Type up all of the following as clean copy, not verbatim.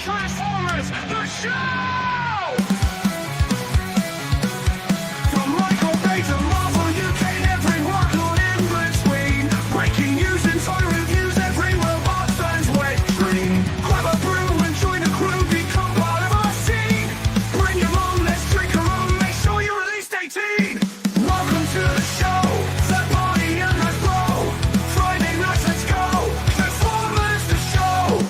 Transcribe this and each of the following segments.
Transformers, the show! From Michael Bay to Marvel, UK and everyone in between. Breaking news and toy reviews, every robot fans wet dream. Grab a brew and join the crew, become part of our scene. Bring your mom, let's drink a rum, make sure you're at least 18. Welcome to the show, the party and let's roll. Friday nights, let's go, Transformers, the show!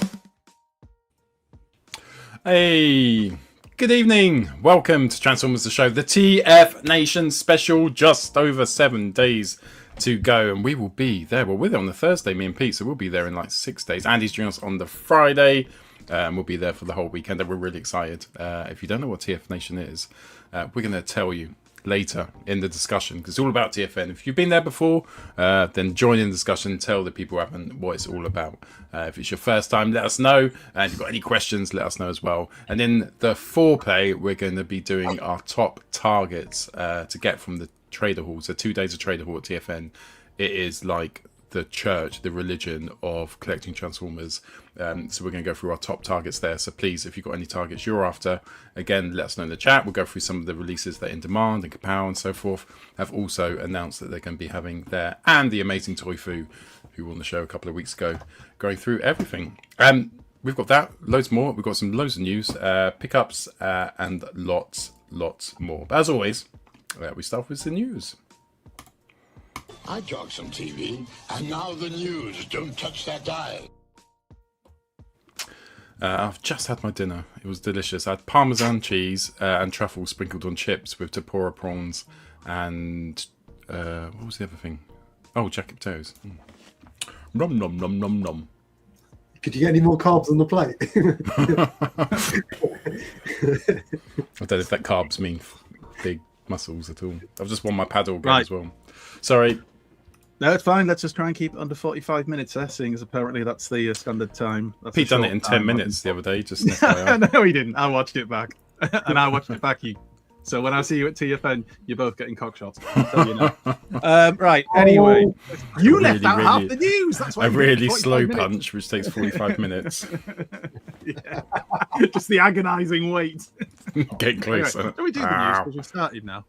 Hey, good evening. Welcome to Transformers the Show, the TFNation Special. Just over 7 days to go, and we will be there. Well, we're there on the Thursday, me and Pete, so we'll be there in like 6 days. Andy's joining us on the Friday, and we'll be there for the whole weekend, and we're really excited. If you don't know what TFNation is, we're going to tell you later in the discussion, because it's all about TFN. If you've been there before, then join in the discussion, tell the people who haven't what it's all about. If it's your first time, let us know, and if you've got any questions, let us know as well. And in the foreplay, we're going to be doing our top targets to get from the trader hall. So 2 days of trader hall at TFN. It is like the church, the religion of collecting Transformers. So we're going to go through our top targets there. So please, if you've got any targets you're after, again, let us know in the chat. We'll go through some of the releases that are in demand, and Kapow and so forth have also announced that they're going to be having there, and the amazing Toy Fu, who were on the show a couple of weeks ago, going through everything. We've got that, loads more. We've got some loads of news, pickups, and lots more. But as always, we start with the news. I talk some TV, and now the news. Don't touch that dial. I've just had my dinner. It was delicious. I had Parmesan cheese and truffles sprinkled on chips with tempura prawns and what was the other thing? Oh, jacket potatoes. Nom nom nom nom nom. Could you get any more carbs on the plate? I don't know if that carbs mean big muscles at all. I've just won my paddle game as well. Sorry. No, it's fine. Let's just try and keep it under 45 minutes, seeing as apparently that's the standard time. That's Pete done it in 10 minutes the other day, just No, he didn't. I watched it back. And I watched it back. So when I see you at TFN, you're both getting cock shots. I'll tell you now. Right, anyway. You left out half the news. That's why a really slow minutes. punch, which takes 45 minutes. Yeah. Just the agonising wait. Getting closer. Anyway, we do the news because we've started now.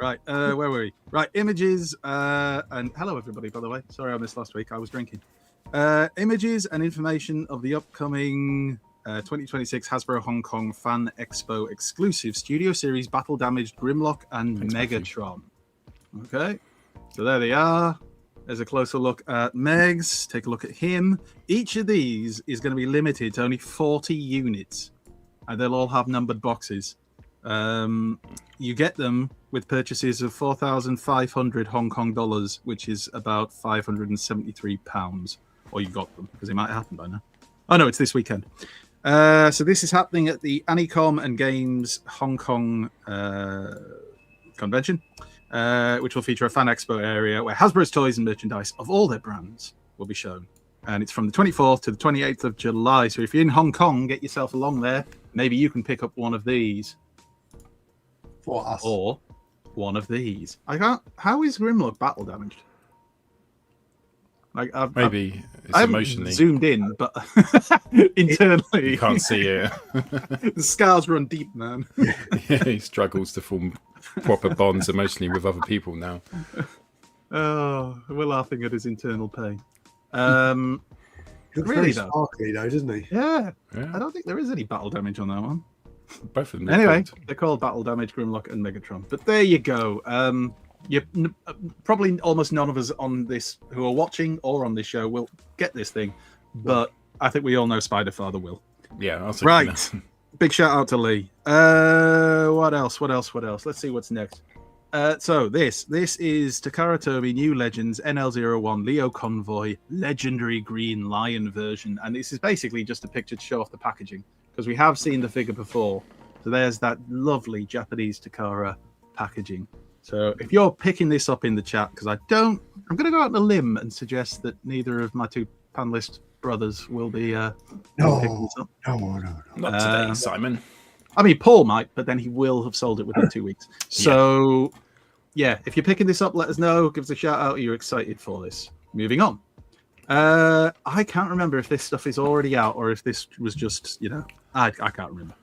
Right, where were we? Right, images, and hello everybody, by the way. Sorry I missed last week, I was drinking. Images and information of the upcoming 2026 Hasbro Hong Kong Fan Expo exclusive Studio Series Battle Damaged Grimlock and Megatron. Okay, so there they are. There's a closer look at Megs. Take a look at him. Each of these is going to be limited to only 40 units, and they'll all have numbered boxes. You get them with purchases of 4,500 Hong Kong dollars, which is about 573 pounds. Or you got them, because it might happen by now. Oh no, it's this weekend. So this is happening at the Anycom and Games Hong Kong convention, which will feature a fan expo area where Hasbro's toys and merchandise of all their brands will be shown. And it's from the 24th to the 28th of July. So if you're in Hong Kong, get yourself along there. Maybe you can pick up one of these. For us. Or one of these. I can't. How is Grimlock battle damaged? Like Maybe it's I emotionally zoomed in, but internally you can't see it. The scars run deep, man. Yeah, he struggles to form proper bonds emotionally with other people now. Oh, we're laughing at his internal pain. Looks Really very though? sparkly though, doesn't he? Yeah, Yeah. I don't think there is any battle damage on that one. Both of them. look Anyway, good. they're called Battle Damage, Grimlock, and Megatron. But there you go. Probably almost none of us on this who are watching or on this show will get this thing, but I think we all know Spider-Father will. Yeah, I'll say Right. Big shout out to Lee. What else? Let's see what's next. So this is Takara Toby New Legends NL01 Leo Convoy Legendary Green Lion version, and this is basically just a picture to show off the packaging, because we have seen the figure before. So there's that lovely Japanese Takara packaging. So if you're picking this up in the chat, because I'm going to go out on a limb and suggest that neither of my two panelist brothers will be picking this up. No. Not today, Simon. I mean, Paul might, but then he will have sold it within 2 weeks. So, yeah, if you're picking this up, let us know. Give us a shout out. You're excited for this. Moving on. I can't remember if this stuff is already out or if this was just, I can't remember.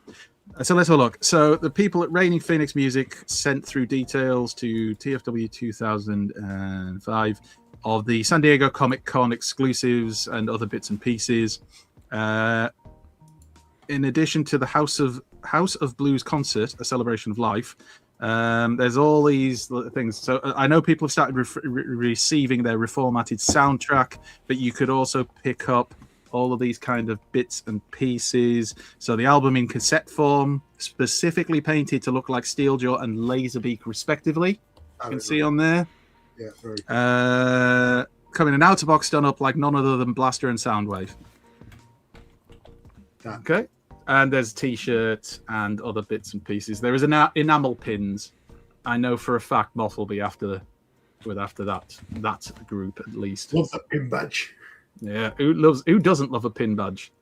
So let's have a look. So the people at Reigning Phoenix Music sent through details to TFW 2005 of the San Diego Comic Con exclusives and other bits and pieces. In addition to the House of Blues concert, a celebration of life, there's all these things. So I know people have started receiving their reformatted soundtrack, but you could also pick up all of these kind of bits and pieces. So the album in cassette form, specifically painted to look like Steeljaw and Laserbeak, respectively. You can see on there. Yeah, very cool. Coming in outer box done up like none other than Blaster and Soundwave. Okay. And there's T-shirts and other bits and pieces. There is enamel pins. I know for a fact Moth will be after that group at least. Love that pin badge. Yeah, who doesn't love a pin badge?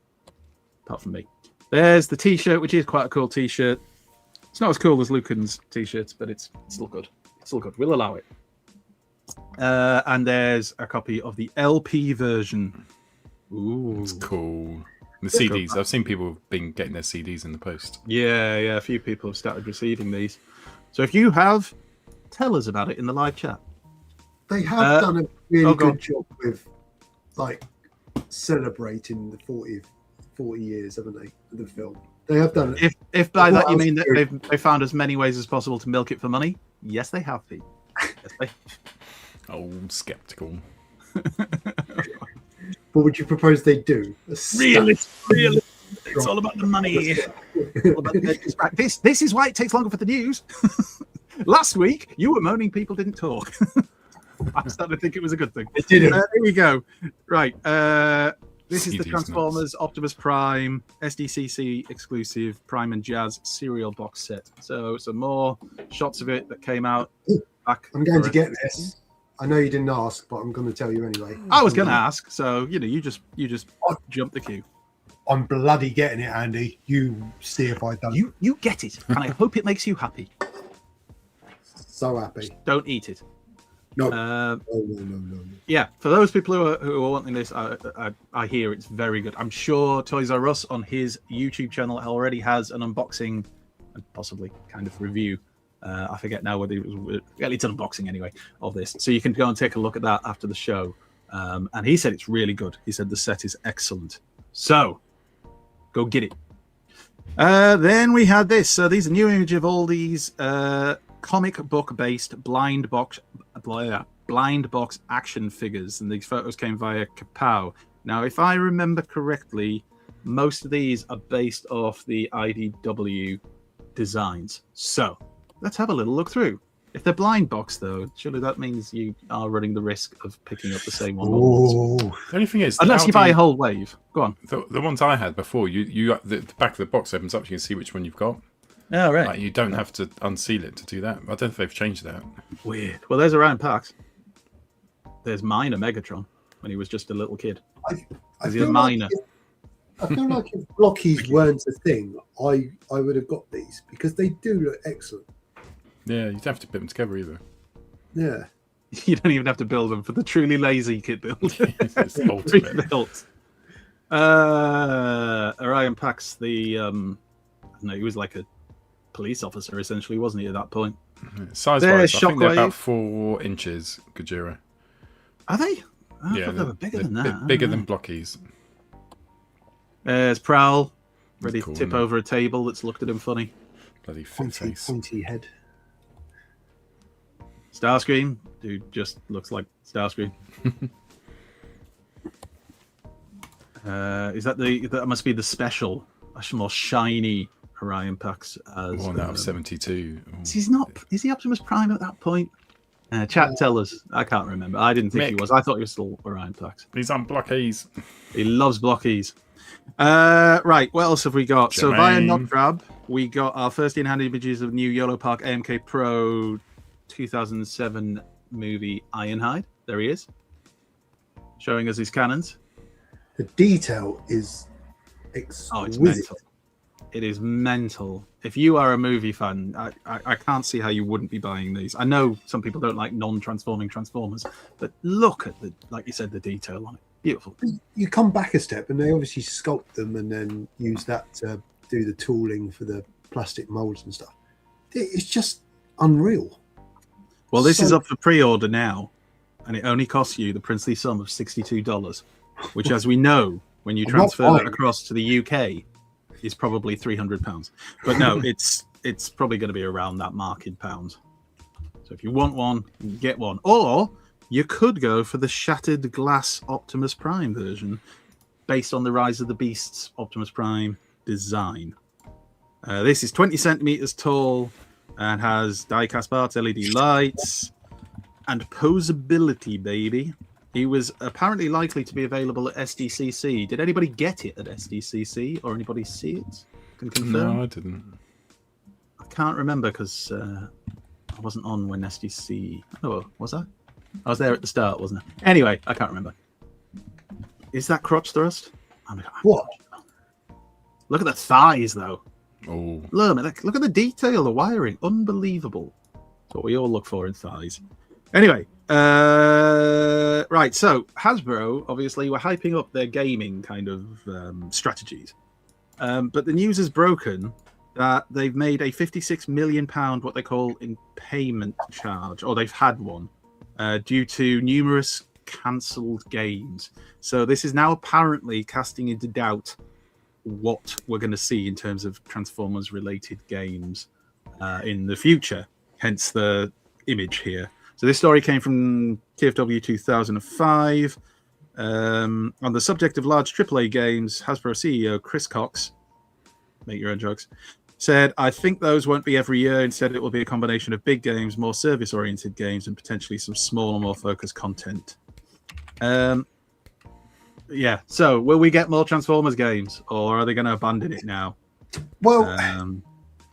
Apart from me. There's the T-shirt, which is quite a cool T-shirt. It's not as cool as Lucan's T-shirts, but it's still good. It's still good. We'll allow it. And there's a copy of the LP version. Ooh, It's cool. The CDs. I've seen people have been getting their CDs in the post. Yeah. A few people have started receiving these. So if you have, tell us about it in the live chat. They have done a really go on. good job with, like, celebrating the 40 years, haven't they, of the film? They have done it. If by that you What mean else that they've found as many ways as possible to milk it for money, yes, they have been. Yes, they. Old skeptical. What would you propose they do? Really. It's all about the money. All about the- This is why it takes longer for the news. Last week, you were moaning people didn't talk. I started to think it was a good thing. They didn't. Here we go. Right. This is the CD's Transformers Optimus Prime SDCC exclusive Prime and Jazz serial box set. So some more shots of it that came out back. I'm going to get this. I know you didn't ask, but I'm going to tell you anyway. I was going to ask, so you just jump the queue. I'm bloody getting it, Andy. You see if I don't. You get it, and I hope it makes you happy. So happy. Don't eat it. No. No. No. Yeah, for those people who are wanting this, I hear it's very good. I'm sure Toys R Us on his YouTube channel already has an unboxing and possibly kind of review. I forget now whether it was. Well, it's an unboxing anyway of this, so you can go and take a look at that after the show. And he said it's really good. He said the set is excellent. So go get it. Then we had this. So these are new image of all these comic book based blind box action figures, and these photos came via Kapow. Now, if I remember correctly, most of these are based off the IDW designs. So let's have a little look through. If they're blind box, though, surely that means you are running the risk of picking up the same one. Oh, The only thing is, Unless you buy a Audi- whole wave. Go on. the ones I had before, you the back of the box opens up, you can see which one you've got. Oh, right. Like, you don't have to unseal it to do that. I don't know if they've changed that. Weird. Well, there's Orion Pax. There's Minor Megatron when he was just a little kid. I Is he a feel minor? I feel like if blockies weren't a thing, I would have got these because they do look excellent. Yeah, you don't have to put them together either. Yeah. You don't even have to build them for the truly lazy kit build. It's ultimate. Pre-built. Orion Pax, the I don't know, he was like a police officer essentially, wasn't he, at that point? Size There's wise, I think they're Shockwave. about 4 inches, Gojira. Are they? I Yeah, thought they were bigger than they're that. bigger than blockies. There's Prowl, ready Cool, to tip isn't it? over a table that's looked at him funny. Bloody fit face. Pointy head. Starscream, dude just looks like Starscream. Is that must be the special, a more shiny Orion Pax as 1 out of 72. Ooh. is he Optimus Prime at that point? Chat, tell us. I can't remember. I didn't think he Mick. was. I thought he was still Orion Pax. These aren't blockies. He loves blockies. Right, what else have we got? So via Jermaine. Not Grab, we got our first in-hand images of new YOLO Park AMK Pro 2007 movie Ironhide. There he is, showing us his cannons. The detail is Oh, it's exquisite. mental. It is mental. If you are a movie fan, I can't see how you wouldn't be buying these. I know some people don't like non-transforming Transformers, but look at like you said, the detail on it. Beautiful. You come back a step, and they obviously sculpt them and then use that to do the tooling for the plastic molds and stuff. It's just unreal. Well, this is So- up for pre-order now, and it only costs you the princely sum of $62, which, as we know, when you I'm not transfer that buying it. across to the UK, is probably £300. But no, it's probably going to be around that mark in pounds. So if you want one, you can get one. Or you could go for the shattered glass Optimus Prime version, based on the Rise of the Beasts Optimus Prime design. This is 20 centimeters tall and has die-cast parts, LED lights, and posability, baby. He was apparently likely to be available at SDCC. Did anybody get it at SDCC, or anybody see it? Can confirm? No, I didn't. I can't remember because I wasn't on when SDC. Oh, was I? I was there at the start, wasn't I? Anyway, I can't remember. Is that crotch thrust? What? Look at the thighs, though. Oh, Look at the detail, the wiring. Unbelievable. That's what we all look for in thighs. Anyway, right. So Hasbro obviously were hyping up their gaming kind of strategies, but the news has broken that they've made a £56 million what they call impairment charge, or they've had one, due to numerous cancelled games. So this is now apparently casting into doubt what we're going to see in terms of Transformers related games in the future, hence the image here. So this story came from TFW 2005. On the subject of large AAA games, Hasbro CEO Chris Cox, make your own jokes, said, I think those won't be every year. Instead, it will be a combination of big games, more service-oriented games, and potentially some smaller, more focused content. Yeah, so will we get more Transformers games, or are they going to abandon it now? Well,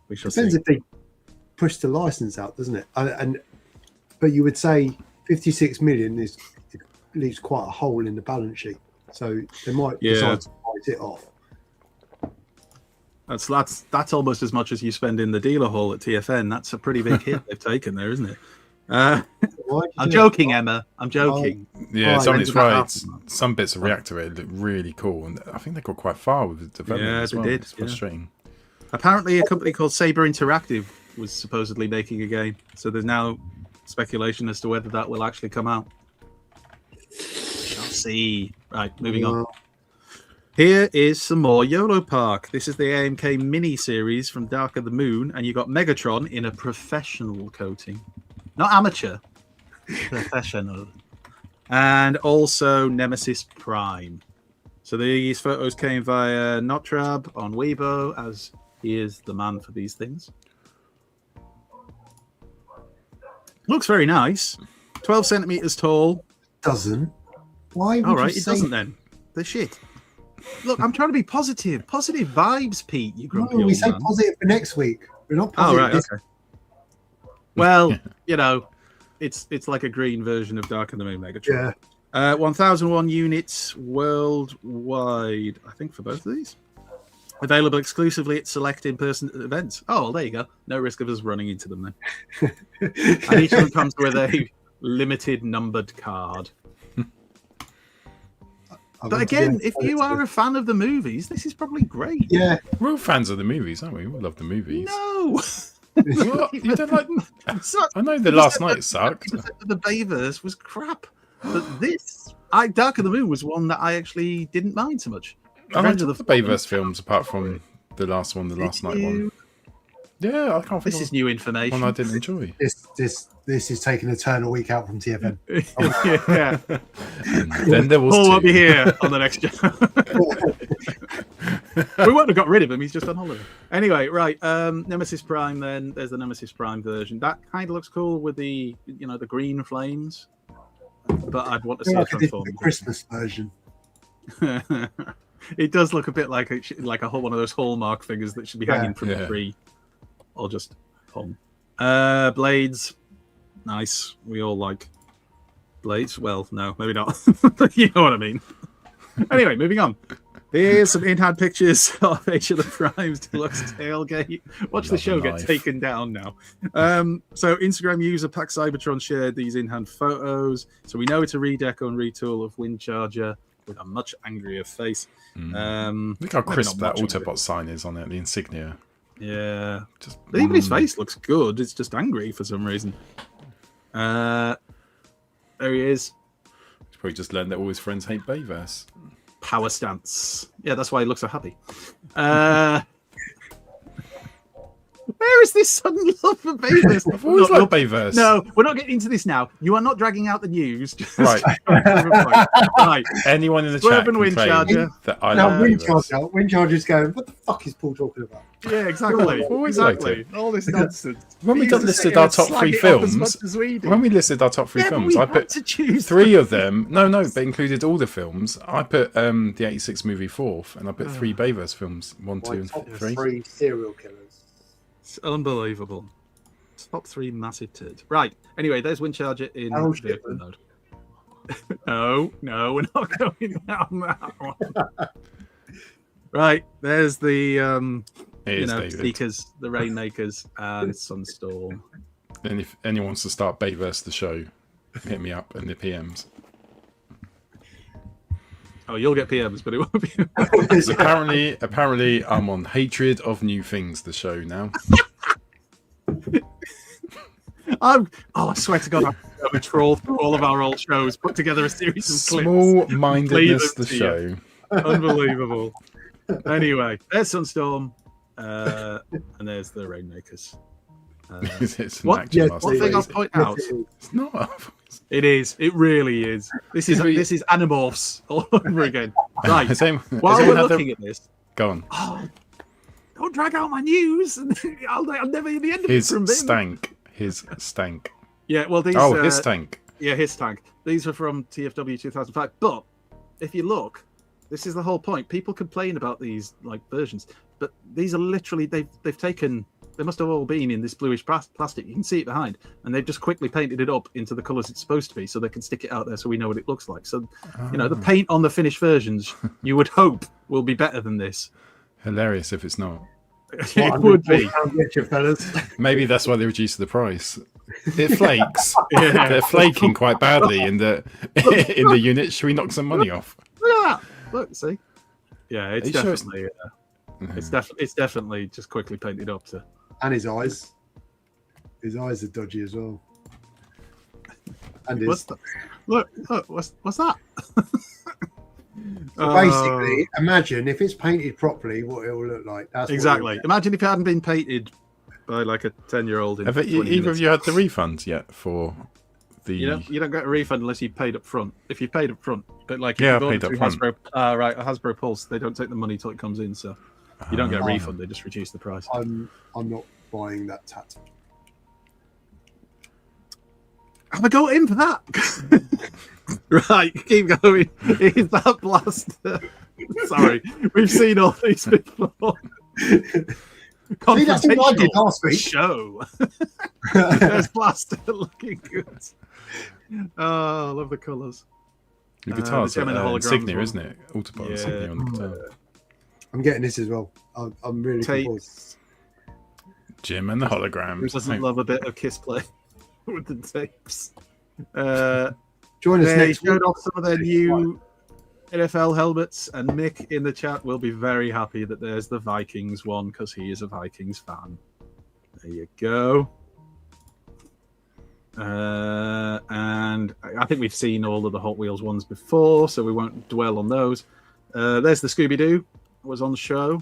We shall depends see. if they push the license out, doesn't it? But you would say 56 million it leaves quite a hole in the balance sheet, so they might decide to write it off. That's almost as much as you spend in the dealer hall at TFN. That's a pretty big hit they've taken there, isn't it? Why do you I'm do joking, it? Emma. I'm joking. yeah, Oh, somebody's when did that right. happen? Some bits of Reactivate look really cool, and I think they got quite far with the development Yeah, as they well. did, It's yeah. frustrating. Apparently, a company called Saber Interactive was supposedly making a game. So there's now speculation as to whether that will actually come out. Shall see. Right, moving on. Here is some more YOLO Park. This is the AMK mini series from Dark of the Moon, and you got Megatron in a professional coating, not amateur, professional, and also Nemesis Prime. So these photos came via Notrab on Weibo, as he is the man for these things. Looks very nice. 12 centimeters tall. Doesn't. Why would All right, you it say doesn't then. They're shit. Look, I'm trying to be positive. Positive vibes, Pete, you No, grumpy we old say man. positive for next week. We're not Oh, positive. right, this- okay. Well, you know, it's like a green version of Dark of the Moon Megatron. Yeah. 1,001 units worldwide, I think, for both of these. Available exclusively at select in-person events. Oh, well, there you go. No risk of us running into them then. And each of them comes with a limited numbered card. But again, if you are a fan of the movies, this is probably great. Yeah. We're all fans of the movies, aren't we? We love the movies. No! What? You don't like? So- I know the last night sucked. The Bayverse was crap. But this, Dark of the Moon was one that I actually didn't mind so much. I liked Revenge the of the Bayverse films, apart from the last one, the last night one. Yeah, I can't think This of is new one information. I didn't enjoy. This is taking a turn a week out from TFN. Yeah. And then there was Paul two. won't be here on the next show. We won't have got rid of him. He's just on holiday. Anyway, right. Nemesis Prime. Then there's the Nemesis Prime version. That kind of looks cool with the the green flames. But I'd want to see a Like a transform. different Christmas version. It does look a bit like one of those Hallmark figures that should be hanging from Yeah. the tree, or just hung. Blades, nice. We all like blades. Well, no, maybe not. You know what I mean. Anyway, moving on. Here's some in-hand pictures of each of the Primes Deluxe tailgate. Watch the Love show a get knife. taken down now. So Instagram user Pack Cybertron shared these in-hand photos. So we know it's a redeco and retool of Windcharger. with a much angrier face. Look how maybe crisp not that much angrier. Autobot sign is on it, the insignia. Yeah, Just even his face looks good. It's just angry for some reason. There he is. He's probably just learned that all his friends hate Bayverse. Power stance. Yeah, that's why he looks so happy. Where is this sudden love for Bayverse? I've always liked Bayverse. No, we're not getting into this now. You are not dragging out the news. Just Right. right. Anyone in the Swerve chat and can claim Windcharger. that I Now, like Bayverse. Windcharger's going, what the fuck is Paul talking about? Yeah, exactly. Always liked Exactly. All this nonsense. When we used to listed sit our here top and 3 slag it off as films, much as we do. when we listed our top 3 Yeah, but films, we I had put to choose 3 of them. No, but included all the films. I put the 86 movie 4th, and I put 3 Bayverse films, 1, 2, My and top 3. 3 serial killers. It's unbelievable. Top 3 massive turds. Right. Anyway, there's Windcharger in Oh, vehicle shit. mode. No, we're not going down that one. Right. There's the It is David. Seekers, the Rainmakers, and Sunstorm. And if anyone wants to start Bayverse the show, hit me up in the PMs. Oh, you'll get PMs, but it won't be. So apparently, I'm on Hatred of New Things, the show now. I swear to God, I'm going to troll through all of our old shows, put together a series of clips. Small-mindedness, Play them the to show. Unbelievable. Anyway, there's Sunstorm, and there's the Rainmakers. It's an What- action yes, master. One thing I'll It's point out, not. it really is. This is Animorphs all over again. Right, Same, while has we're anyone had looking at this, Go on. don't drag out my news. I'll never hear the end of His it from him. stank. His stank. Yeah, well, these. Oh, his tank. Yeah, his tank. These are from TFW 2005. But if you look, this is the whole point. People complain about these like versions, but these are literally they've taken. They must have all been in this bluish plastic. You can see it behind, and they've just quickly painted it up into the colours it's supposed to be, so they can stick it out there so we know what it looks like. So, the paint on the finished versions, you would hope, will be better than this. Hilarious if it's not. It would be. Richer, fellas. Maybe that's why they reduced the price. It flakes. Yeah. They're flaking quite badly in the unit. Should we knock some money off? Look at that. Look, see. Yeah, it's Are you sure it's- definitely. It's definitely just quickly painted up to. And his eyes. His eyes are dodgy as well. And his... What's that? Look, what's that? So basically, imagine if it's painted properly, what it will look like. That's what Exactly. it will Imagine if it hadn't been painted by like a 10-year-old. Have either of you had the refunds yet for the? You don't get a refund unless you paid up front. If you paid up front, but like Yeah, if you I paid through up front. Hasbro, right, a Hasbro Pulse, they don't take the money till it comes in, so you don't get a refund. They just reduce the price. I'm not buying that tat. Have I got in for that? Right, keep going. Is that blaster? Sorry, we've seen all these before. See, that's what I did last week. Show. There's blaster looking good. Oh, I love the colours. The guitar's the gem and the hologram insignia, as well. isn't it? Autobot Yeah. insignia on the guitar. I'm getting this as well. I'm really looking Tape. forward. Jim and the Who holograms. doesn't love a bit of kiss play with the tapes? Join us They next showed week. off some of their new NFL helmets, and Mick in the chat will be very happy that there's the Vikings one because he is a Vikings fan. There you go. And I think we've seen all of the Hot Wheels ones before, so we won't dwell on those. There's the Scooby-Doo was on the show,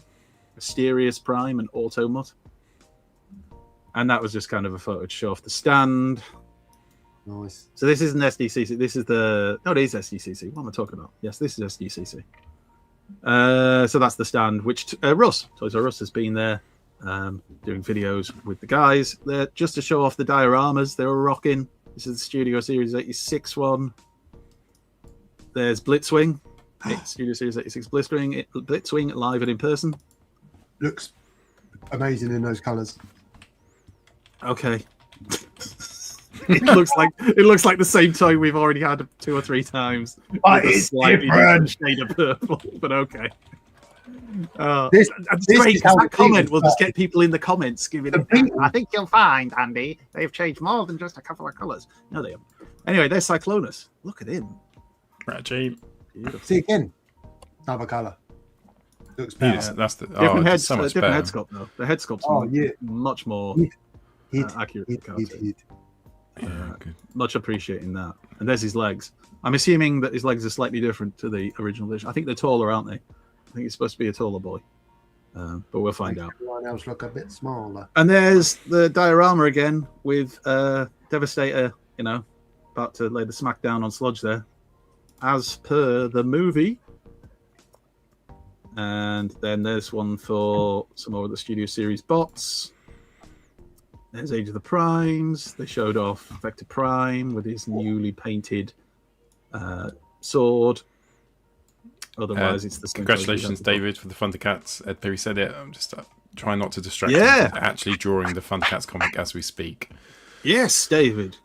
Mysterious Prime and Automutt. And that was just kind of a photo to show off the stand. Nice. So this isn't SDCC. This is the... No, it is SDCC. What am I talking about? Yes, this is SDCC. So that's the stand, which Russ, Toys R Us, has been there doing videos with the guys. There just to show off the dioramas they were rocking. This is the Studio Series 86 one. There's Blitzwing. Studio Series 86 Blitzwing live and in person. Looks amazing in those colours. Okay. It looks like the same toy we've already had 2 or 3 times. But with a it's slightly different. shade of purple, but okay. This Great, is how that the comment thing will just started. get people in the comments giving The it. people- I think you'll find, Andy, they've changed more than just a couple of colours. No, they haven't. Anyway, there's Cyclonus. Look at him. Reggie. Beautiful. See again, another colour. Looks Yeah, better. that's the Different head, so much different head better. sculpt though. The head sculpt's Oh, yeah. much more accurate. to the cartoon. Yeah, good. Much appreciating that. And there's his legs. I'm assuming that his legs are slightly different to the original version. I think they're taller, aren't they? I think he's supposed to be a taller boy. But we'll find out. Everyone else look a bit smaller. And there's the diorama again with Devastator, about to lay the smackdown on Sludge there, as per the movie. And then there's one for some more of the Studio Series bots. There's Age of the Primes. They showed off Vector Prime with his newly painted sword. Otherwise, it's the same. Congratulations, David, for the Thundercats. Ed Perry said it. I'm just trying not to distract Yeah. him. Actually drawing the Thundercats comic as we speak. Yes, David.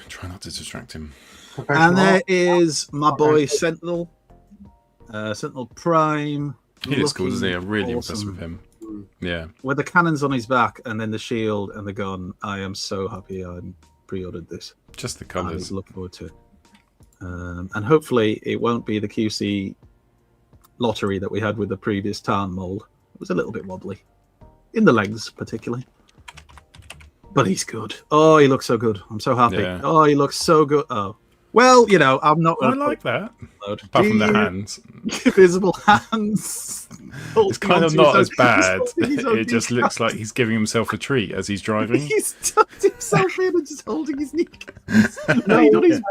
Try not to distract him. And there is my boy Sentinel. Sentinel Prime. He looks cool, doesn't he? I'm really awesome. impressed with him. Yeah. With the cannons on his back and then the shield and the gun, I am so happy I pre-ordered this. Just the I colours. look forward to it. And hopefully it won't be the QC lottery that we had with the previous Tarn mold. It was a little bit wobbly. In the legs, particularly. But he's good. Oh, he looks so good. I'm so happy. Yeah. Oh, he looks so good. Oh. Well, I'm not I going like that. load. Apart from the Do you? hands. Visible hands. It's kind of not as bad. He's holding It just his looks like he's giving himself a treat as he's driving. He's tucked himself in and just holding his kneecaps. Laid on his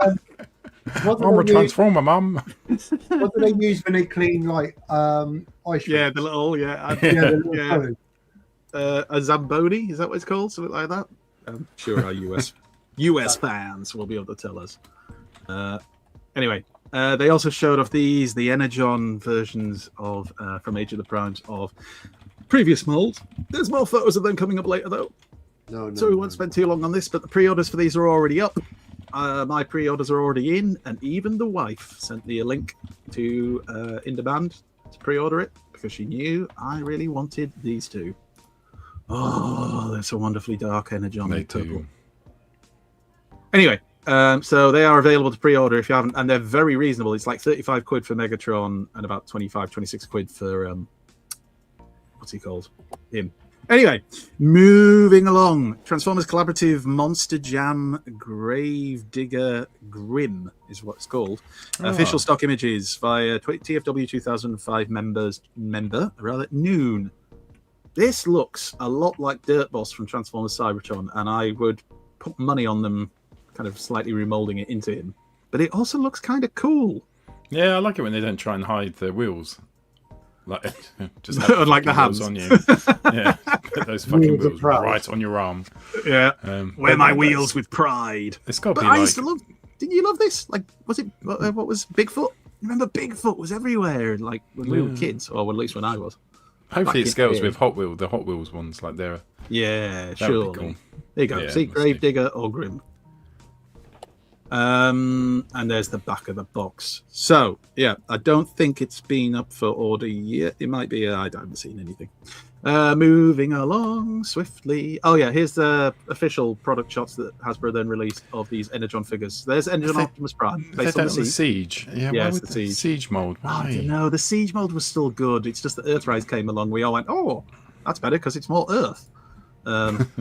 What I'm a do they use- transformer, mum. what do they use when they clean like ice? Yeah, the little yeah, the little yeah. colours. A Zamboni, is that what it's called? Something like that. I'm sure our US fans will be able to tell us. Anyway, they also showed off the Energon versions of from Age of the Primes of previous molds. There's more photos of them coming up later though, No, so we won't spend too long on this. But the pre-orders for these are already up. My pre-orders are already in, and even the wife sent me a link to In Demand to pre-order it because she knew I really wanted these two. Oh, they're so wonderfully dark Energon They with purple. do. Anyway, so they are available to pre-order if you haven't, and they're very reasonable. It's like 35 quid for Megatron and about 25, 26 quid for what's he called? Him. Anyway, moving along. Transformers Collaborative Monster Jam Grave Digger Grim is what it's called. Official stock images via TFW 2005 member Noon. This looks a lot like Dirt Boss from Transformers Cybertron, and I would put money on them kind of slightly remolding it into him. But it also looks kind of cool. Yeah, I like it when they don't try and hide the wheels. Like, just Unlike the fucking wheels hands. on you. Yeah, put those fucking Wheels of wheels pride. right on your arm. Yeah. Wear but my that's- wheels with pride. It's got to But be I like. used to love. Didn't you love this? Like, was it what was Bigfoot? Remember Bigfoot was everywhere. Like when we were kids, or at least when I was. Hopefully, it back in scales here. with Hot Wheel. The Hot Wheels ones, like they're. Yeah, That sure. would be cool. There you go. Yeah, See, must Grave be. Digger or Grim. And there's the back of the box. So yeah, I don't think it's been up for order yet. It might be. I haven't seen anything. Moving along swiftly. Oh yeah, here's the official product shots that Hasbro then released of these Energon figures. There's Energon Optimus Prime They based on the don't Siege. Siege. Yeah, Yeah, why it's would the the Siege. Siege mold? I Why? don't know. The Siege mode was still good. It's just that Earthrise came along. We all went, oh, that's better because it's more Earth.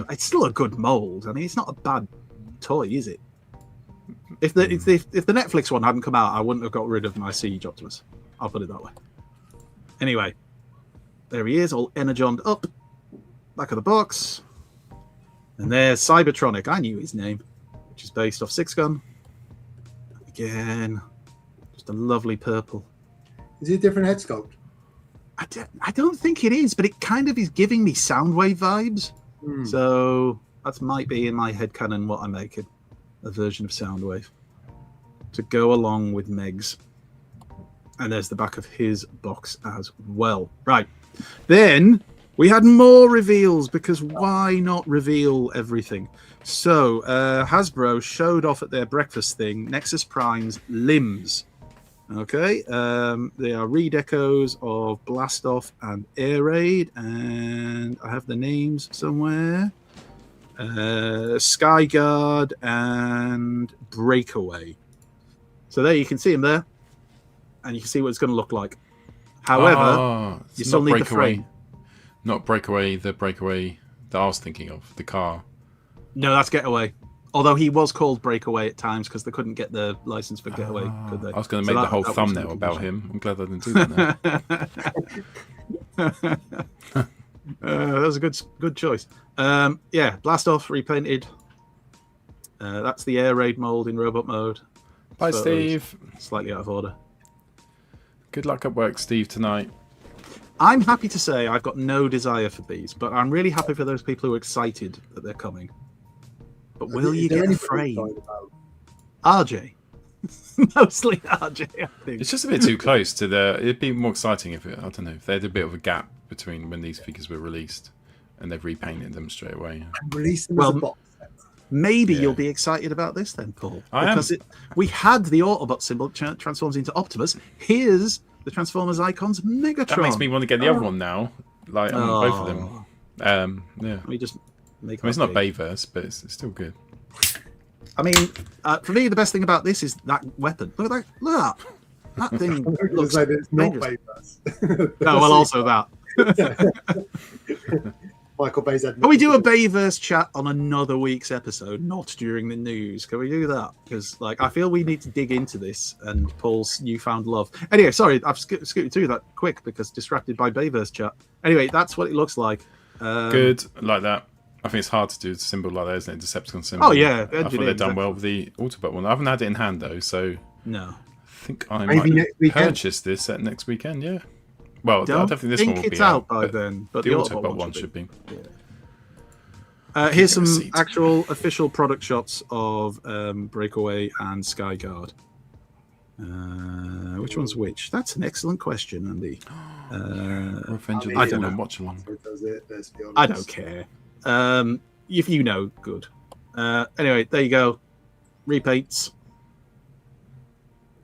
It's still a good mold. I mean, it's not a bad toy, is it? If the Netflix one hadn't come out, I wouldn't have got rid of my Siege Optimus. I'll put it that way. Anyway, there he is, all energoned up. Back of the box. And there's Cybertronic. I knew his name, which is based off Six Gun. Again, just a lovely purple. Is it a different head sculpt? I don't think it is, but it kind of is giving me Soundwave vibes. So that might be in my headcanon what I'm making. A version of Soundwave. To go along with Meg's. And there's the back of his box as well. Right. Then we had more reveals because why not reveal everything? So Hasbro showed off at their breakfast thing Nexus Prime's limbs. Okay, they are redecos of Blastoff and Air Raid, and I have the names somewhere. Skyguard and Breakaway. So there you can see him there. and you can see what it's going to look like. However, It's you still not need the breakaway. frame. Not breakaway. The breakaway that I was thinking of. The car. No, that's Getaway. Although he was called Breakaway at times because they couldn't get the license for Getaway, could they? I was going to make the whole thumbnail about him. I'm glad I didn't do that now. That was a good choice. Yeah, Blast Off repainted. That's the air raid mold in robot mode. Bye, Photos Steve. Slightly out of order. Good luck at work, Steve, tonight. I'm happy to say I've got no desire for these, but I'm really happy for those people who are excited that they're coming. But will you get a frame? RJ. Mostly RJ, I think. It's just a bit too close to the. It'd be more exciting if I don't know, if they had a bit of a gap between when these figures were released and they've repainted them straight away. Release them as a box set. Maybe Yeah. you'll be excited about this then, Paul. I am. We had the Autobot symbol transforms into Optimus. Here's the Transformers icons Megatron. That makes me want to get the other one now. Like I want both of them. Yeah. Let me just make. I mean, it's not big. Bayverse, but it's still good. I mean, for me, the best thing about this is that weapon. Look at that! Look at that! That thing I'm going to looks say that it's not dangerous. Bayverse. Oh, well, also that. Michael Bay's had. Can we do a Bayverse chat on another week's episode, not during the news? Can we do that? Because, like, I feel we need to dig into this and Paul's newfound love. Anyway, sorry, I've scooted through that quick because distracted by Bayverse chat. Anyway, that's what it looks like. Good, like that. I think it's hard to do a symbol like that, isn't it? Decepticon symbol. Oh, yeah. I thought they've done well with the Autobot one. I haven't had it in hand though, so No. I think I Maybe might next weekend. purchase this at next weekend. Yeah. Well, I Don't don't think this think one will it's be out by but then, but the the Autobot Autobot one should be. Here's some receipt. actual official product shots of Breakaway and Skyguard. Which one's which? That's an excellent question, Andy. Revenge of the I don't Fallen, know. watch along. Does it, let's be honest. I don't care. If you know, good. Anyway, there you go. Repaints.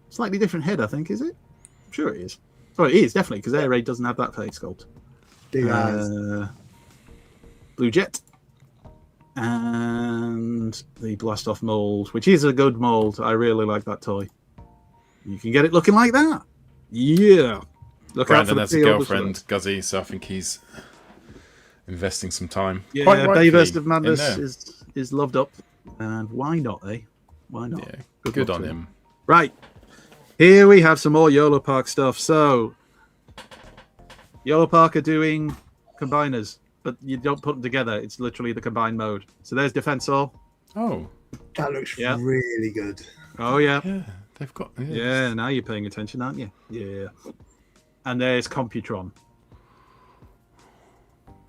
Slightly different head, I think, is it? I'm sure it is. Oh, it is, definitely, because Air Raid doesn't have that face sculpt. Big eyes. Blue Jet. And the Blast Off mold, which is a good mold. I really like that toy. You can get it looking like that. Yeah. Look out for Brandon the has a pre-order girlfriend, shirts. Guzzy, so I think he's investing some time. Yeah, Quite rightfully Bayverse of in Madness there. is loved up. And why not, eh? Why not? Yeah, good luck on to him. Right. Here we have some more YOLO Park stuff. So, YOLO Park are doing combiners, but you don't put them together. It's literally the combined mode. So there's Defensor. Oh, That looks Yeah. really good. Oh, yeah. yeah, they've got. Yeah, now you're paying attention, aren't you? Yeah. And there's Computron.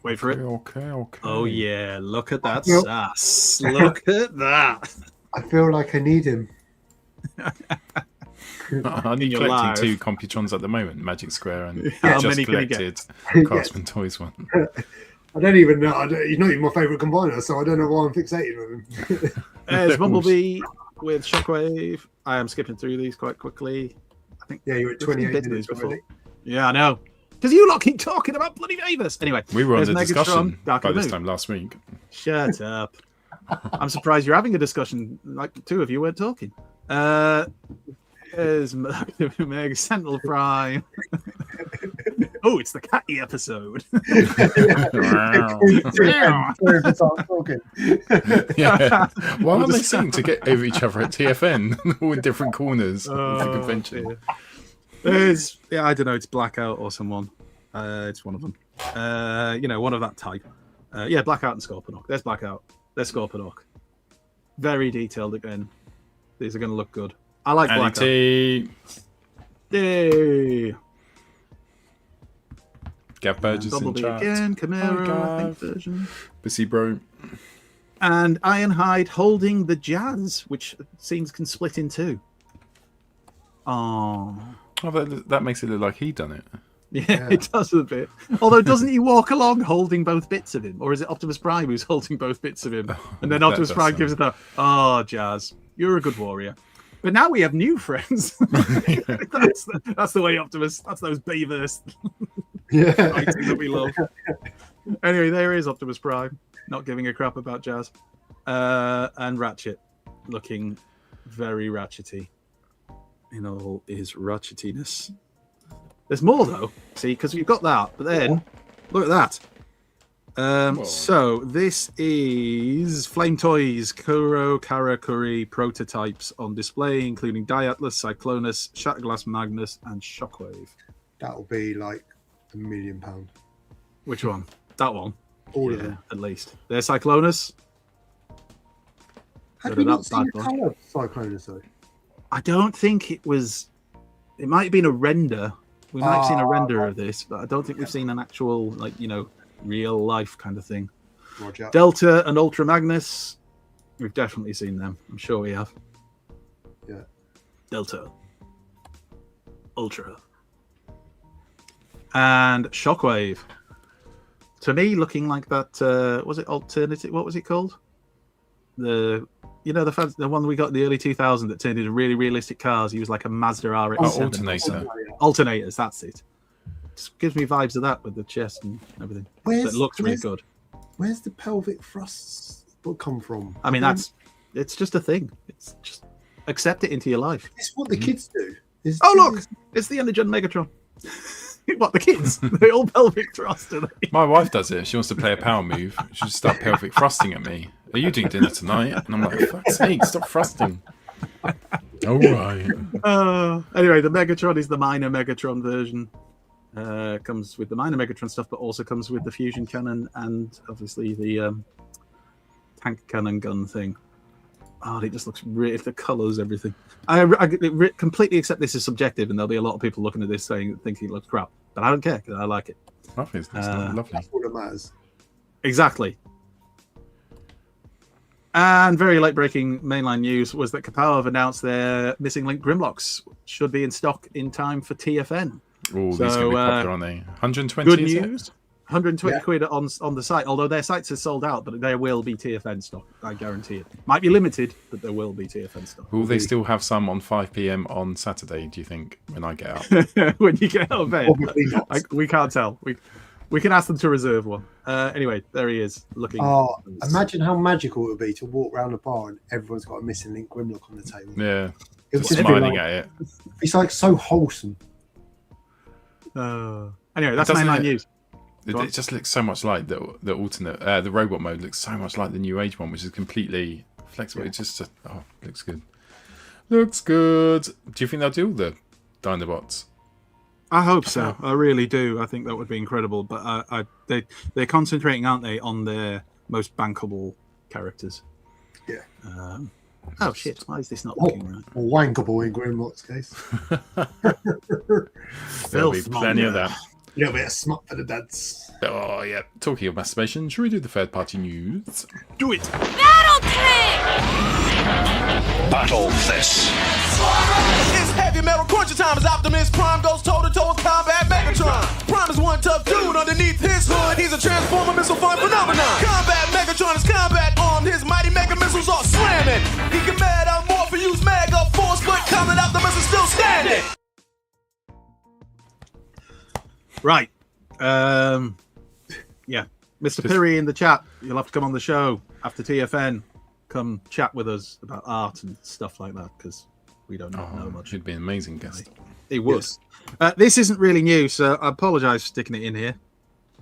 Wait for it. Okay. Oh, yeah. Look at that Yep. sass. Look at that. I feel like I need him. I'm In your collecting life. 2 Computrons at the moment, Magic Square, and How just many can you get? collected Craftsman Toys one. I don't even know. He's not even my favourite combiner, so I don't know why I'm fixated with him. There's Bumblebee with Shockwave. I am skipping through these quite quickly. I think Yeah, you're at we've seen 28 bits of minutes these before. already. Yeah, I know. Because you lot keep talking about bloody Davis. Anyway, We were on there's the Megatron, discussion Dark by of the this Moon. time last week. Shut up. I'm surprised you're having a discussion. Like the two of you weren't talking. There's Meg Sentinel Prime. Oh, it's the catty episode. Yeah. Why aren't they sitting to get over each other at TFN, all in different corners of the convention? dear. There's, I don't know, it's Blackout or someone. It's one of them. One of that type. Blackout and Scorponok. There's Blackout. There's Scorponok. Very detailed again. These are going to look good. I like Andy Blackout. T, Yay! Gav Burgess in Bumblebee chat. again, Camaro, I think, Gav. version. Busy bro. And Ironhide holding the Jazz, which seems can split in two. Oh, Oh, that makes it look like he done it. yeah, it does a bit. Although, doesn't he walk along holding both bits of him? Or is it Optimus Prime who's holding both bits of him? And then That Optimus does Prime sound- gives it the, oh, Jazz, you're a good warrior. But now we have new friends. that's the way Optimus, that's those Bayverse Yeah. fighting that we love. Anyway, there is Optimus Prime, not giving a crap about Jazz. And Ratchet, looking very ratchety. in all his ratchetiness. There's more though, see, because we've got that, but then look at that. So this is Flame Toys Kuro Karakuri prototypes on display, including Diatlas, Cyclonus, Shatterglass Magnus, and Shockwave. That'll be like £1 million. Which one? That one. All of them. At least. There's Cyclonus. Have Go you to not that seen bad the boy. colour of Cyclonus though? I don't think it was. It might have been a render. We might have seen a render right. of this, but I don't think we've seen an actual, like, real life kind of thing. Roger. Delta and Ultra Magnus. We've definitely seen them. I'm sure we have. Yeah. Delta. Ultra. And Shockwave. To me, looking like that, was it alternative? What was it called? The one we got in the early 2000s that turned into really realistic cars. He was like a Mazda RX. Alternator. Alternators, that's it. Just gives me vibes of that with the chest and everything. It looks really good. Where's the pelvic thrusts come from? I mean, it's just a thing. It's just accept it into your life. It's what the kids do. Oh, look, it's the Energon Megatron. What, the kids? They all pelvic thrust, do they? My wife does it. She wants to play a power move. She just start pelvic thrusting at me. Are you doing dinner tonight? And I'm like, fuck's sake, stop thrusting. All right. Anyway, the Megatron is the minor Megatron version. Comes with the minor Megatron stuff, but also comes with the fusion cannon and obviously the tank cannon gun thing. Oh, it just looks really, the colours, everything. I completely accept this is subjective, and there'll be a lot of people looking at this thinking it looks crap. But I don't care because I like it. Lovely. It's lovely. That's all that matters. Exactly. And very late-breaking mainline news was that Kapow have announced their Missing Link Grimlocks should be in stock in time for TFN. Oh, these are going to be popular, aren't they? 120 Good is it? news. 120 quid on the site, although their sites are sold out, but there will be TFN stock. I guarantee it. Might be limited, but there will be TFN stock. Will they still have some on 5 p.m. on Saturday, do you think, when I get up? When you get out of bed? Probably not. We can't tell. We can ask them to reserve one. Anyway, there he is, looking. Oh, imagine how magical it would be to walk around a bar and everyone's got a Missing Link Grimlock on the table. Yeah. It would just be Smiling like, at it. it's like so wholesome. Anyway, that's Doesn't mainline it- news. It just looks so much like the alternate, the robot mode looks so much like the new age one, which is completely flexible. It just, looks good. Looks good. Do you think they'll do all the Dinobots? I hope so. I really do. I think that would be incredible. But they're concentrating, aren't they, on their most bankable characters? Yeah. Oh shit! Why is this not looking right? Or wankable in Grimlock's case. There'll be plenty of that. A little bit of smut for the dads. Oh, yeah. Talking of masturbation, should we do the third party news? Do it! Battle this. It's heavy metal cruncher time as Optimus Prime goes toe to toe with Combat Megatron. Prime is one tough dude underneath his hood. He's a transformer missile fun phenomenon. Combat Megatron is combat armed. His mighty mega missiles are slamming. He can mad out more for use mega force, but Combat Optimus is still standing. Right. Yeah. Mr. Pirry in the chat, you'll have to come on the show after TFN. Come chat with us about art and stuff like that, because we don't know much. Should be an amazing guest. It would. This isn't really new, so I apologise for sticking it in here.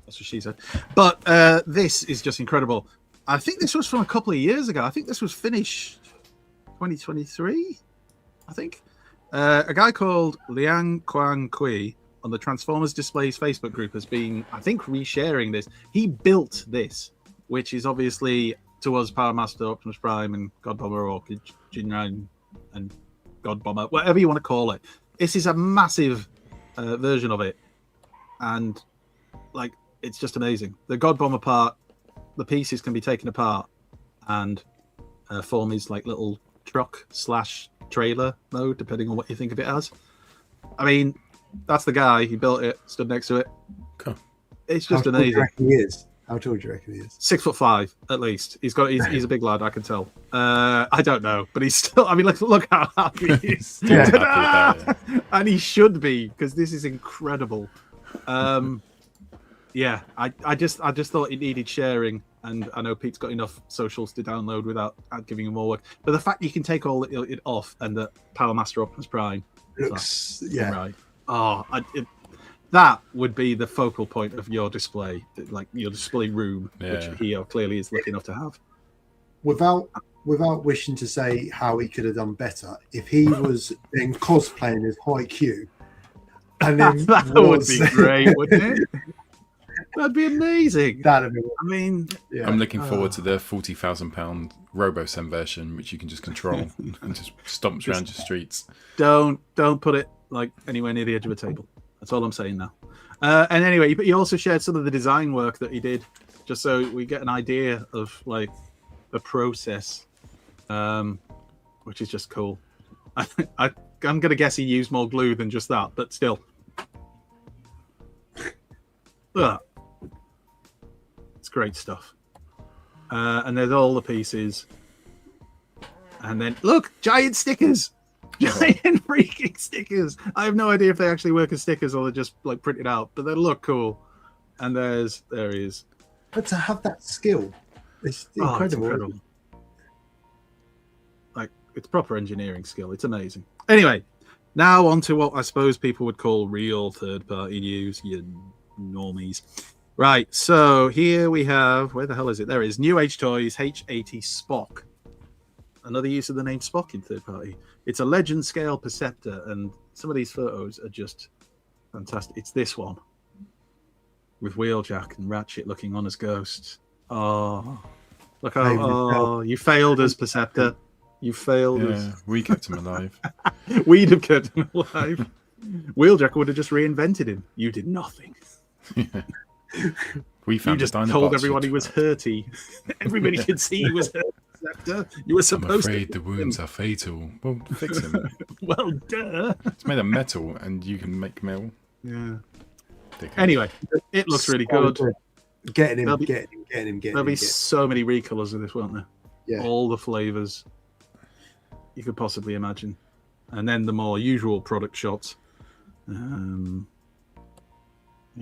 That's what she said. But this is just incredible. I think this was from a couple of years ago. I think this was finished 2023, I think. A guy called Liang Quang Kui on the Transformers Displays Facebook group has been, I think, resharing this. He built this, which is obviously to us Power Master, Optimus Prime, and God Bomber, or Jinran and God Bomber, whatever you want to call it. This is a massive version of it, and like it's just amazing. The God Bomber part, the pieces can be taken apart and form his like little truck / trailer mode, depending on what you think of it as. I mean, that's the guy. He built it, stood next to it. Cool. It's just How tall do you amazing. reckon he is? How tall do you reckon he is? 6'5" at least. He's a big lad, I can tell. I don't know, but he's still. I mean, look how happy he is. Yeah. Happy with that, yeah. And he should be, because this is incredible. Yeah, I just thought it needed sharing and I know Pete's got enough socials to download without giving him more work. But the fact you can take all it off and the Power Master Optimus Prime Looks, yeah. right. Oh, that would be the focal point of your display, like your display room, which he clearly is lucky enough to have. Without wishing to say how he could have done better, if he was then cosplaying as Haikyuu, and then that would be great, wouldn't it? That'd be amazing. That'd be. I mean, Yeah. I'm looking forward to the £40,000 RoboSem version, which you can just control and just stomps around your streets. don't put it like anywhere near the edge of a table. That's all I'm saying now. And anyway, he also shared some of the design work that he did, just so we get an idea of like the process, which is just cool. I'm gonna guess he used more glue than just that, but still. It's great stuff. And there's all the pieces. And then look, giant stickers. Giant freaking stickers. I have no idea if they actually work as stickers or they're just like printed out, but they look cool. And there he is. But to have that skill, it's incredible. It's incredible. Like, it's proper engineering skill. It's amazing. Anyway, now on to what I suppose people would call real third-party news, you normies. Right, so here we have, where the hell is it? There it is, New Age Toys H80 Spock. Another use of the name Spock in third party. It's a legend scale Perceptor, and some of these photos are just fantastic. It's this one with Wheeljack and Ratchet looking on as ghosts. Oh, look how you failed as Perceptor. You failed as. We kept him alive. We'd have kept him alive. Wheeljack would have just reinvented him. You did nothing. We found you just told everyone he was hurty. Everybody could see he was hurt. You were supposed I'm afraid to. the wounds are fatal. Well, fix him. Well, duh. It's made of metal, and you can make metal. Yeah. Dickhead. Anyway, it looks really good. Getting him. There'll be so many recolors of this, won't there? Yeah. All the flavors you could possibly imagine, and then the more usual product shots. He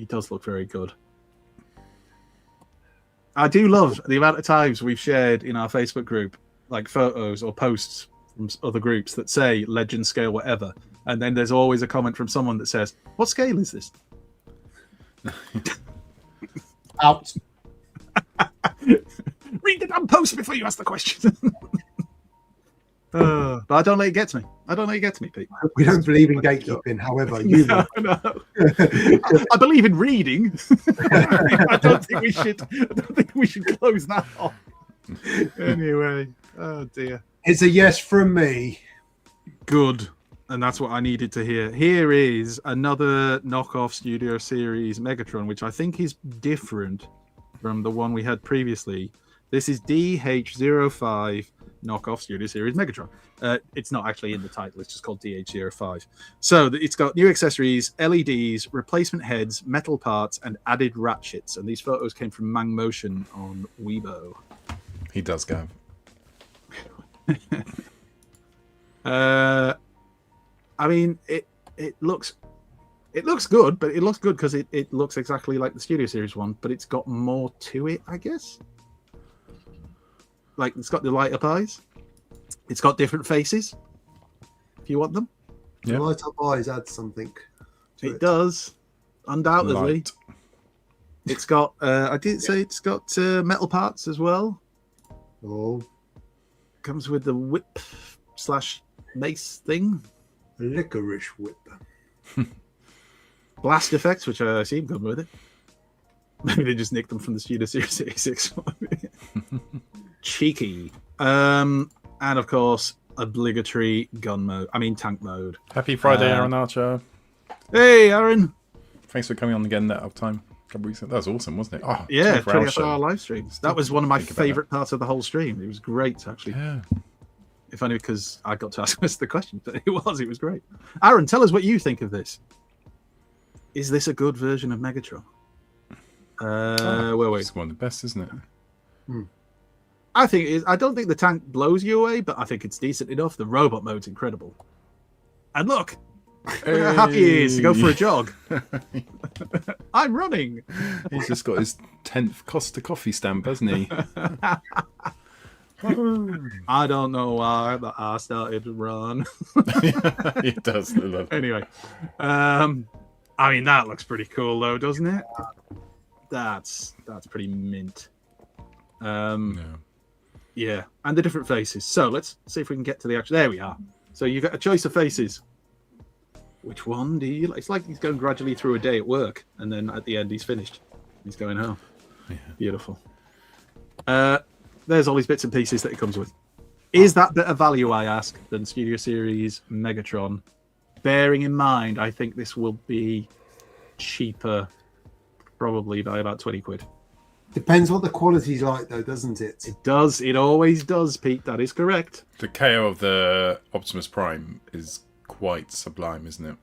does look very good. I do love the amount of times we've shared in our Facebook group, like photos or posts from other groups that say legend scale, whatever. And then there's always a comment from someone that says, what scale is this? Out. Read the damn post before you ask the question. But I don't let it get to me. Pete. We don't believe in gatekeeping, however, you No. I believe in reading. I don't think we should close that off. Anyway, oh dear. It's a yes from me. Good. And that's what I needed to hear. Here is another knockoff Studio Series Megatron, which I think is different from the one we had previously. This is DH05 knockoff Studio Series Megatron. It's not actually in the title, it's just called DH05. So it's got new accessories, LEDs, replacement heads, metal parts, and added ratchets. And these photos came from Mang Motion on Weibo. He does, Gav. I mean, it looks good, but it looks good because it looks exactly like the Studio Series one, but it's got more to it, I guess. Like, it's got the light up eyes. It's got different faces, if you want them. Yeah. Light up eyes add something. It does, undoubtedly. Light. It's got, I did say it's got metal parts as well. Oh, Comes with the whip / mace thing. licorice whip. Blast effects, which I assume come with it. Maybe they just nicked them from the Studio Series 86 one. Cheeky. And of course, obligatory tank mode. Happy Friday, Aaron Archer. Hey, Aaron. Thanks for coming on again that time. A couple weeks ago. That was awesome, wasn't it? Oh, Yeah, 24 hour 24-hour live stream. That was one of my Think about favourite parts of the whole stream. It was great, actually. Yeah. If only because I got to ask us the question, but it was great. Aaron, tell us what you think of this. Is this a good version of Megatron? Wait. It's one of the best, isn't it? I think it is. I don't think the tank blows you away, but I think it's decent enough. The robot mode's incredible. And look how happy he is to go for a jog. I'm running. He's just got his 10th Costa coffee stamp, hasn't he? I don't know why, but I started to run. He does. Anyway, I mean that looks pretty cool though, doesn't it? That's pretty mint. Yeah, and the different faces. So let's see if we can get to the actual. There we are. So you've got a choice of faces. Which one do you like? It's like he's going gradually through a day at work, and then at the end he's finished. He's going home. Yeah. Beautiful. There's all these bits and pieces that it comes with. Is that better value, I ask, than Studio Series Megatron? Bearing in mind, I think this will be cheaper, probably by about 20 quid. Depends what the quality's like, though, doesn't it? It does. It always does, Pete. That is correct. The KO of the Optimus Prime is quite sublime, isn't it?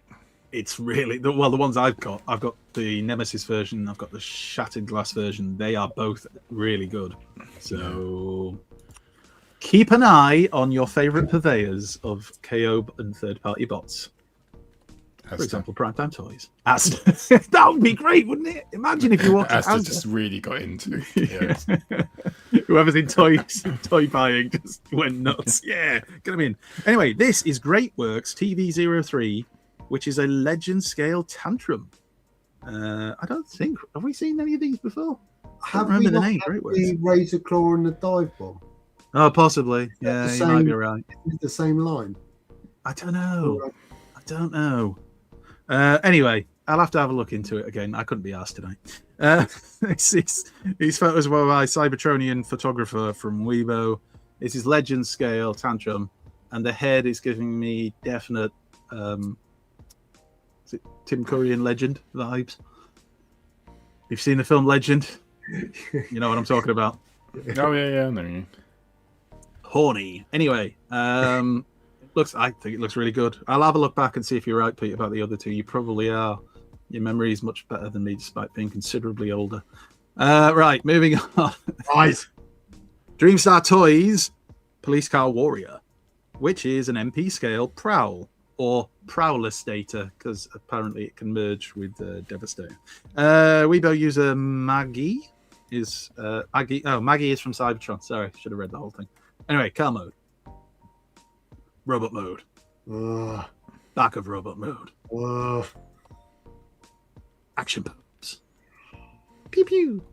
It's really the ones I've got the Nemesis version, I've got the Shattered Glass version. They are both really good. So keep an eye on your favorite purveyors of KO and third-party bots. For example, Primetime Toys. Asda. That would be great, wouldn't it? Imagine if you walked in Asda Asda. just really got into it. Yeah. Whoever's in toy buying just went nuts. Yeah, get them in. Anyway, this is Greatworks TV03, which is a legend scale tantrum. I don't think have we seen any of these before? I can't remember the name. Greatworks. The Razor Claw and the Dive Bomb. Oh, possibly. Yeah, you might be right. It's the same line. I don't know. Anyway, I'll have to have a look into it again. I couldn't be asked tonight. These photos were by Cybertronian photographer from Weibo. This is legend scale tantrum, and the head is giving me definite is it Tim Curry and Legend vibes. You've seen the film Legend, you know what I'm talking about. Oh yeah, no. Horny. Anyway, I think it looks really good. I'll have a look back and see if you're right, Pete, about the other two. You probably are. Your memory is much better than me, despite being considerably older. Right, moving on. Right. Dreamstar Toys Police Car Warrior, which is an MP scale Prowl or Prowler Stator, because apparently it can merge with Devastator. Weibo user Maggie is Maggie. Oh, Maggie is from Cybertron. Sorry, should have read the whole thing. Anyway, car mode. Robot mode. Back of robot mode. Action pose. Pew pew.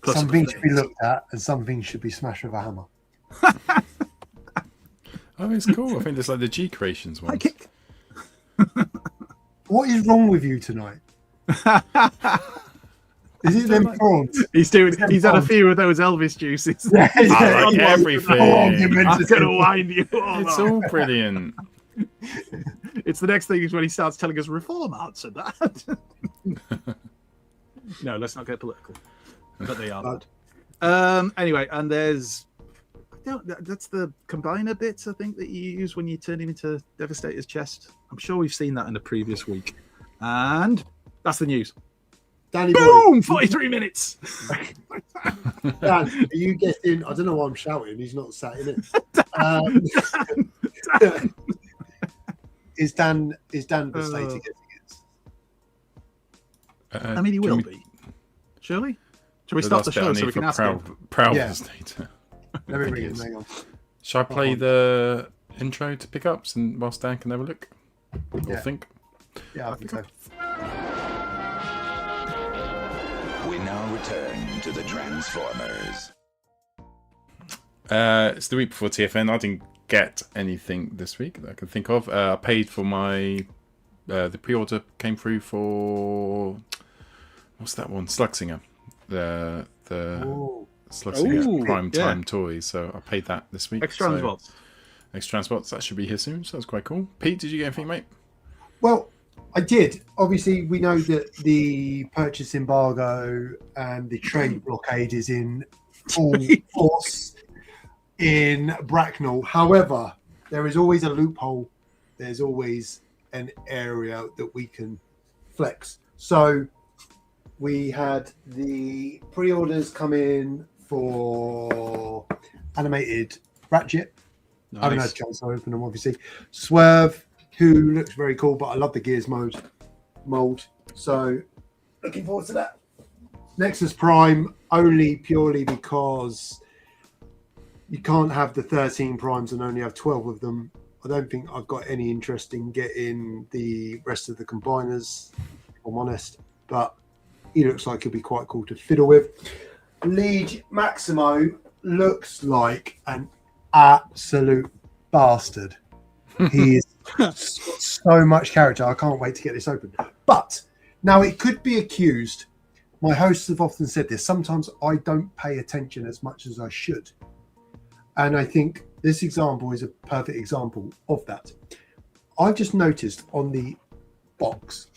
Something should be looked at and something should be smashed with a hammer. Oh, it's cool. I think it's like the G Creations one. What is wrong with you tonight? Is it them prawns? He's had a few of those Elvis juices. Yeah, I like everything. I'm gonna wind you all It's up. all brilliant. It's the next thing is when he starts telling us reform answered that. No, let's not get political. But they are bad. Anyway, and there's that's the combiner bits I think that you use when you turn him into Devastator's chest. I'm sure we've seen that in the previous week. And that's the news. Danny Boom! boy, 43 minutes. Dan, are you getting? I don't know why I'm shouting. He's not sat in it. Is Dan Devastator getting it? I mean, he will be. Surely? Shall we stop the show so we can ask him? Proud Yeah. Devastator. Let me bring him. Hang on. Shall I play the intro to pickups and whilst Dan can have a look? Or Yeah. think? Yeah, I think so. We now return to the Transformers. It's the week before TFN. I didn't get anything this week that I can think of. I paid for my the pre-order came through for what's that one? Slugsinger. The Slugsinger Ooh, Prime yeah. Time toy. So I paid that this week. Extra transbots. Extra transbots. That should be here soon. So that's quite cool. Pete, did you get anything, mate? Well, I did. Obviously, we know that the purchase embargo and the trade blockade is in full force in Bracknell. However, there is always a loophole. There's always an area that we can flex. So we had the pre-orders come in for animated Ratchet. I haven't had a chance to open them, obviously. Swerve, who looks very cool, but I love the Gears mold. So, looking forward to that. Nexus Prime only purely because you can't have the 13 primes and only have 12 of them. I don't think I've got any interest in getting the rest of the combiners, if I'm honest, but he looks like he'll be quite cool to fiddle with. Liege Maximo looks like an absolute bastard. He is so much character. I can't wait to get this open. But now it could be accused. My hosts have often said this. Sometimes I don't pay attention as much as I should. And I think this example is a perfect example of that. I've just noticed on the box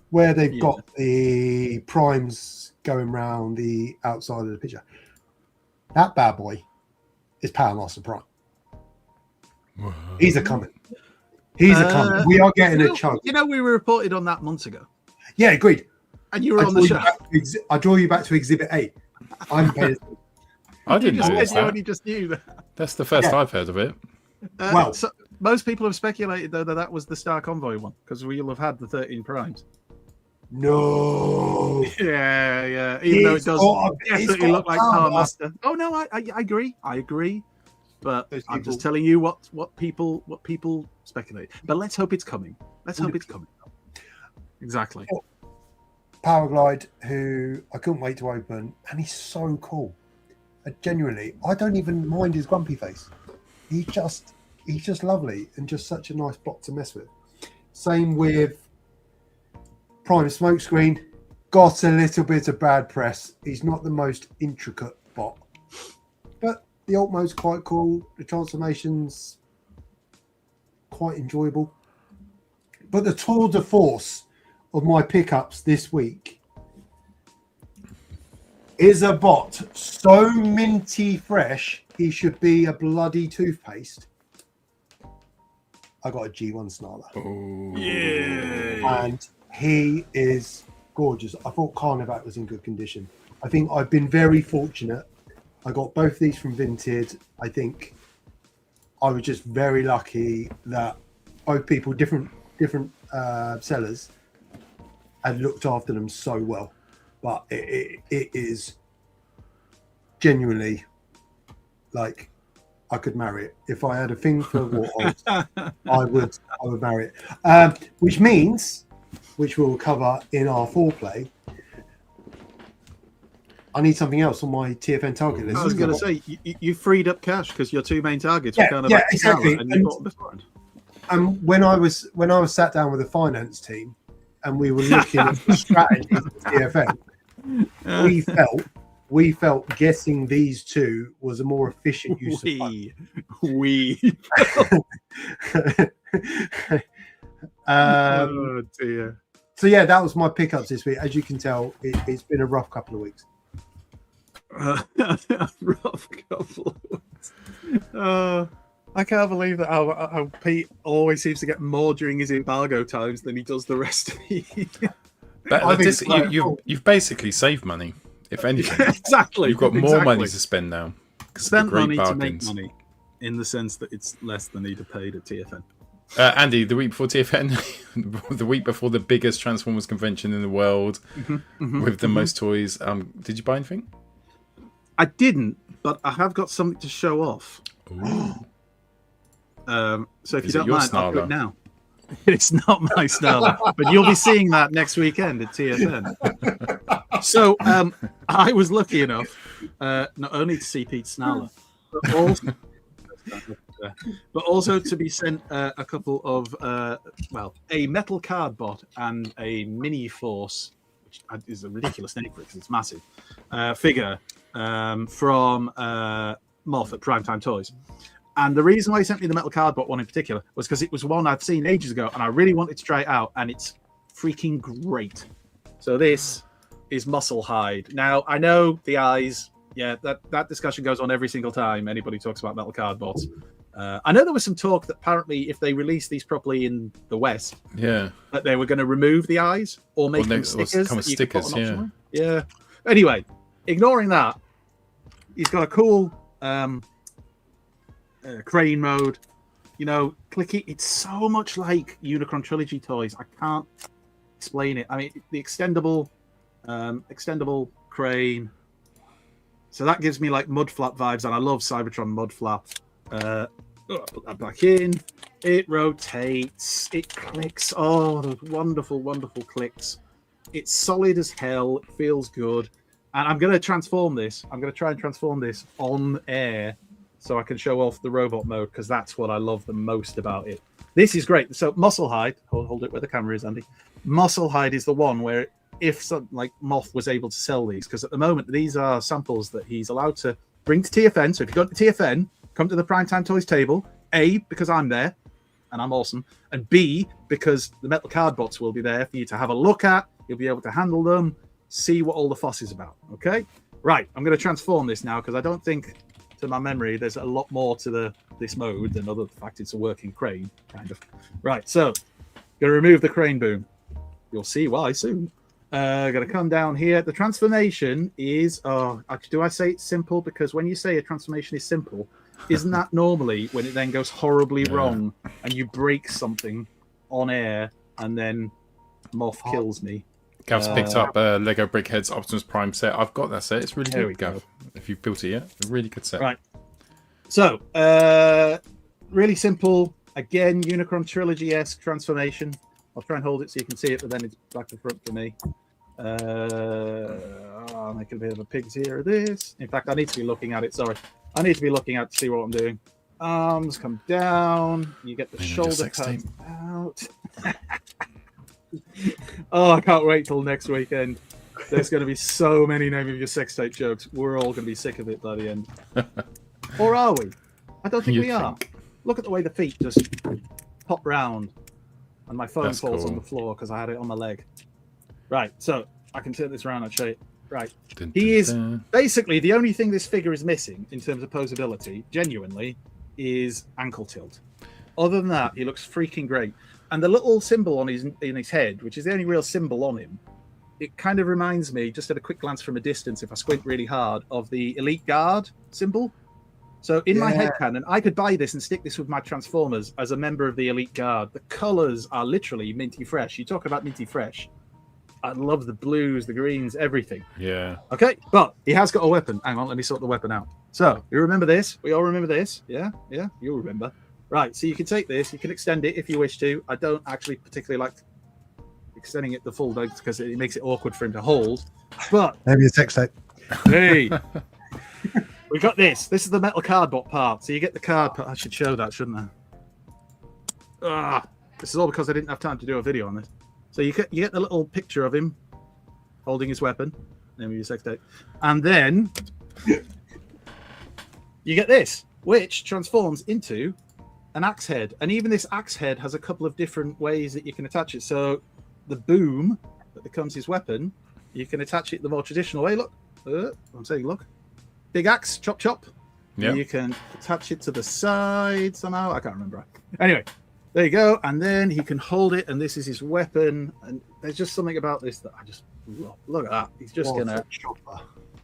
where they've got the primes going round the outside of the picture. That bad boy is Power Master Prime. He's a coming. He's a coming. We are getting a chunk. You know, we were reported on that months ago. Yeah, agreed. And you were on the show. I draw you back to Exhibit 8. I'm paying. I didn't know You that. only just knew that. That's the first I've heard of it. Well, so most people have speculated though that was the Star Convoy one because we'll have had the 13 primes. no. Yeah. Even though it does definitely look like Power Master. Oh no, I agree. I agree. But Those I'm people- just telling you what people speculate. But let's hope it's coming. Let's hope it's coming. Exactly. Powerglide, who I couldn't wait to open, and he's so cool. Genuinely, I don't even mind his grumpy face. He's just lovely and just such a nice bot to mess with. Same with Prime Smokescreen. Got a little bit of bad press. He's not the most intricate bot, but the alt mode's quite cool. The transformation's quite enjoyable. But the tour de force of my pickups this week is a bot so minty fresh he should be a bloody toothpaste. I got a G1 Snarler. Yeah. And he is gorgeous. I thought Carnivat was in good condition. I think I've been very fortunate. I got both these from Vinted. I think I was just very lucky that both people, different sellers, had looked after them so well. But it is genuinely like I could marry it. If I had a thing for warthogs, I would marry it. Which means, which we'll cover in our foreplay, I need something else on my TFN target list. I was going to say you freed up cash because your two main targets were kind of exactly. and you bought them beforehand. And when I was sat down with the finance team and we were looking at the strategy for TFN, we felt guessing these two was a more efficient use of funds. Oh dear. So yeah, that was my pickups this week. As you can tell, it's been a rough couple of weeks. Rough couple of weeks. I can't believe that how Pete always seems to get more during his embargo times than he does the rest of the year. But you've basically saved money, if anything. Exactly. You've got more money to spend now. Spent money to make money, in the sense that it's less than he'd have paid at TFN. Andy, the week before TFN, the week before the biggest Transformers convention in the world, with the most toys, did you buy anything? I didn't, but I have got something to show off. So if you don't mind, I'll do it now. It's not my Snarler, but you'll be seeing that next weekend at TFN. So I was lucky enough not only to see Pete Snarler, but also to be sent a couple of, a metal card bot and a mini force, which is a ridiculous name for it because it's massive, figure from Moth at Primetime Toys. And the reason why he sent me the metal cardboard one in particular was because it was one I'd seen ages ago and I really wanted to try it out, and it's freaking great. So this is Muscle Hide. Now, I know the eyes, that discussion goes on every single time anybody talks about metal cardboards. I know there was some talk that apparently if they released these properly in the West, that they were going to remove the eyes or make them stickers. Come with stickers, yeah. Anyway, ignoring that, he's got a cool... crane mode, clicky. It's so much like Unicron Trilogy toys. I can't explain it. I mean, the extendable crane. So that gives me like mud flap vibes, and I love Cybertron mud flap. Put that back in. It rotates. It clicks. Oh, those wonderful, wonderful clicks. It's solid as hell. It feels good. And I'm going to transform this. I'm going to try and transform this on air so I can show off the robot mode, because that's what I love the most about it. This is great. So Musclehide, hold it where the camera is, Andy. Musclehide is the one where if something like Moth was able to sell these, because at the moment these are samples that he's allowed to bring to TFN. So if you go to TFN, come to the Primetime Toys table, A, because I'm there and I'm awesome, and B, because the metal card bots will be there for you to have a look at. You'll be able to handle them, see what all the fuss is about. Okay, right, I'm going to transform this now, because I don't think, to my memory, there's a lot more to this mode than other the fact it's a working crane, kind of. Right, so going to remove the crane boom. You'll see why soon. Going to come down here. The transformation is, do I say it's simple? Because when you say a transformation is simple, isn't that normally when it then goes horribly wrong and you break something on air and then Moth kills me? Gav's picked up Lego Brickhead's Optimus Prime set. I've got that set. It's really There we good, Gav. If you've built it yet, a really good set. Right. So, really simple. Again, Unicron Trilogy-esque transformation. I'll try and hold it so you can see it, but then it's back to front for me. I'll make a bit of a pig's ear of this. In fact, I need to be looking at it. Sorry. I need to be looking at to see what I'm doing. Arms come down. You get the shoulder cut out. Oh, I can't wait till next weekend. There's going to be so many Name of Your Sex Tape jokes. We're all going to be sick of it by the end. Or are we? I don't think we are. Look at the way the feet just pop round. And my phone falls on the floor because I had it on my leg. Right, so I can turn this around and show you. Right. He is basically the only thing this figure is missing in terms of posability, genuinely, is ankle tilt. Other than that, he looks freaking great. And the little symbol on his head, which is the only real symbol on him, it kind of reminds me, just at a quick glance from a distance, if I squint really hard, of the Elite Guard symbol. So in my headcanon, I could buy this and stick this with my Transformers as a member of the Elite Guard. The colors are literally minty fresh. You talk about minty fresh. I love the blues, the greens, everything. Yeah. Okay, but he has got a weapon. Hang on, let me sort the weapon out. So, you remember this? We all remember this? Yeah, you'll remember. Right, so you can take this, you can extend it if you wish to. I don't actually particularly like extending it the full length because it makes it awkward for him to hold. But maybe a sex tape. Hey, we got this. This is the metal cardboard part. So you get the card part. I should show that, shouldn't I? This is all because I didn't have time to do a video on this. So you get the little picture of him holding his weapon, name of your sex tape, and then you get this, which transforms into an axe head. And even this axe head has a couple of different ways that you can attach it. So the boom that becomes his weapon, you can attach it the more traditional way. Look, I'm saying, look, big axe, chop chop. Yeah. You can attach it to the side somehow. I can't remember. Anyway. There you go, and then he can hold it, and this is his weapon. And there's just something about this that I just love. Look at that. He's just gonna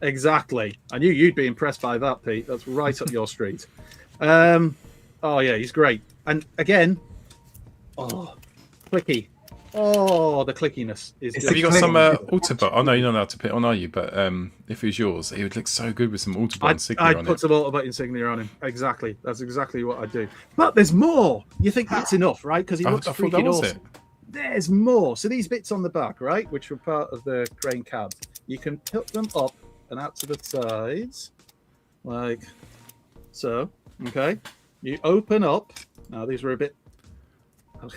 exactly. I knew you'd be impressed by that, Pete. That's right up your street. Oh yeah, he's great. And again, clicky. Oh, the clickiness is. Have you got some Autobot? Oh no, you're not allowed to put it on, are you? But if it was yours, it would look so good with some Autobot insignia on it. I'd put some Autobot insignia on him. Exactly. That's exactly what I'd do. But there's more. You think that's enough, right? Because he looks freaking awesome. There's more. So these bits on the back, right, which were part of the crane cab, you can put them up and out to the sides, like so. Okay. You open up. Now these were a bit. Oh,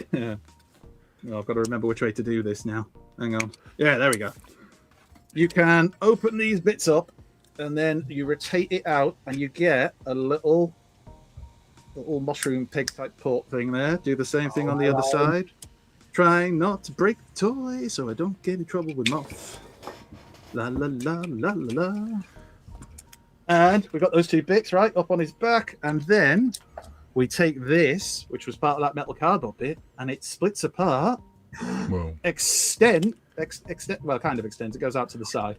I've got to remember which way to do this now. Hang on. Yeah, there we go. You can open these bits up, and then you rotate it out, and you get a little mushroom pig type port thing there. Do the same thing on the other side. Trying not to break the toy so I don't get in trouble with Moth. La la la la la la. And we've got those two bits right up on his back, and then we take this, which was part of that metal cardboard bit, and it splits apart. Whoa. Well, kind of extends. It goes out to the side.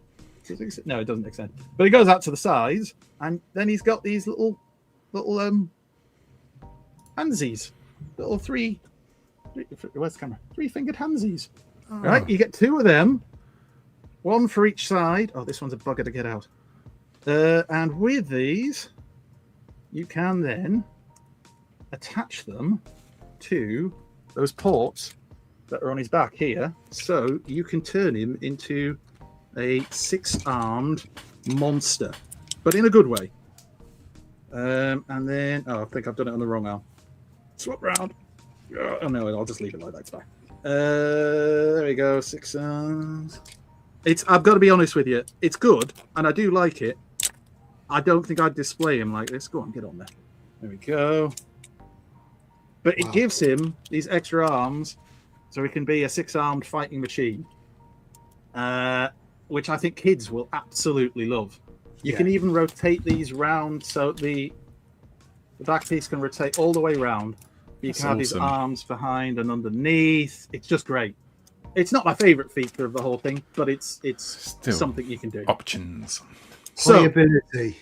No, it doesn't extend. But it goes out to the sides, and then he's got these little handsies. Little where's the camera? 3-fingered handsies. Oh. Right? You get two of them, one for each side. Oh, this one's a bugger to get out. And with these, you can then attach them to those ports that are on his back here, so you can turn him into a 6-armed monster, but in a good way. And then, I think I've done it on the wrong arm. Swap round. Oh no, I'll just leave it like that. It's fine. There we go. 6 arms. I've got to be honest with you. It's good, and I do like it. I don't think I'd display him like this. Go on, get on there. There we go. But it gives him these extra arms, so he can be a 6-armed fighting machine, which I think kids will absolutely love. You can even rotate these round, so the back piece can rotate all the way round. You can have his arms behind and underneath. It's just great. It's not my favorite feature of the whole thing, but it's Still something you can do. Options. So, Playability.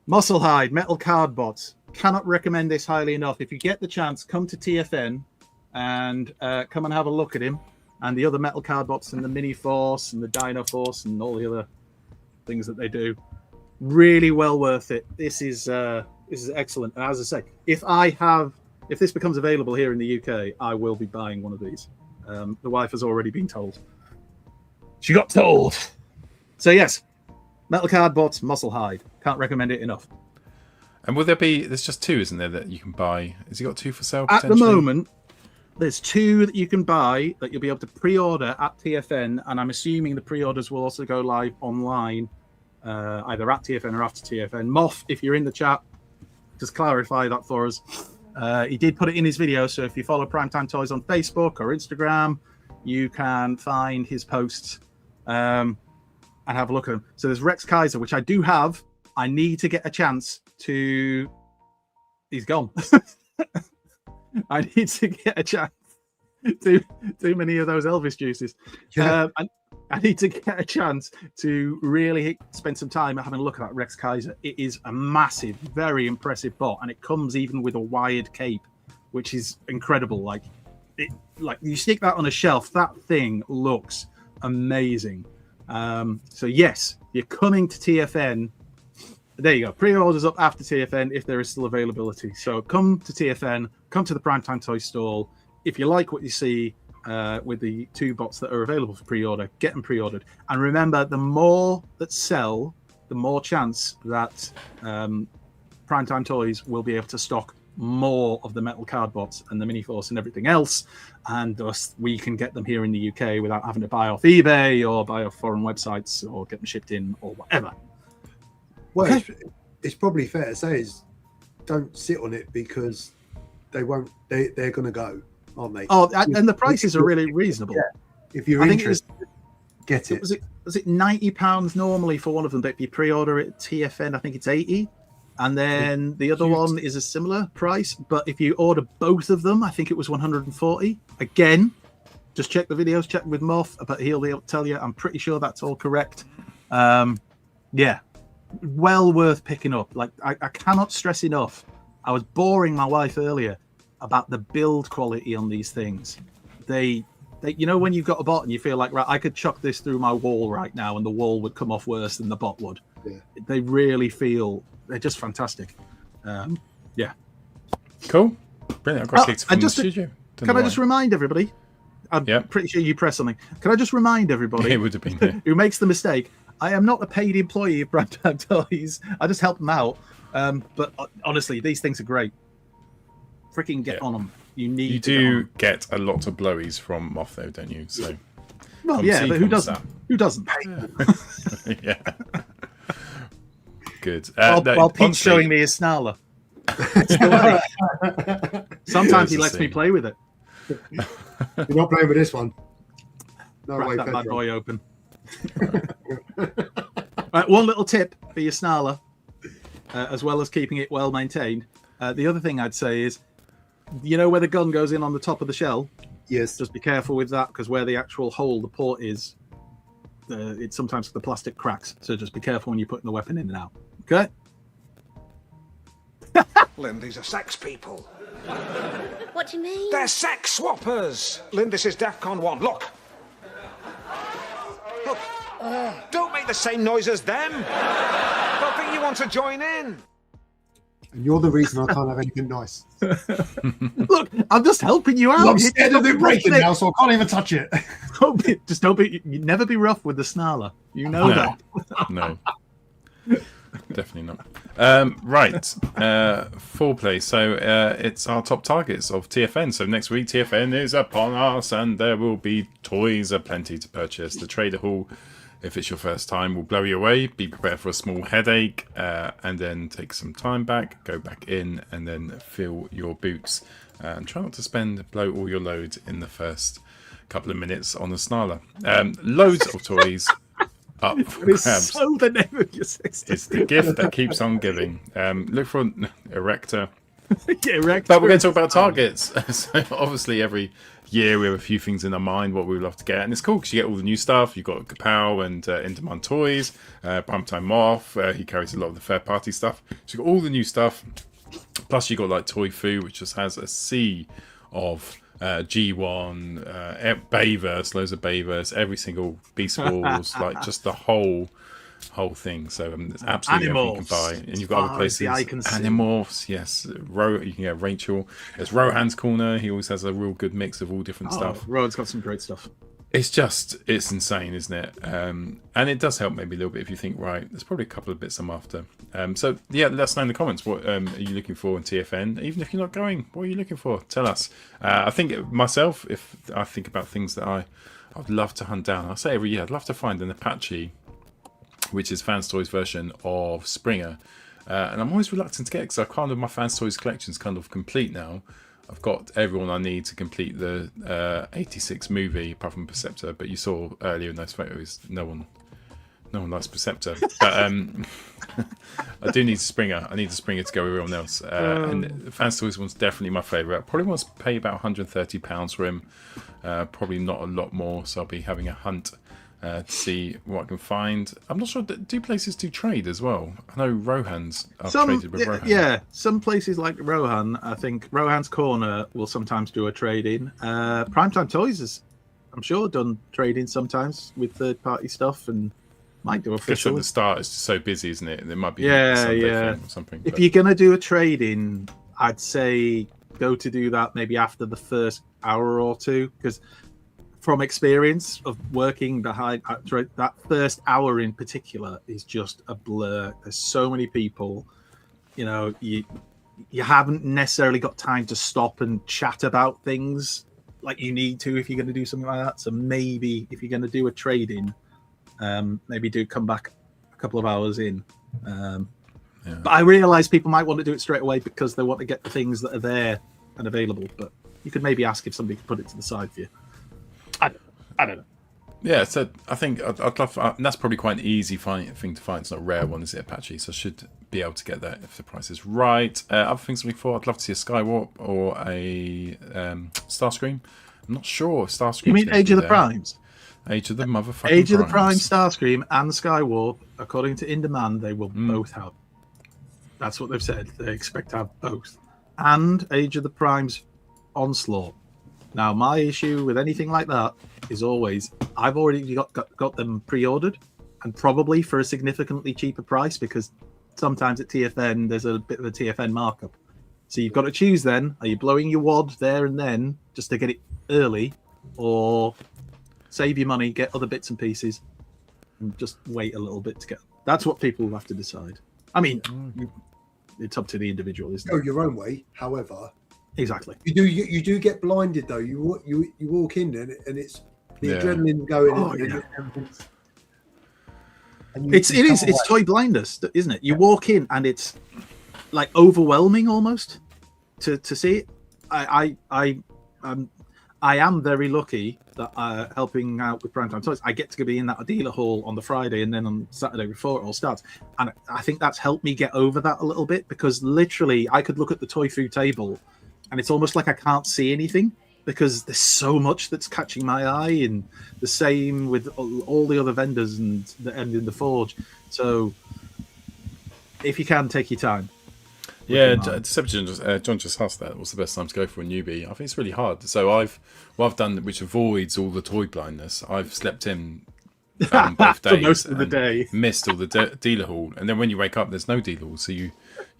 Muscle Hide, Metal Card Bots. Cannot recommend this highly enough. If you get the chance, come to TFN and come and have a look at him and the other Metal Card Bots and the Mini Force and the Dino Force and all the other things that they do. Really well worth it. This is excellent. And as I say, if this becomes available here in the UK, I will be buying one of these. The wife has already been told. She got told. So yes, Metal Card Bots, Muscle Hide. Can't recommend it enough. And will there be? There's just 2, isn't there, that you can buy? Has he got 2 for sale? At the moment, there's 2 that you can buy that you'll be able to pre-order at TFN, and I'm assuming the pre-orders will also go live online, either at TFN or after TFN. Moff, if you're in the chat, just clarify that for us. He did put it in his video, so if you follow Primetime Toys on Facebook or Instagram, you can find his posts and have a look at them. So there's Rex Kaiser, which I do have. I need to get a chance to... He's gone. I need to get a chance. Too many of those Elvis juices. Yeah. I need to get a chance to really spend some time having a look at that Rex Kaiser. It is a massive, very impressive bot, and it comes even with a wired cape, which is incredible. Like you stick that on a shelf, that thing looks amazing. So yes, you're coming to TFN. There you go. Pre-orders up after TFN if there is still availability. So come to TFN, come to the Primetime Toy stall. If you like what you see with the 2 bots that are available for pre-order, get them pre-ordered. And remember, the more that sell, the more chance that Primetime Toys will be able to stock more of the Metal Card Bots and the Mini Force and everything else, and thus we can get them here in the UK without having to buy off eBay or buy off foreign websites or get them shipped in or whatever. Well, Okay. it's probably fair to say is don't sit on it because they won't. They're going to go, aren't they? Oh, and the prices are really reasonable. Yeah. If you're I think interested, get it. Was it £90 normally for one of them? But if you pre-order it at TFN, I think it's 80. And then the other one is a similar price. But if you order both of them, I think it was 140. Again, just check the videos, check with Moff, but he'll be able to tell you. I'm pretty sure that's all correct. Yeah, well worth picking up. Like I cannot stress enough. I was boring my wife earlier about the build quality on these things. They you know, when you've got a bot and you feel like, right, I could chuck this through my wall right now and the wall would come off worse than the bot would. Yeah. They really feel, they're just fantastic. Yeah. Cool. Brilliant. I've got kicked from the just studio. Can I just remind everybody? I'm pretty sure you pressed something. Can I just remind everybody It would have been here. who makes the mistake? I am not a paid employee of Primetime Toys. I just help them out. But honestly, these things are great. Freaking get on them. You need. You do get a lot of blowies from Moff, though, don't you? So. Well, yeah, but who doesn't? Who doesn't? Yeah. Good. While Pete's showing me his snarler. It's the way. Sometimes he lets me play with it. You're not playing with this one. No Crack way, that bad Pedro. boy open. Right, one little tip for your snarler, as well as keeping it well maintained. The other thing I'd say is, you know where the gun goes in on the top of the shell? Yes. Just be careful with that, because where the actual hole, the port is, it's sometimes the plastic cracks. So just be careful when you're putting the weapon in and out. Okay? Lynn, these are sex people. What do you mean? They're sex swappers. Lynn, this is DEFCON 1. Look. Look. Don't make the same noise as them. They'll think you want to join in. And you're the reason I can't have anything nice. Look, I'm just helping you out. I'm scared of it breaking now, so I can't even touch it. Just don't be. You never be rough with the snarler. You know that. No. Definitely not. Right. Foreplay. So it's our top targets of TFN. So next week, TFN is upon us, and there will be toys aplenty to purchase. The Trader Hall, if it's your first time, will blow you away. Be prepared for a small headache, and then take some time back, go back in, and then fill your boots. And try not to blow all your load in the first couple of minutes on the snarler. Loads of toys. Up for grabs. So the name of your system. It's the gift that keeps on giving. Look for Erector. Erector. But we're going to talk about targets. So obviously every year we have a few things in our mind what we would love to get, and it's cool because you get all the new stuff. You've got Kapow and In-Demand Toys, Primetime Moth. He carries a lot of the third party stuff. So you've got all the new stuff. Plus you got like Toy Foo, which just has a sea of G1, Bayverse, loads of Bayverse, every single Beast Wars, like just the whole thing. So there's absolutely everything you can buy, and you've got other places. Animorphs, yes. You can get Rachel. There's Rohan's Corner. He always has a real good mix of all different stuff. Rohan's got some great stuff. It's insane, isn't it? And it does help maybe a little bit if you think, right, there's probably a couple of bits I'm after. So yeah, let us know in the comments, what are you looking for in TFN? Even if you're not going, what are you looking for? Tell us. I think myself, if I think about things that I'd love to hunt down, I say every year, I'd love to find an Apache, which is Fans Toys version of Springer. And I'm always reluctant to get it because my Fans Toys collection is kind of complete now. I've got everyone I need to complete the 86 movie, apart from Perceptor. But you saw earlier in those photos, no one likes Perceptor. But I do need Springer. I need the Springer to go with everyone else. And Fans Toys one's definitely my favourite. I probably want to pay about £130 for him. Probably not a lot more. So I'll be having a hunt to see what I can find. I'm not sure. Do places do trade as well? I know Rohan's. I've traded with Rohan. Yeah, some places like Rohan. I think Rohan's Corner will sometimes do a trade-in. Primetime Toys has, I'm sure, done trade-in sometimes with third-party stuff, and might do official. At the start, it's so busy, isn't it? There might be Sunday thing or something. If you're gonna do a trade-in, I'd say go to do that maybe after the first hour or two, because from experience of working that first hour in particular is just a blur. There's so many people, you haven't necessarily got time to stop and chat about things like you need to if you're going to do something like that. So maybe if you're going to do a trade-in, maybe do come back a couple of hours in. But I realise people might want to do it straight away because they want to get the things that are there and available. But you could maybe ask if somebody could put it to the side for you. I don't know. Yeah, so I think I'd love. And that's probably quite an easy thing to find. It's not a rare one, is it, Apache? So I should be able to get that if the price is right. Other things before, I'd love to see a Skywarp or a Starscream. I'm not sure if Starscream. You mean Age of the Primes? Age of the motherfucking Age of the Primes. Prime, Starscream, and Skywarp, according to In Demand, they will both have. That's what they've said. They expect to have both. And Age of the Primes Onslaught. Now, my issue with anything like that is always I've already got them pre-ordered, and probably for a significantly cheaper price, because sometimes at TFN there's a bit of a TFN markup. So you've got to choose then, are you blowing your wad there and then just to get it early, or save your money, get other bits and pieces, and just wait a little bit to get... That's what people will have to decide. I mean, it's up to the individual, isn't it? Go your own way, however... Exactly. You do get blinded though. You walk in and it's the adrenaline going. It's toy blindness, isn't it? You walk in and it's like overwhelming almost to see it. I am very lucky that helping out with Primetime Toys, I get to be in that dealer hall on the Friday and then on Saturday before it all starts. And I think that's helped me get over that a little bit, because literally I could look at the toy food table and it's almost like I can't see anything because there's so much that's catching my eye, and the same with all the other vendors and in the Forge. So if you can, take your time. Yeah, Deception, John just asked that. What's the best time to go for a newbie? I think it's really hard. So I've done, which avoids all the toy blindness. I've slept in on both For days. most of the and day. Missed all the dealer hall. And then when you wake up, there's no dealer hall. So you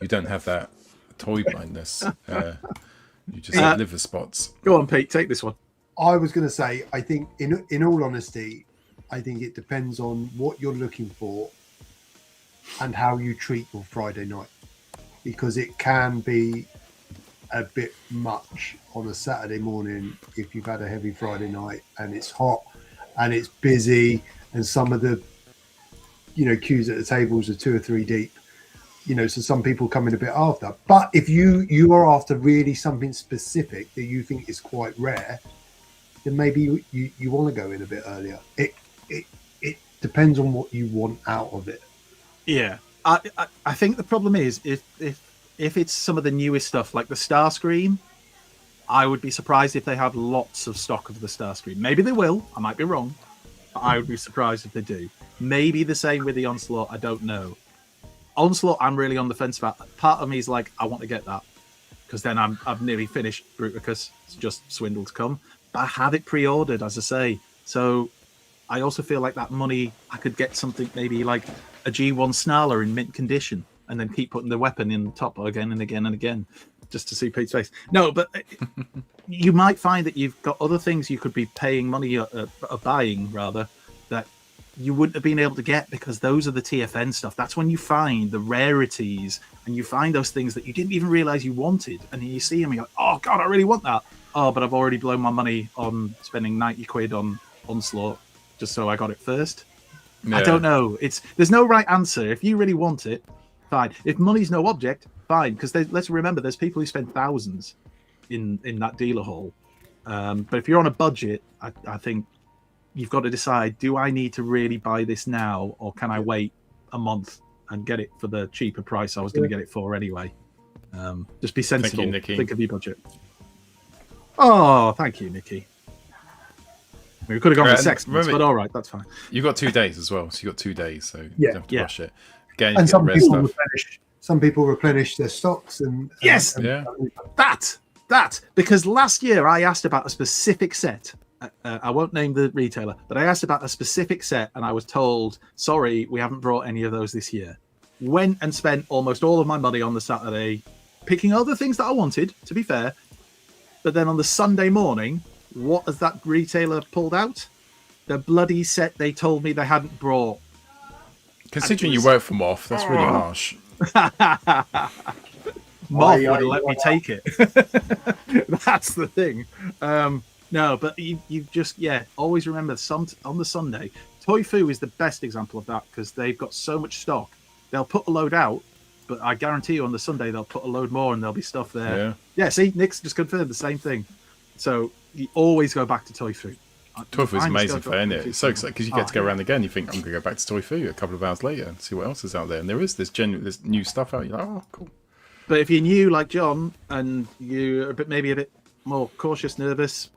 don't have that toy blindness. You just have liver spots. Go on, Pete, take this one. I was going to say, I think, in all honesty, I think it depends on what you're looking for and how you treat your Friday night, because it can be a bit much on a Saturday morning if you've had a heavy Friday night and it's hot and it's busy and some of the queues at the tables are 2 or 3 deep. So some people come in a bit after. But if you are after really something specific that you think is quite rare, then maybe you want to go in a bit earlier. It depends on what you want out of it. Yeah, I think the problem is if it's some of the newest stuff like the Starscream, I would be surprised if they have lots of stock of the Starscream. Maybe they will. I might be wrong, but I would be surprised if they do. Maybe the same with the Onslaught. I don't know. Onslaught, I'm really on the fence about. Part of me is like, I want to get that because then I've nearly finished Bruticus. It's just swindle to come. But I have it pre-ordered, as I say. So I also feel like that money, I could get something maybe like a G1 Snarler in mint condition and then keep putting the weapon in the top again and again and again just to see Pete's face. No, but you might find that you've got other things you could be paying money or buying, rather, that you wouldn't have been able to get because those are the TFN stuff. That's when you find the rarities and you find those things that you didn't even realize you wanted. And then you see them and you're like, oh, God, I really want that. Oh, but I've already blown my money on spending 90 quid on Onslaught just so I got it first. Yeah. I don't know. There's no right answer. If you really want it, fine. If money's no object, fine. Because let's remember, there's people who spend thousands in that dealer hall. But if you're on a budget, I think you've got to decide, do I need to really buy this now or can I wait a month and get it for the cheaper price I was going to get it for anyway? Just be sensible. Thank you, Nikki. Think of your budget. Oh, thank you, Nikki. We could have gone with sex, but all right, that's fine. You've got 2 days as well, so you've got 2 days, so you don't have to rush it. Again, and some people replenish their stocks and yes, that because last year I asked about a specific set. I won't name the retailer, but I asked about a specific set, and I was told, "Sorry, we haven't brought any of those this year." Went and spent almost all of my money on the Saturday, picking all the things that I wanted. To be fair, but then on the Sunday morning, what has that retailer pulled out? The bloody set they told me they hadn't brought. Considering you work for Moth, that's really harsh. Moth would let me take it. That's the thing. No, but you just, always remember on the Sunday, Toy Fu is the best example of that because they've got so much stock. They'll put a load out, but I guarantee you on the Sunday they'll put a load more and there'll be stuff there. Yeah, see, Nick's just confirmed the same thing. So you always go back to Toy Fu. Toy Fu is amazing for, isn't it? It's so exciting because you get to go around again. You think, I'm going to go back to Toy Fu a couple of hours later and see what else is out there. And there is this new stuff out. You're like, oh, cool. But if you're new like John and you're maybe a bit more cautious, nervous,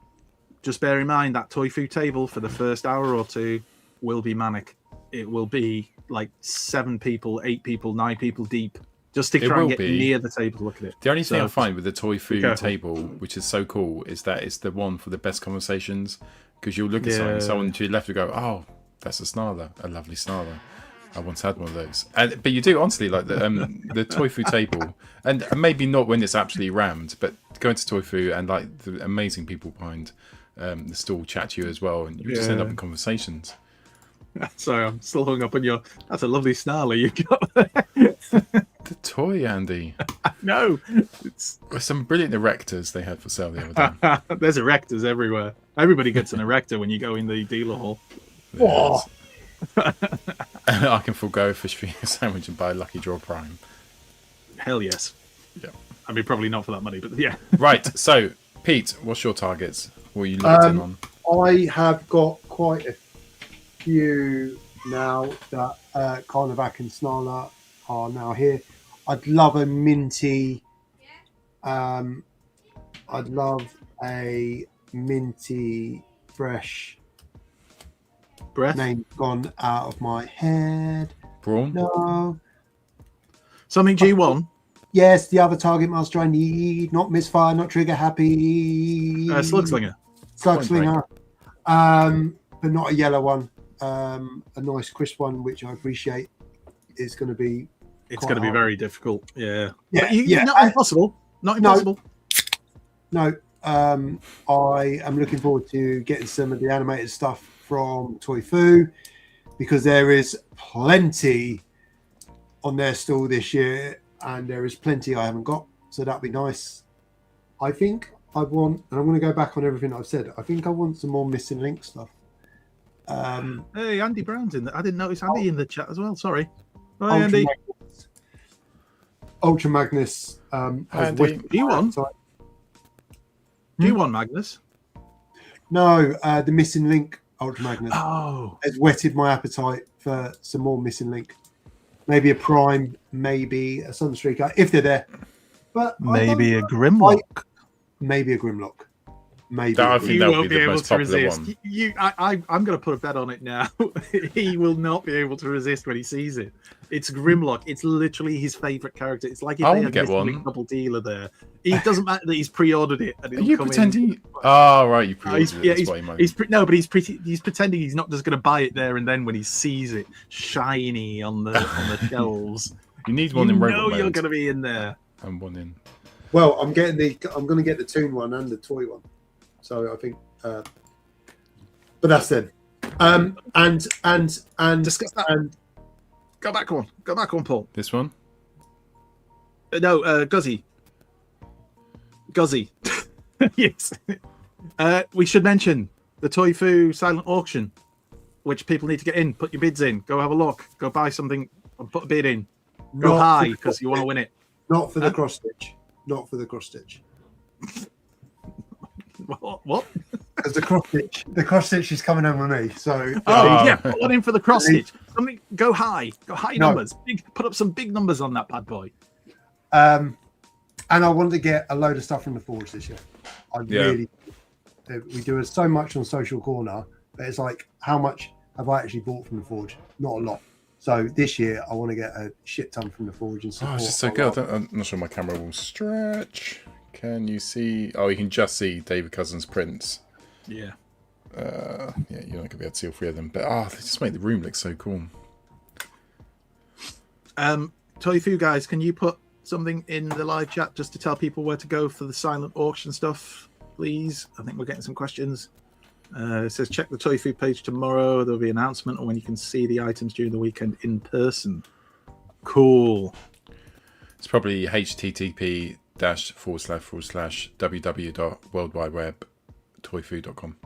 just bear in mind that Toy Fu table for the first hour or two will be manic. It will be like 7 people, 8 people, 9 people deep. Just to try and get near the table to look at it. The only thing I find with the Toy Fu table, which is so cool, is that it's the one for the best conversations. Because you'll look at someone to your left and go, oh, that's a Snarler, a lovely Snarler. I once had one of those. But you do, honestly, like the Toy Fu table, and maybe not when it's absolutely rammed, but going to Toy Fu and like the amazing people behind the stall chat to you as well, and you just end up in conversations. Sorry, I'm still hung up on your. That's a lovely Snarler you got there. The toy, Andy. No, it's some brilliant erectors they had for sale the other day. There's erectors everywhere. Everybody gets an erector when you go in the dealer hall. Whoa! I can forego a fish finger sandwich and buy a Lucky Draw Prime. Hell yes. Yeah. I mean, probably not for that money, but yeah. Right. So, Pete, what's your targets? What are you locked in on? I have got quite a few now that Carnivac and Snarler are now here. I'd love a minty. I'd love a minty fresh. Breath. Name gone out of my head. Brawn. No. Something G1. Yes, the other target master I need. Not misfire. Not trigger happy. Slugslinger. Slugslinger. But not a yellow one. a nice crisp one, which I appreciate, is going to be. It's quite going to be hard. very difficult. Yeah. Yeah, But yeah. Not impossible. Not impossible. No, I am looking forward to getting some of the animated stuff from Toy Fu, because there is plenty on their stall this year, and there is plenty I haven't got. So that'd be nice. I think I want, and I'm going to go back on everything I've said. I think I want some more Missing Link stuff. Hey, Andy Brown's in there. I didn't notice Andy in the chat as well. Sorry. Hi, Ultra Andy. Magnus. Ultra Magnus. Has Andy. whetted You my won? appetite. Do you want Magnus? No, the Missing Link Ultra Magnus Oh. has whetted my appetite for some more Missing Link. Maybe a Prime, maybe a Sunstreaker, if they're there. But I don't know. Grimlock. Maybe a Grimlock. Maybe. I a think You that would won't be be the able most to popular resist. one. I'm going to put a bet on it now. He will not be able to resist when he sees it. It's Grimlock. It's literally his favorite character. It's like if I they wanna had get Missing one. Link double dealer there. It doesn't matter that he's pre-ordered it. And Are it'll you come in. pretending? Oh, right, you Oh, pre-ordered it. That's what you meant. he's pretending he's not just going to buy it there and then when he sees it shiny on the shelves. You need You one in know robot you're mode going to be in there. and one in. Well, I'm going to get the Toon one and the toy one. So I think, but that's then. And Discuss that. and Go back on, Paul. This one? No, Guzzy. Yes. We should mention the Toy Fu silent auction, which people need to get in. Put your bids in. Go have a look. Go buy something and put a bid in. Go Not high for- because you want to win it. not for the cross stitch. Not for the cross stitch. What? Because the cross stitch is coming over me. So Oh, yeah, put one in for the cross stitch. Something. Go high. Go high No. numbers. Put up some big numbers on that bad boy. and I want to get a load of stuff from the Forge this year. We do so much on Social Corner, but it's like, how much have I actually bought from the Forge? Not a lot. So this year, I want to get a shit ton from the Forge and Oh, support. it's just so a good. lot. I'm not sure my camera will stretch. Can you see? Oh, you can just see David Cousins' prints. Yeah. Yeah, you're not going to be able to see all three of them. But they just make the room look so cool. Toy Fu guys, can you put something in the live chat just to tell people where to go for the silent auction stuff, please? I think we're getting some questions. It says check the Toy Fu page tomorrow. There'll be an announcement on when you can see the items during the weekend in person. Cool. It's probably http://www.worldwideweb.toyfu.com.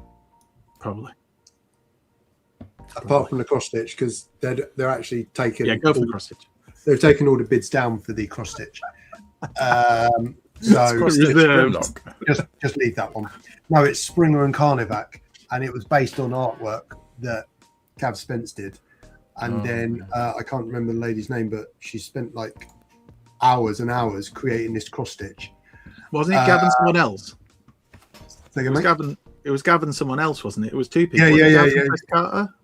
Probably. Apart from the cross stitch, because they're actually taking. Yeah, go for the cross stitch. They've taken all the bids down for the cross stitch. So Cross-stitch Grimlock. just leave that one. No, it's Springer and Carnivac, and it was based on artwork that Cav Spence did. And then I can't remember the lady's name, but she spent like hours and hours creating this cross stitch. Wasn't it Gavin someone else? Say It again, was mate? Gavin. It was Gavin someone else, wasn't it? It was two people. Yeah, Was it yeah, Gavin yeah. and Chris Carter?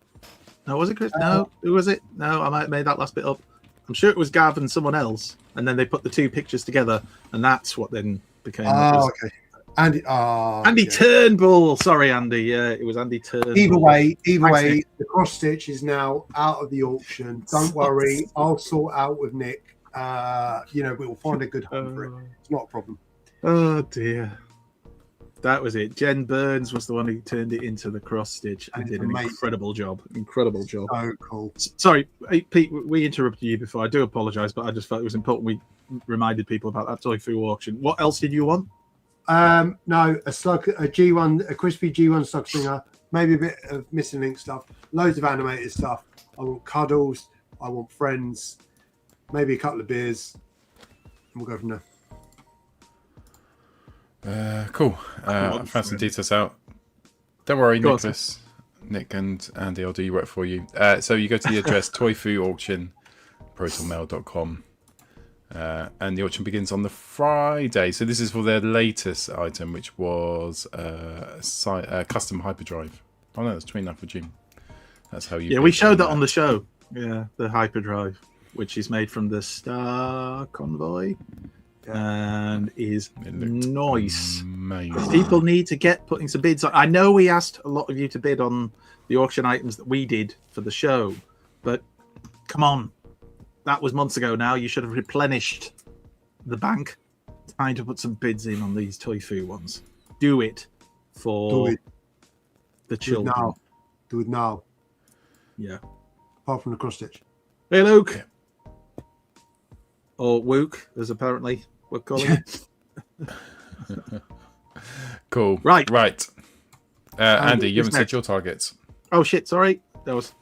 No, was it Chris? No, who was it? No, I might have made that last bit up. I'm sure it was Gav and someone else, and then they put the two pictures together, and that's what then became. Oh, okay. Andy. Andy yeah. Turnbull. Sorry, Andy. Yeah, it was Andy Turnbull. Either way, Thanks, Nick. the cross stitch is now out of the auction. Don't worry, I'll sort out with Nick. We'll find a good home for it. It's not a problem. Oh dear. That was it. Jen Burns was the one who turned it into the cross stitch and It's did an amazing. incredible job. Incredible job. So cool. Sorry, hey, Pete, we interrupted you before. I do apologise, but I just felt it was important we reminded people about that Toy Fu auction. What else did you want? No, a G1, a crispy G1 slug slinger, maybe a bit of Missing Link stuff, loads of animated stuff. I want cuddles, I want friends, maybe a couple of beers, and we'll go from there. Cool. I found some details out. Don't worry, Go on, Nicholas, Nick and Andy, I'll do your work for you. So you go to the address toyfuauction.protonmail.com. And the auction begins on the Friday. So this is for their latest item, which was a custom hyperdrive. Oh no, that's 29th of June. That's how you. Yeah, we showed that on the show. Yeah, the hyperdrive, which is made from the Star Convoy. and is It looked nice. amazing. People need to get putting some bids on. I know we asked a lot of you to bid on the auction items that we did for the show, but come on, that was months ago now. You should have replenished the bank. Time to put some bids in on these Toy Fu ones. Do it for the children. Do it now. Yeah. Apart from the cross stitch. Hey, Luke. Or Wook, as apparently we're calling it. Cool. Right. Andy, you haven't next? said your targets. Oh, shit. Sorry. I was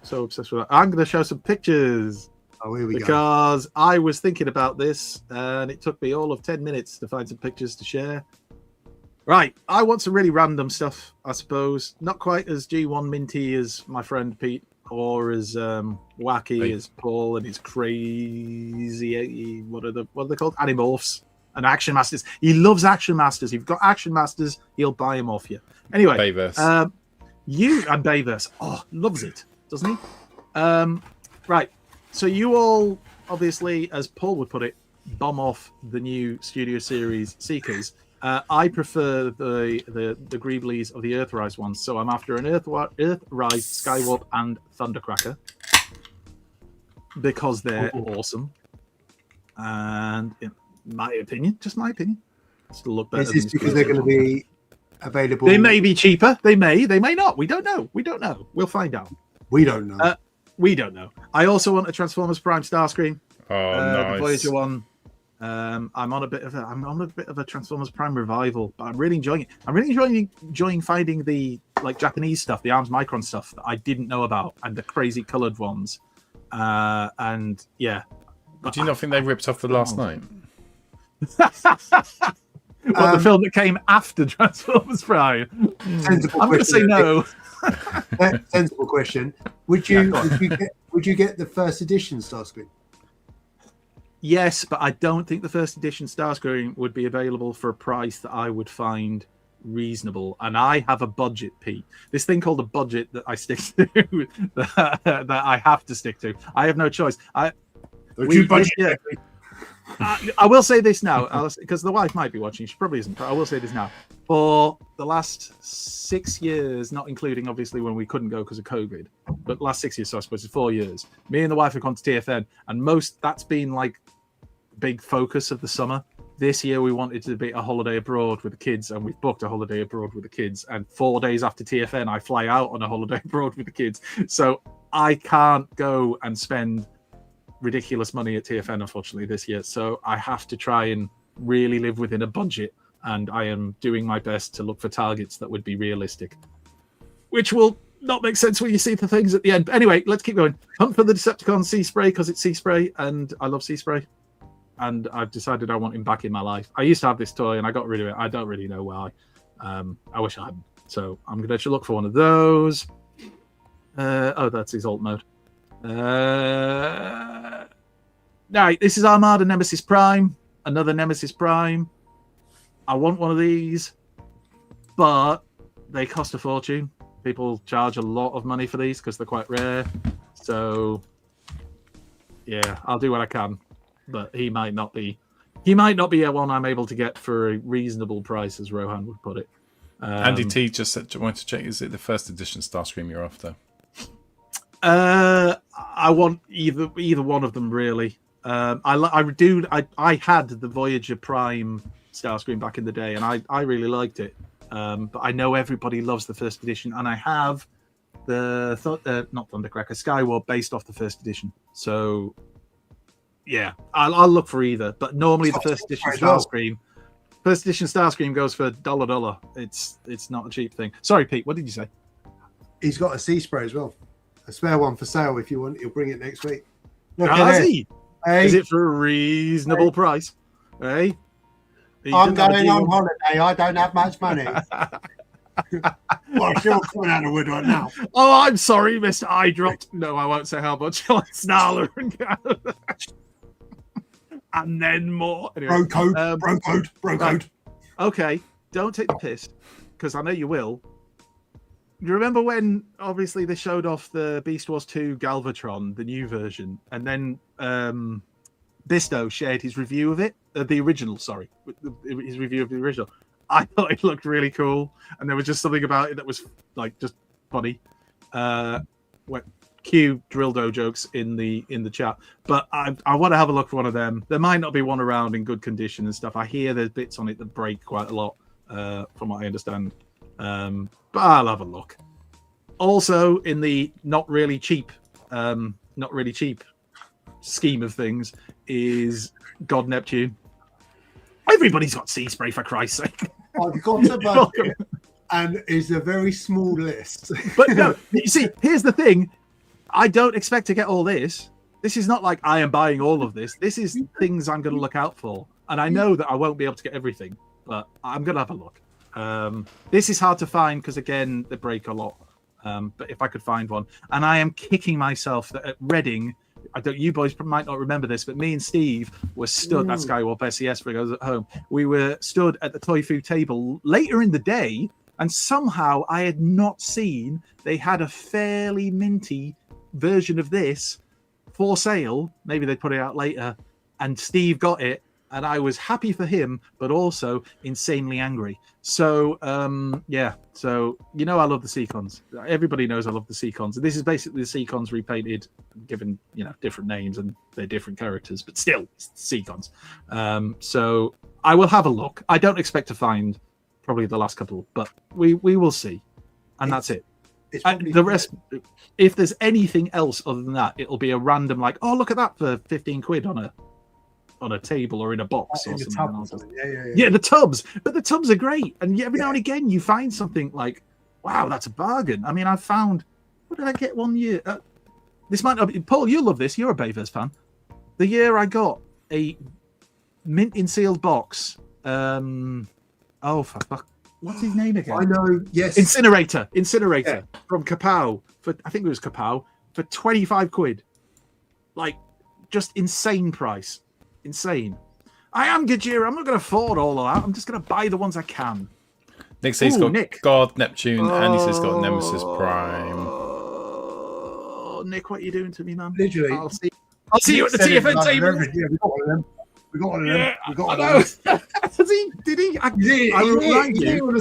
so obsessed with that. I'm going to show some pictures. Oh, here we go. Because I was thinking about this and it took me all of 10 minutes to find some pictures to share. Right. I want some really random stuff, I suppose. Not quite as G1 minty as my friend Pete or as wacky as Paul and his crazy, what are they called? Animorphs and Action Masters. He loves Action Masters. If you've got Action Masters, he'll buy them off you. Anyway. Bayverse. You and Bayverse. Oh, loves it, doesn't he? Right. So you all, obviously, as Paul would put it, bomb off the new Studio Series Seekers. I prefer the Greeblies of the Earthrise ones. So I'm after an Earthrise, Skywarp, and Thundercracker because they're awesome. And in my opinion, just my opinion, still look better. Is this because they're going to be available? They may be cheaper. They may not. We don't know. We'll find out. We don't know. We don't know. I also want a Transformers Prime Starscream. Nice. The Voyager one. I'm on a bit of a Transformers Prime revival, but I'm really enjoying it. I'm really enjoying finding the Japanese stuff, the Arms Micron stuff that I didn't know about, and the crazy coloured ones. And yeah. But do you not think they ripped off the last night? The film that came after Transformers Prime? I'm going to say no. Sensible question. Would you get the first edition Starscream? Yes, but I don't think the first edition Starscream would be available for a price that I would find reasonable. And I have a budget, Pete. This thing called a budget that I stick to, that I have to stick to. I have no choice. I will say this now, because the wife might be watching. She probably isn't, but I will say this now. For the last 6 years, not including obviously when we couldn't go because of COVID, but last 6 years, so I suppose it's 4 years, me and the wife have gone to TFN, and that's been like big focus of the summer. This year we wanted to be a holiday abroad with the kids, and we've booked a holiday abroad with the kids. And 4 days after TFN, I fly out on a holiday abroad with the kids. So I can't go and spend ridiculous money at TFN, unfortunately, this year. So I have to try and really live within a budget. And I am doing my best to look for targets that would be realistic, which will not make sense when you see the things at the end. But anyway, let's keep going. Hunt for the Decepticon Sea Spray because it's Sea Spray, and I love Sea Spray. And I've decided I want him back in my life. I used to have this toy, and I got rid of it. I don't really know why. I wish I hadn't. So I'm going to look for one of those. That's his alt mode. Right, this is Armada Nemesis Prime. Another Nemesis Prime. I want one of these, but they cost a fortune. People charge a lot of money for these because they're quite rare. So, yeah, I'll do what I can. But he might not be a one I'm able to get for a reasonable price, as Rohan would put it. Andy T just wanted to check: is it the first edition Starscream you're after? I want either one of them really. I had the Voyager Prime Starscream back in the day, and I really liked it. But I know everybody loves the first edition, and I have the not Thundercracker, Skywarp based off the first edition. So yeah, I'll look for either. But normally the first edition Starscream goes for $1. It's not a cheap thing. Sorry, Pete, what did you say? He's got a Sea Spray as well. A spare one for sale if you want. He'll bring it next week. Has he? Hey. Is it for a reasonable price? Hey? I'm going on holiday. I don't have much money. Well, you're coming out of the wood right now. Oh, I'm sorry, Mr. I dropped. No, I won't say how much. Snarler and then more. Anyway, bro code. Right. Okay, don't take the piss, because I know you will. Do you remember when, obviously, they showed off the Beast Wars 2 Galvatron, the new version, and then Bisto shared his review of it, the original. Sorry, his review of the original. I thought it looked really cool, and there was just something about it that was like just funny. Cue Drildo jokes in the chat, but I want to have a look for one of them. There might not be one around in good condition and stuff. I hear there's bits on it that break quite a lot, from what I understand. But I'll have a look. Also, in the not really cheap scheme of things, is God Neptune. Everybody's got sea spray, for Christ's sake. I've got a budget, and it's a very small list. But no, you see, here's the thing. I don't expect to get all this. This is not like I am buying all of this. This is things I'm going to look out for. And I know that I won't be able to get everything, but I'm going to have a look. This is hard to find because, again, they break a lot. But if I could find one. And I am kicking myself that at Reading, you boys might not remember this, but me and Steve were stood, that's Skywalk SES for those at home. We were stood at the toy food table later in the day, and somehow I had not seen they had a fairly minty version of this for sale. Maybe they put it out later, and Steve got it, and I was happy for him, but also insanely angry. So yeah, so I love the Seacons. Everybody knows I love the Seacons. This is basically the Seacons repainted, given different names and they're different characters, but still it's the Seacons. So I will have a look. I don't expect to find probably the last couple, but we will see, and that's it. The rest, if there's anything else other than that, it'll be a random like, oh, look at that for 15 quid on a table or in a box or something. Yeah, the tubs. But the tubs are great, and every now and again you find something like, wow, that's a bargain. I mean, I found, what did I get one year? This might not be, Paul, you'll love this. You're a Bayverse fan. The year I got a mint in sealed box. What's his name again? I know, yes. Incinerator from Kapow I think it was Kapow for 25 quid. Like, just insane price. Insane. I am Gajira. I'm not going to afford all of that. I'm just going to buy the ones I can. Nick says he's got God, Neptune, and he says he's got Nemesis Prime. Oh, Nick, what are you doing to me, man? Literally. I'll see you at the TFN table. Yeah, we got one of them. We got one of them. Yeah, we got one of them. Did he? I remind you.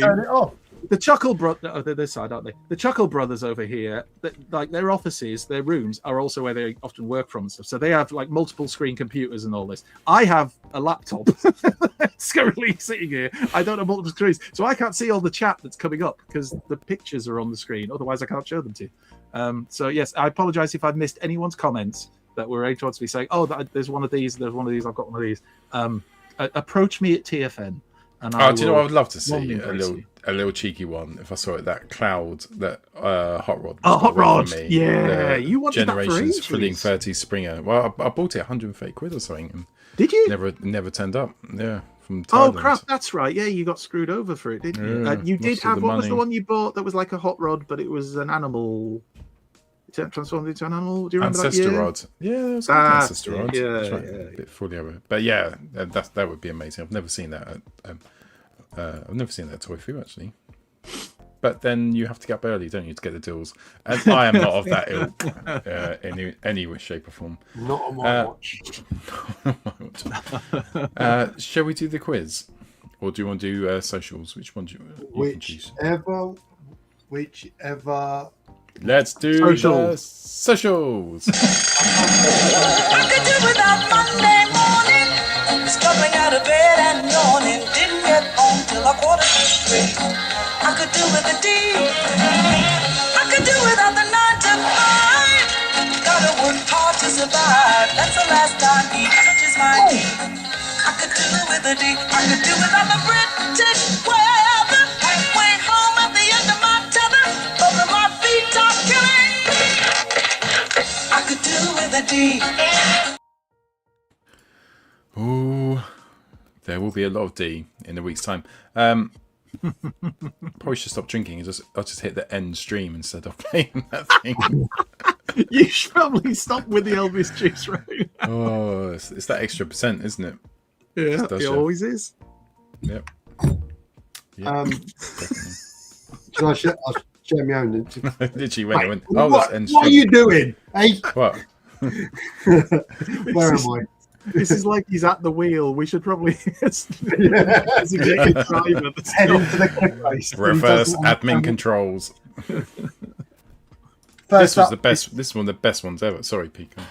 Turn it off. The Chuckle Brothers, they're this side, aren't they? The Chuckle Brothers over here, like their offices, their rooms are also where they often work from and stuff. So they have like multiple screen computers and all this. I have a laptop that's currently sitting here. I don't have multiple screens, so I can't see all the chat that's coming up because the pictures are on the screen. Otherwise, I can't show them to you. So yes, I apologise if I've missed anyone's comments that were aimed towards me saying, "Oh, there's one of these. There's one of these. I've got one of these." Approach me at TFN. And do you know what I would love to see? A little cheeky one. If I saw it, that cloud, that Hot Rod. Oh, Hot Rod! Yeah, you wanted Generations that for Filling 30 Springer. Well, I bought it 130 quid or something. And did you? Never turned up. Yeah, from Thailand. Oh crap! That's right. Yeah, you got screwed over for it, didn't you? You did have what was the one you bought that was like a Hot Rod, but it was an animal. Transformed into an animal. Do you remember Ancestor that year? Rod. Yeah, it was like Ancestor Rod. Yeah, that's right. A bit fully over. But yeah, that would be amazing. I've never seen that. I've never seen that at Toy Foo actually. But then you have to get up early, don't you, to get the deals? And I am not of that ilk in any way, shape, or form. Not on my watch. Shall we do the quiz, or do you want to do socials? Which one do you choose? Whichever. Let's do the socials. I could do without Monday morning, stumbling out of bed and yawning. Didn't get home till 2:45. I could do with a D. I could do without the 9 to 5. Gotta work hard to survive. That's the last time he touches my D. I could do with a D. I could do without the British weather. Halfway home at the end of my tether. Both of my feet are killing. I could do with a D. Ooh, there will be a lot of D in a week's time. Probably should stop drinking and I'll just hit the end stream instead of playing that thing. You should probably stop with the Elvis juice, right? Oh, it's that extra percent, isn't it? Yeah, it always is. Yep. I'll share my own. Literally when I went, what are you doing? Hey? What? Where am I? This is like he's at the wheel. We should probably Yeah. designate a driver. That's Head not- into the click face. Reverse admin controls. First This was up, the best. This is one of the best ones ever. Sorry, Pico.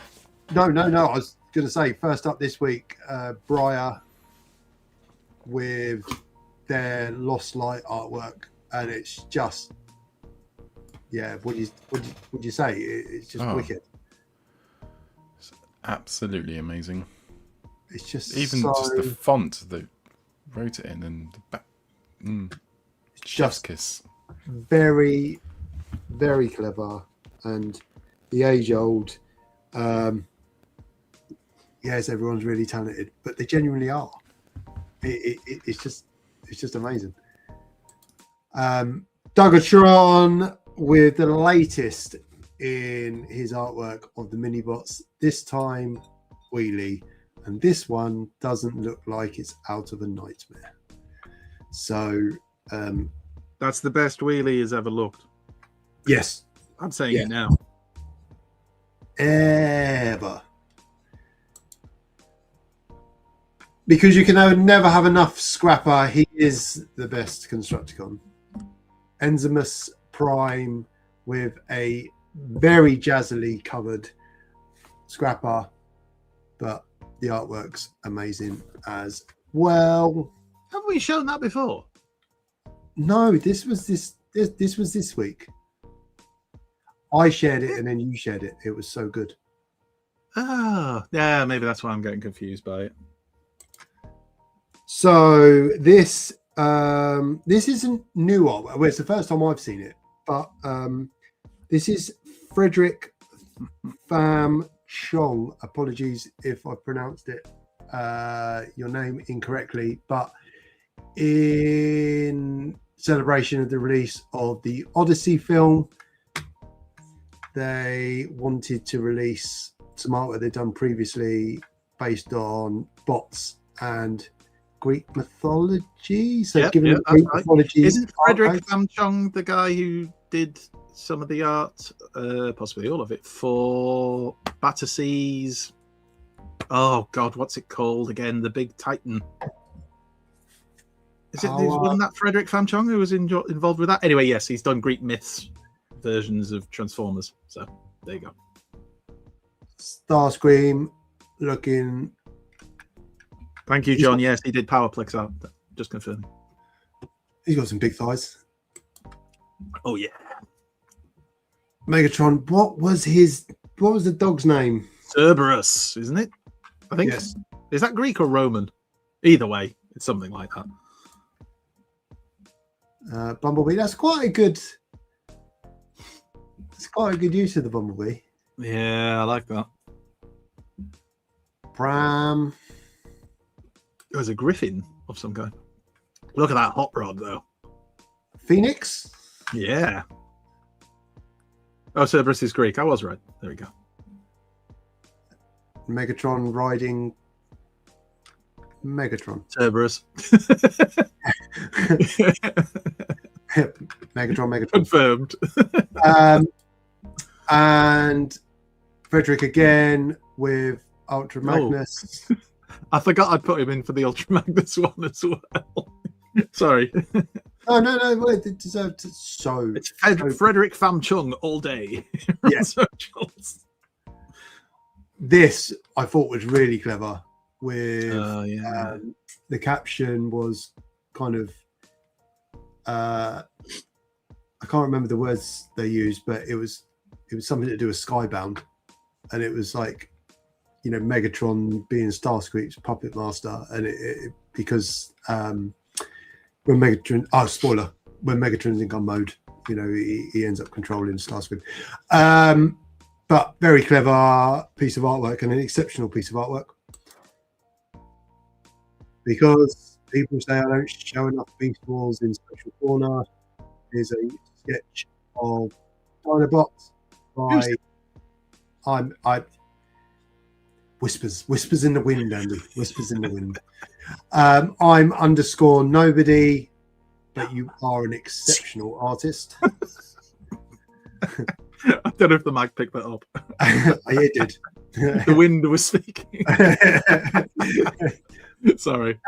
No. I was going to say, first up this week, Briar with their Lost Light artwork, and it's just, yeah. Would you say? It's just wicked. It's absolutely amazing. It's just Even just the font that wrote it in, and the back. Chef's kiss. very, very clever, and the age-old. Yes, everyone's really talented, but they genuinely are. It's just amazing. Dogatron with the latest in his artwork of the mini-bots, this time Wheelie, and this one doesn't look like it's out of a nightmare. So That's the best wheelie has ever looked. yes, I'm saying Yeah. it now. ever. Because you can never have enough Scrapper. He is the best Constructicon. Enzymus Prime with a very jazzily covered Scrapper, but the artwork's amazing as well. Haven't we shown that before? No, this was this week. I shared it and then you shared it. It was so good. Ah, yeah, maybe that's why I'm getting confused by it. So this isn't new artwork. Well, it's the first time I've seen it, but this is Frederick Pham Chong. Apologies if I pronounced it your name incorrectly, but in celebration of the release of the Odyssey film, they wanted to release some artwork they'd done previously based on bots and Greek mythology. So Yep, given yep, the Greek that's right. mythology, Isn't Frederick Pham Chong the guy who did some of the art, possibly all of it, for Batterseas? Oh God, what's it called again? The Big Titan. Wasn't that Frederick Pham Chong who was involved with that? Anyway, yes, he's done Greek myths versions of Transformers. So there you go. Starscream looking. Thank you, John. Yes, he did Powerplex art. Just confirming. He's got some big thighs. Oh yeah. Megatron. What was the dog's name? Cerberus, isn't it? I think. Yes. Is that Greek or Roman? Either way, it's something like that. Bumblebee. That's quite a good. It's quite a good use of the Bumblebee. Yeah, I like that. Bram. It was a griffin of some kind. Look at that hot rod, though. Phoenix. Yeah. Oh, Cerberus is Greek. I was right. There we go. Megatron riding. Megatron. Cerberus. Megatron. Confirmed. And Frederick again with Ultra Magnus. I forgot I'd put him in for the Ultra Magnus one as well. Sorry. Oh no! Wait, it deserved it so. It's Frederick Pham Chung all day. Yeah. This I thought was really clever. With the caption was kind of I can't remember the words they used, but it was something to do with Skybound, and it was like, you know, Megatron being Starscream's puppet master, and it because when Megatron, spoiler, when Megatron's in gun mode, you know, he ends up controlling Starscream. But very clever piece of artwork and an exceptional piece of artwork. Because people say I don't show enough Beast Wars in Special Corner. Here's a sketch of Dinobots by I whispers in the wind, Andy. Whispers in the wind. I'm _ nobody, but you are an exceptional artist. I don't know if the mic picked that up. It did. The wind was speaking. Sorry.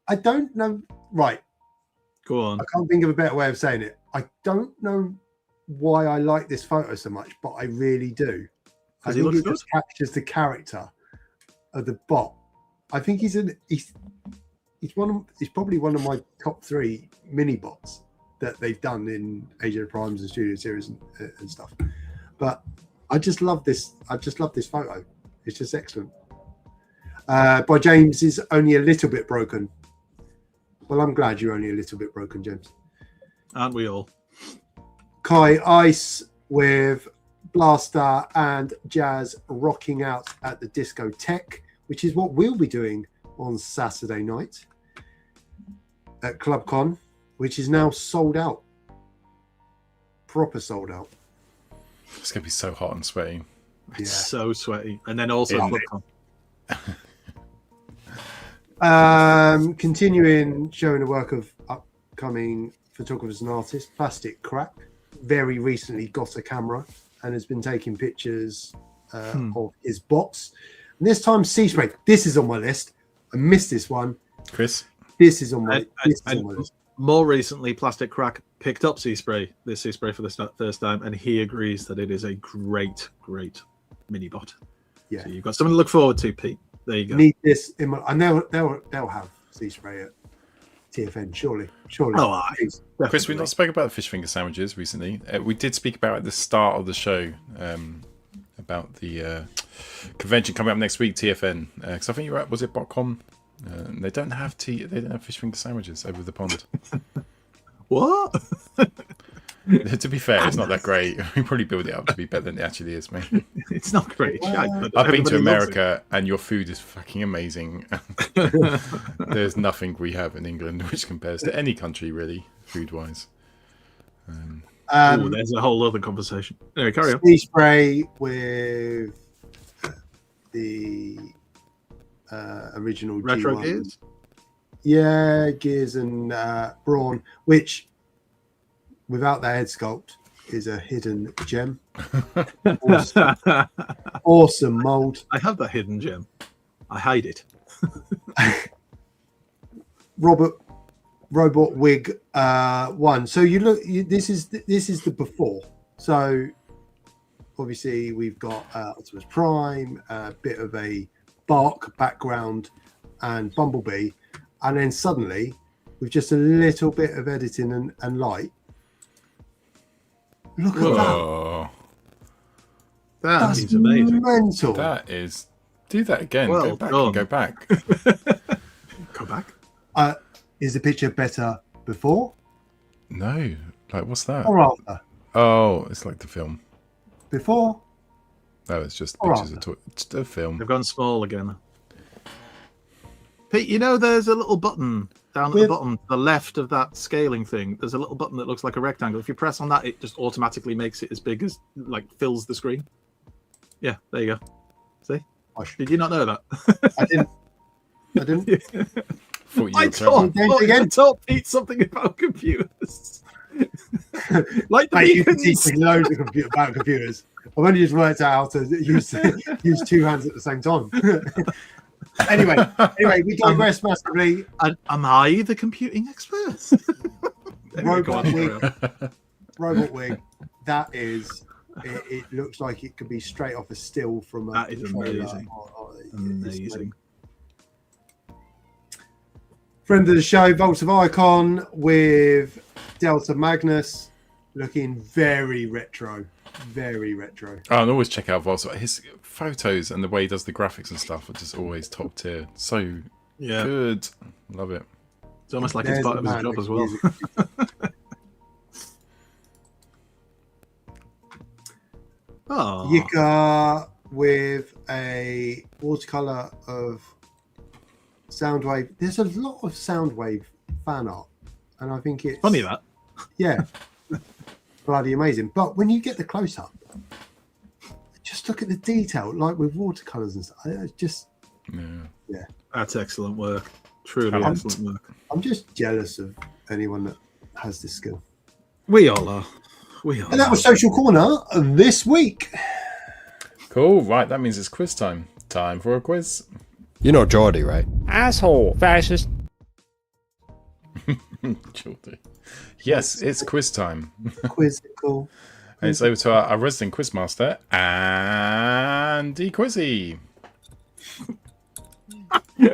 I don't know. Right. Go on. I can't think of a better way of saying it. I don't know why I like this photo so much, but I really do. I 'Cause he think looks it just captures the character of the bot. I think he's probably one of my top 3 mini bots that they've done in Age of Primes and Studio Series and stuff. But I just love this. I just love this photo. It's just excellent. By James is only a little bit broken. Well, I'm glad you're only a little bit broken, James. Aren't we all? Kai Ice with Blaster and Jazz rocking out at the discotheque, which is what we'll be doing on Saturday night at ClubCon, which is now sold out. Proper sold out. It's going to be so hot and sweaty. It's so sweaty. And then also ClubCon. Continuing showing the work of upcoming photographers and artists, Plastic Crack very recently got a camera and has been taking pictures of his bots. And this time Sea Spray. This is on my list. I missed this one. Chris? This is on my list. More recently, Plastic Crack picked up Sea Spray for the first time, and he agrees that it is a great mini bot. Yeah. So you've got something to look forward to, Pete. There you go. Need this in my. I know they'll have Sea Spray at TFN. Surely. Oh, Chris, we've not spoken about the fish finger sandwiches recently. We did speak about it at the start of the show about the convention coming up next week, TFN. Because I think you're at, was it BotCon? They don't have fish finger sandwiches over the pond. What? To be fair, it's not that great. We probably build it up to be better than it actually is, mate. It's not great. I've been to America and your food is fucking amazing. There's nothing we have in England which compares to any country, really, food-wise. There's a whole other conversation. Anyway, carry on. Sea Spray with the original Retro G1. Gears? Yeah, Gears and Brawn, which without the head sculpt is a hidden gem. Awesome mold. I have that hidden gem. I hide it. Robot Wig 1. So you look. This is the before. So obviously we've got Optimus Prime, a bit of a Bark background, and Bumblebee, and then suddenly with just a little bit of editing and light. Look at that. That's amazing. Mental. That is. Do that again. Well go back done. and go back. Go back. Is the picture better before No. Like, what's that? or after? Oh, it's like the film. Before. No, it's just Or pictures of it's a film. They've gone small again. Pete, you know there's a little button down at the bottom, the left of that scaling thing. There's a little button that looks like a rectangle. If you press on that, it just automatically makes it as big as, like, fills the screen. Yeah, there you go. See? Did you not know that? I didn't. I taught Pete something about computers. Like the Mate, you can beacons. teach me loads of about computers. I've only just worked out how to use 2 hands at the same time. Anyway, we digress massively. Am I the computing expert? Robot Wig. That is. It looks like it could be straight off a still from a. That is trailer. amazing. Amazing. Friend of the show, Vault of Icon with Delta Magnus, looking very retro. Very retro. Oh, and always check out Volso. His photos and the way he does the graphics and stuff are just always top tier. So good. Love it. It's almost like it's part of his job as well. Oh. Yika with a watercolor of Soundwave. There's a lot of Soundwave fan art, and I think it's funny that. Yeah, bloody amazing. But when you get the close up, just look at the detail, like with watercolors and stuff. It's just yeah. That's excellent work. Truly excellent work. I'm just jealous of anyone that has this skill. We all are. And that was Social Corner this week. Cool. Right, that means it's quiz time. Time for a quiz. You know Geordie, right? Asshole, fascist. Geordie. Yes, it's quiz time. Quizzical. And it's over to our resident quizmaster, Andy Quizzy.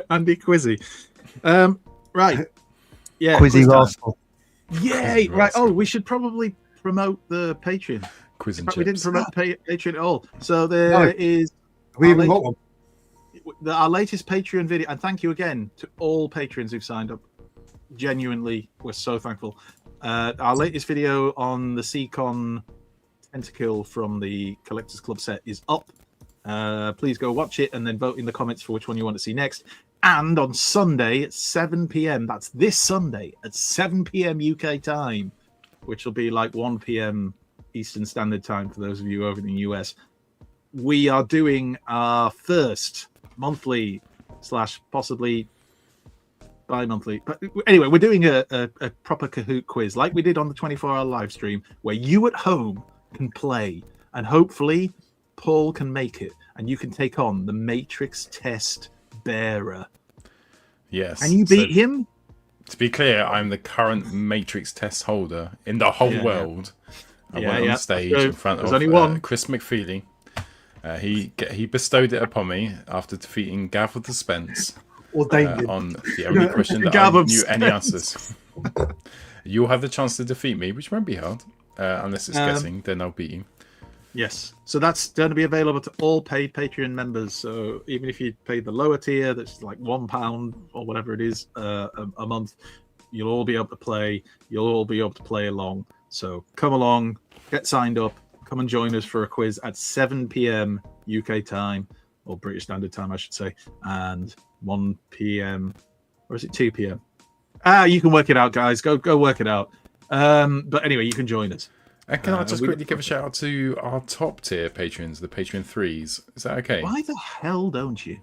Andy Quizzy. Right. Yeah. Quizzy quiz time. rascal. Yay! Right. Oh, we should probably promote the Patreon. Quiz and We didn't chips. promote Patreon at all. So there is We our even got one. our latest Patreon video, and thank you again to all patrons who've signed up. Genuinely, we're so thankful. Our latest video on the Seacon Tentacle from the Collectors Club set is up. Please go watch it and then vote in the comments for which one you want to see next. And on Sunday at 7 p.m., that's this Sunday at 7 p.m. UK time, which will be like 1 p.m. Eastern Standard Time for those of you over in the US, we are doing our first monthly / possibly bi-monthly. But anyway, we're doing a proper Kahoot quiz like we did on the 24-hour live stream, where you at home can play, and hopefully Paul can make it, and you can take on the Matrix Test Bearer. Yes. Can you beat him? To be clear, I'm the current Matrix test holder in the whole world. I went on stage in front of Chris McFeely. He bestowed it upon me after defeating Gav of the Spence on the only question that I knew any answers. You'll have the chance to defeat me, which won't be hard. Unless it's guessing, then I'll beat you. Yes. So that's going to be available to all paid Patreon members. So even if you paid the lower tier, that's like £1 or whatever it is a month, you'll all be able to play. You'll all be able to play along. So come along, get signed up, come and join us for a quiz at 7 p.m. UK time, or British Standard Time, I should say, and 1 p.m. or is it 2 p.m.? You can work it out, guys. Go work it out. But anyway, you can join us. And can I just quickly give a shout out to our top tier patrons, the Patreon 3s? Is that okay? Why the hell don't you?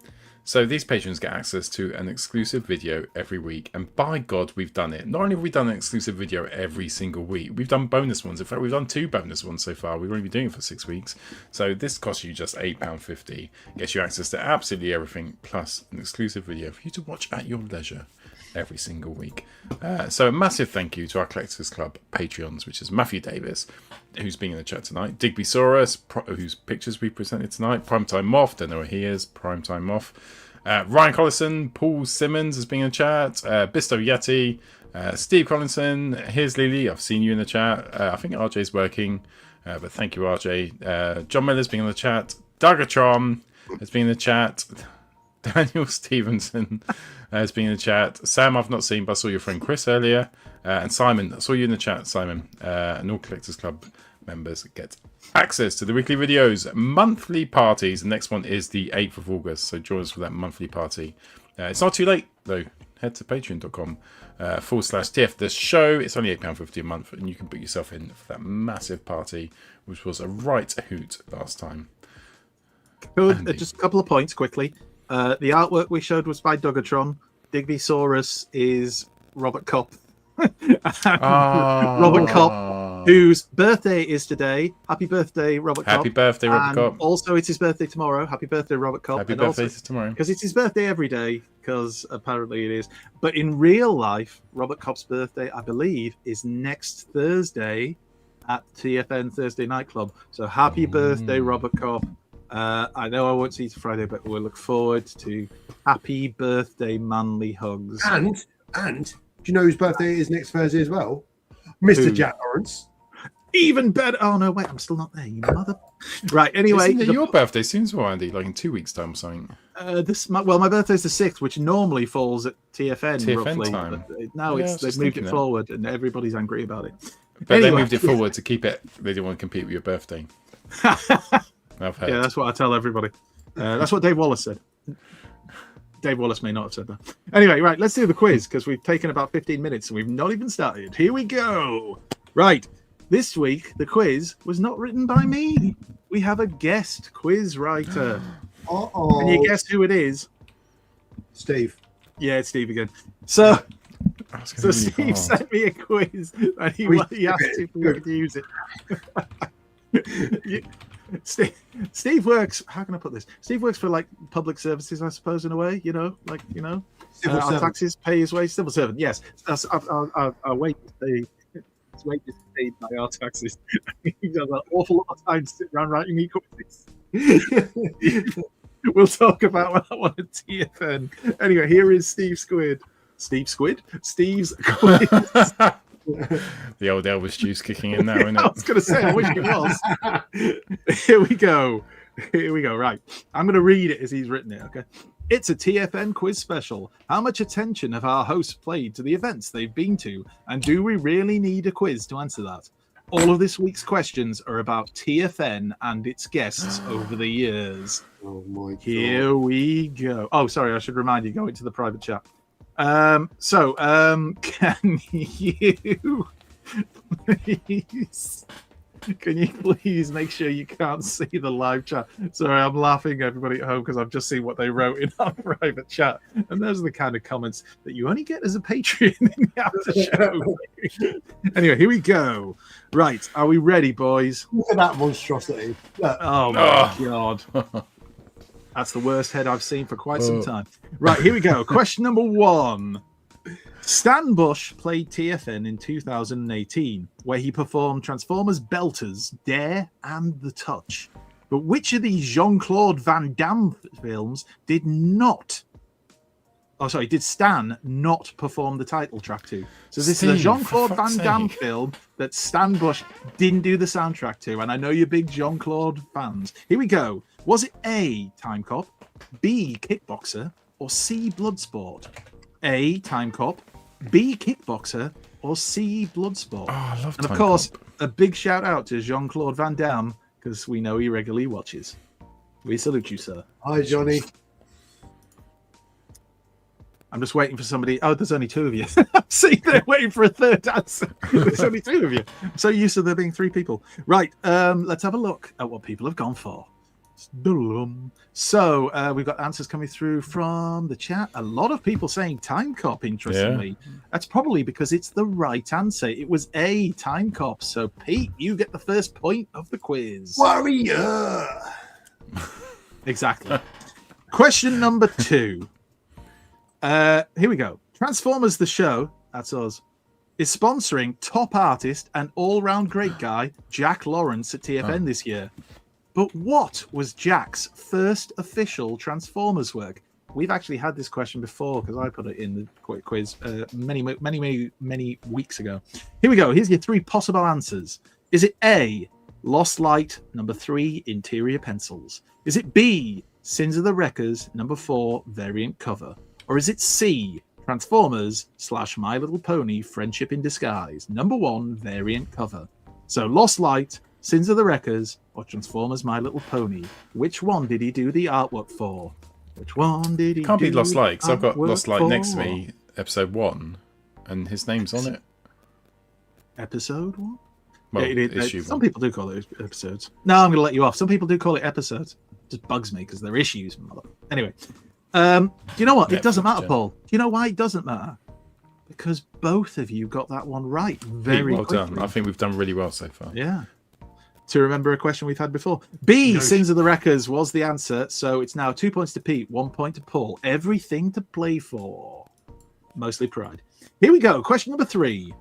So these patrons get access to an exclusive video every week, and by God, we've done it. Not only have we done an exclusive video every single week, we've done bonus ones. In fact, we've done 2 bonus ones so far. We've only been doing it for 6 weeks. So this costs you just £8.50. Gets you access to absolutely everything, plus an exclusive video for you to watch at your leisure every single week. So a massive thank you to our Collectors Club Patreons, which is Matthew Davis, who's been in the chat tonight, Digby Saurus, whose pictures we presented tonight, Primetime Moth, don't know where he is, Primetime Moth, Ryan Collison, Paul Simmons has been in the chat, Bisto Yeti, Steve Collinson, here's Lily, I've seen you in the chat, I think RJ's working, but thank you RJ, John Miller's been in the chat, Dagatron has been in the chat, Daniel Stevenson has been in the chat. Sam, I've not seen, but I saw your friend Chris earlier. And Simon, I saw you in the chat, Simon. And all Collectors Club members get access to the weekly videos, monthly parties. The next one is the 8th of August, so join us for that monthly party. It's not too late, though. Head to patreon.com/TF the show. It's only £8.50 a month, and you can put yourself in for that massive party, which was a right hoot last time. Good. Just a couple of points quickly. The artwork we showed was by Dogatron. Digby Saurus is Robert Kopp. Robert Kopp, whose birthday is today. Happy birthday, Robert Kopp. Happy birthday, Robert Kopp. Also, it's his birthday tomorrow. Happy birthday, Robert Kopp. Happy birthday tomorrow. Because it's his birthday every day, because apparently it is. But in real life, Robert Kopp's birthday, I believe, is next Thursday at TFN Thursday Nightclub. So happy birthday, Robert Kopp. I know I won't see you Friday, but we'll look forward to happy birthday, manly hugs. And do you know whose birthday is next Thursday as well? Mr. Jack Lawrence. Even better. Oh no, wait, I'm still not there, you mother. Right. Anyway, Isn't it your birthday soon as well, Andy? Like in 2 weeks' time or something. My birthday's the 6th, which normally falls at TFN roughly. time. But now they've moved it forward, and everybody's angry about it. But anyway, they moved it forward to keep it. They didn't want to compete with your birthday. I've heard. Yeah, that's what I tell everybody. That's what Dave Wallace said. Dave Wallace may not have said that. Anyway, right, let's do the quiz, because we've taken about 15 minutes and we've not even started. Here we go. Right. This week, the quiz was not written by me. We have a guest quiz writer. Uh-oh. Can you guess who it is? Steve. Yeah, it's Steve again. So Steve sent me a quiz and he asked if we could use it. Steve works. How can I put this? Steve works for like public services, I suppose, in a way. Civil Our servant. taxes pay his wage. Civil servant. Yes, that's our wage. His wage is paid by our taxes. He does an awful lot of time sitting around writing me quizzes. We'll talk about that one at TFN. Anyway, here is Steve's quiz. Steve's quiz. The old Elvis juice kicking in now, isn't I it? was going to say, I wish it was. Here we go. Right. I'm going to read it as he's written it, okay? It's a TFN quiz special. How much attention have our hosts paid to the events they've been to? And do we really need a quiz to answer that? All of this week's questions are about TFN and its guests over the years. Oh my god. Here we go. Oh, sorry, I should remind you, go into the private chat. Can you please make sure you can't see the live chat? Sorry, I'm laughing, everybody at home, because I've just seen what they wrote in our private chat. And those are the kind of comments that you only get as a Patreon in the after show. Anyway, here we go. Right, are we ready, boys? Look at that monstrosity. Look. Oh, my God. That's the worst head I've seen for quite some time. Right, here we go. Question number 1. Stan Bush played TFN in 2018, where he performed Transformers Belters, Dare, and The Touch. But which of these Jean-Claude Van Damme films did Stan not perform the title track to? So this is a Jean-Claude Van Damme film that Stan Bush didn't do the soundtrack to, and I know you're big Jean-Claude fans. Here we go. Was it A, Time Cop, B, Kickboxer, or C, Bloodsport? A, Time Cop, B, Kickboxer, or C, Bloodsport? Oh, I love And of Time course, Cop. a big shout out to Jean-Claude Van Damme, because we know he regularly watches. We salute you, sir. Hi, Johnny. I'm just waiting for somebody. Oh, there's only 2 of you. See, they're waiting for a third answer. There's only 2 of you. I'm so used to there being 3 people. Right, let's have a look at what people have gone for. So we've got answers coming through from the chat. A lot of people saying Time Cop, interestingly. Yeah. That's probably because it's the right answer. It was A, Time Cop. So, Pete, you get the first point of the quiz. Warrior! Exactly. Question number 2. Here we go. Transformers the Show, that's us, is sponsoring top artist and all-round great guy Jack Lawrence at TFN this year. But what was Jack's first official Transformers work? We've actually had this question before because I put it in the quiz many weeks ago. Here we go. Here's your 3 possible answers. Is it A, Lost Light, number 3, Interior Pencils? Is it B, Sins of the Wreckers, number 4, variant cover? Or is it C, Transformers / My Little Pony, Friendship in Disguise, number 1, variant cover? So Lost Light, Sins of the Wreckers, or Transformers My Little Pony? Which one did he do the artwork for? Which one did he Can't do be Lost Light, because I've got artwork Lost Light for? next to me, episode 1, and his name's on it. Episode 1? Well, Some people do call it episodes. No, I'm going to let you off. Some people do call it episodes. It just bugs me because they're issues. Anyway, you know what? It doesn't matter, Paul. Do you know why it doesn't matter? Because both of you got that one right very well quickly. done. I think we've done really well so far. Yeah. To remember a question we've had before. B, No. Sins of the Wreckers was the answer. So it's now 2 points to Pete, 1 point to Paul. Everything to play for. Mostly pride. Here we go. Question number 3.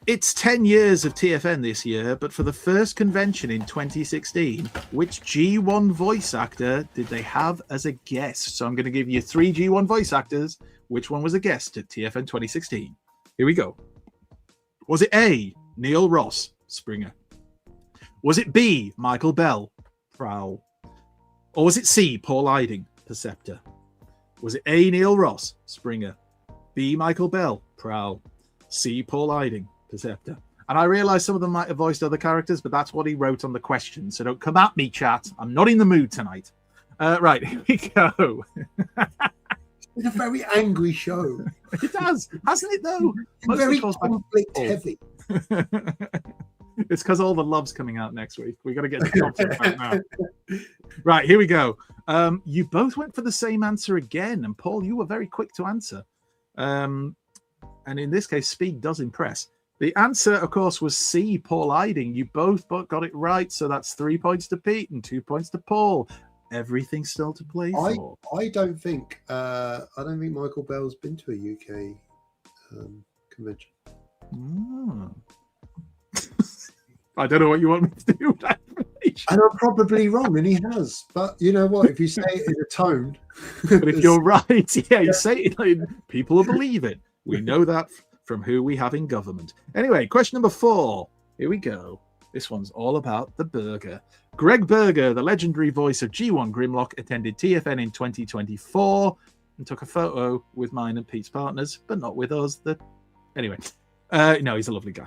It's 10 years of TFN this year, but for the first convention in 2016, which G1 voice actor did they have as a guest? So I'm going to give you 3 G1 voice actors. Which one was a guest at TFN 2016? Here we go. Was it A, Neil Ross, Springer? Was it B, Michael Bell, Prowl? Or was it C, Paul Eiding, Perceptor? Was it A, Neil Ross, Springer? B, Michael Bell, Prowl? C, Paul Eiding, Perceptor? And I realise some of them might have voiced other characters, but that's what he wrote on the question. So don't come at me, chat. I'm not in the mood tonight. Right, here we go. It's a very angry show. It does, hasn't it, though? Very conflict heavy. It's because all the love's coming out next week. We got to get the content back now. Right, here we go. You both went for the same answer again, and Paul, you were very quick to answer. And in this case, speed does impress. The answer, of course, was C, Paul Iding. You both got it right, so that's 3 points to Pete and 2 points to Paul. Everything still to play for. I don't think Michael Bell's been to a UK convention. I don't know what you want me to do with that information. And I'm probably wrong, and he has. But you know what? If you say it in a tone, but if you're right, you say it, like, people will believe it. We know that from who we have in government. Anyway, question number 4. Here we go. This one's all about the burger. Greg Berger, the legendary voice of G1 Grimlock, attended TFN in 2024 and took a photo with mine and Pete's partners, but not with us. Anyway, no, he's a lovely guy.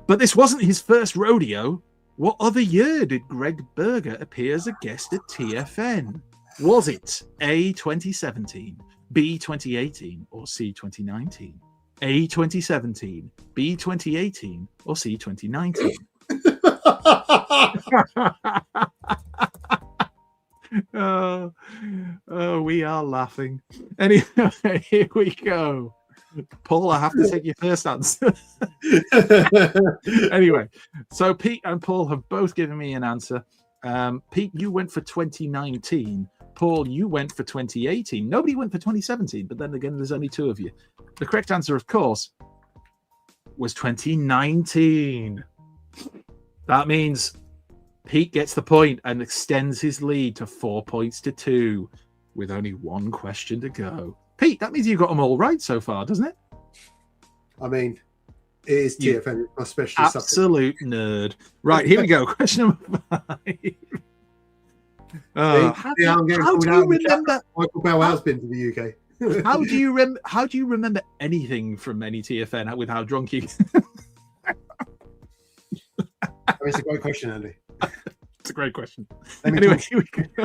But this wasn't his first rodeo. What other year did Greg Berger appear as a guest at TFN? Was it A, 2017, B, 2018, or C, 2019? A, 2017, B, 2018, or C, 2019? Oh, we are laughing. Anyway, here we go. Paul, I have to take your first answer. Anyway, so Pete and Paul have both given me an answer. Pete, you went for 2019. Paul, you went for 2018. Nobody went for 2017, but then again, there's only 2 of you. The correct answer, of course, was 2019. That means Pete gets the point and extends his lead to 4 points to 2 with only 1 question to go. Pete, that means you got them all right so far, doesn't it? I mean, it is TFN, my specialist absolute subject. Nerd. Right, here we go. Question number 5. How do you remember? Michael Bell has been to the UK. How do you remember anything from any TFN with how drunk you? It's a great question, Andy. It's a great question. Anyway, here we go.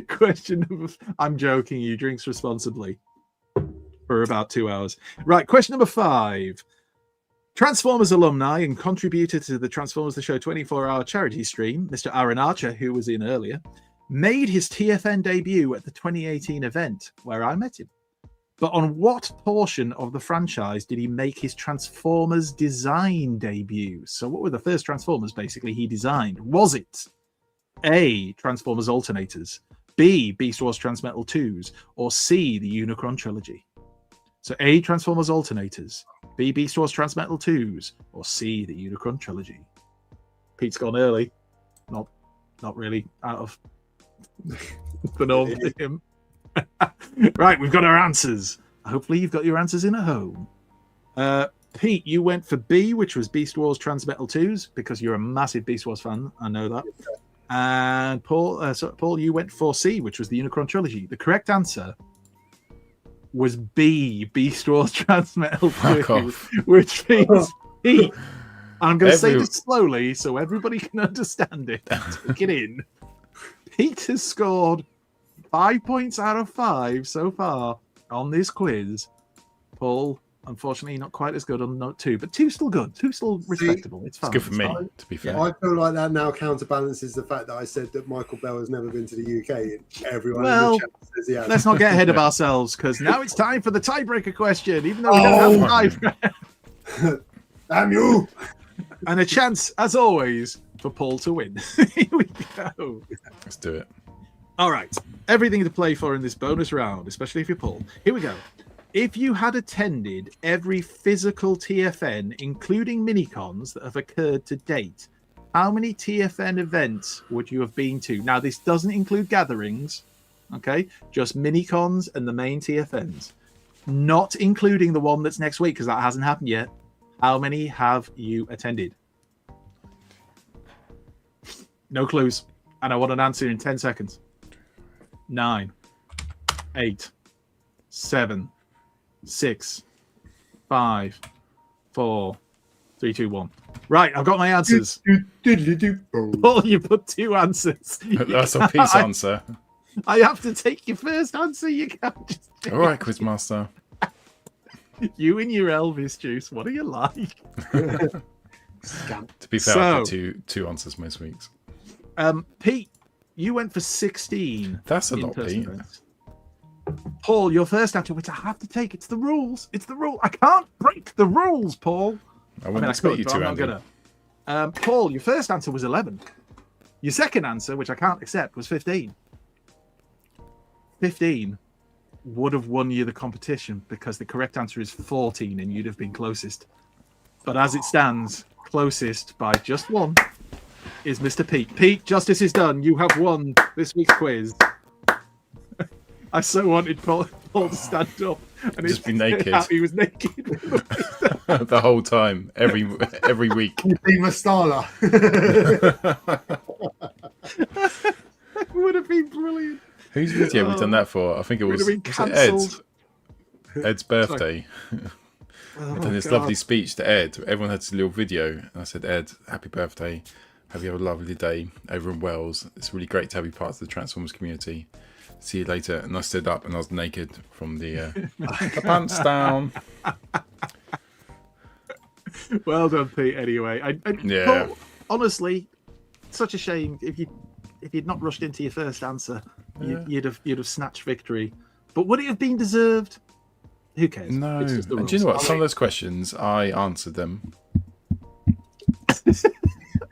Question number. I'm joking. You drinks responsibly for about 2 hours. Right. Question number 5. Transformers alumni and contributor to the Transformers the Show 24-hour charity stream, Mr. Aaron Archer, who was in earlier, made his TFN debut at the 2018 event where I met him. But on what portion of the franchise did he make his Transformers design debut? So what were the first Transformers basically he designed? Was it A, Transformers Alternators, B, Beast Wars Transmetal 2s, or C, the Unicron trilogy? So A, Transformers Alternators, B, Beast Wars Transmetal 2s, or C, the Unicron trilogy? Pete's gone early. Not really out of the norm for him. Right, we've got our answers. Hopefully you've got your answers in at home. Pete, you went for B, which was Beast Wars Transmetal 2s, because you're a massive Beast Wars fan. I know that. And Paul, you went for C, which was the Unicron trilogy. The correct answer was B, Beast Wars Transmetal 2, which means Pete. I'm going to say this slowly so everybody can understand it. Take it in. Pete has scored 5 points out of 5 so far on this quiz. Paul, unfortunately, not quite as good on note 2, but 2 still good. 2 still respectable. It's fine. It's good for me, to be fair. I feel like that now counterbalances the fact that I said that Michael Bell has never been to the UK. And everyone in the chat says he has. Let's not get ahead of ourselves, because now it's time for the tiebreaker question, even though we don't have time. Damn you! And a chance, as always, for Paul to win. Here we go. Let's do it. All right. Everything to play for in this bonus round, especially if you're Paul. Here we go. If you had attended every physical TFN, including minicons that have occurred to date, how many TFN events would you have been to? Now, this doesn't include gatherings, okay? Just minicons and the main TFNs. Not including the one that's next week, because that hasn't happened yet. How many have you attended? No clues. And I want an answer in 10 seconds. 9, 8, 7, 6, 5, 4, 3, 2, 1. Right, I've got my answers. Paul, you put 2 answers. That's a Pete's answer. I have to take your first answer. You can't just... All right, Quizmaster. You and your Elvis juice. What are you like? To be fair, I get two answers most weeks. Pete, you went for 16. That's a lot, Pete. Paul, your first answer, which I have to take. It's the rules. It's the rule. I can't break the rules, Paul. I wouldn't expect you but to, I'm Andy. not gonna. Paul, your first answer was 11. Your second answer, which I can't accept, was 15. 15 would have won you the competition because the correct answer is 14 and you'd have been closest. But as it stands, closest by just one is Mr. Pete. Pete, justice is done. You have won this week's quiz. I so wanted Paul to stand up and Just be naked. He was naked. The whole time, every week. Mastala. That would have been brilliant. Whose video we done that for? I think it was, Would have been was it cancelled. Ed's birthday. I've done this lovely speech to Ed. Everyone had this little video. And I said, Ed, happy birthday. Hope you have a lovely day over in Wales. It's really great to have you part of the Transformers community. See you later. And I stood up and I was naked from the pants down. Well done, Pete. Anyway, Yeah. Paul, honestly, such a shame if you'd not rushed into your first answer, you'd have snatched victory. But would it have been deserved? Who cares? No. It's just the And do you know rules. what? Some of those questions, I answered them.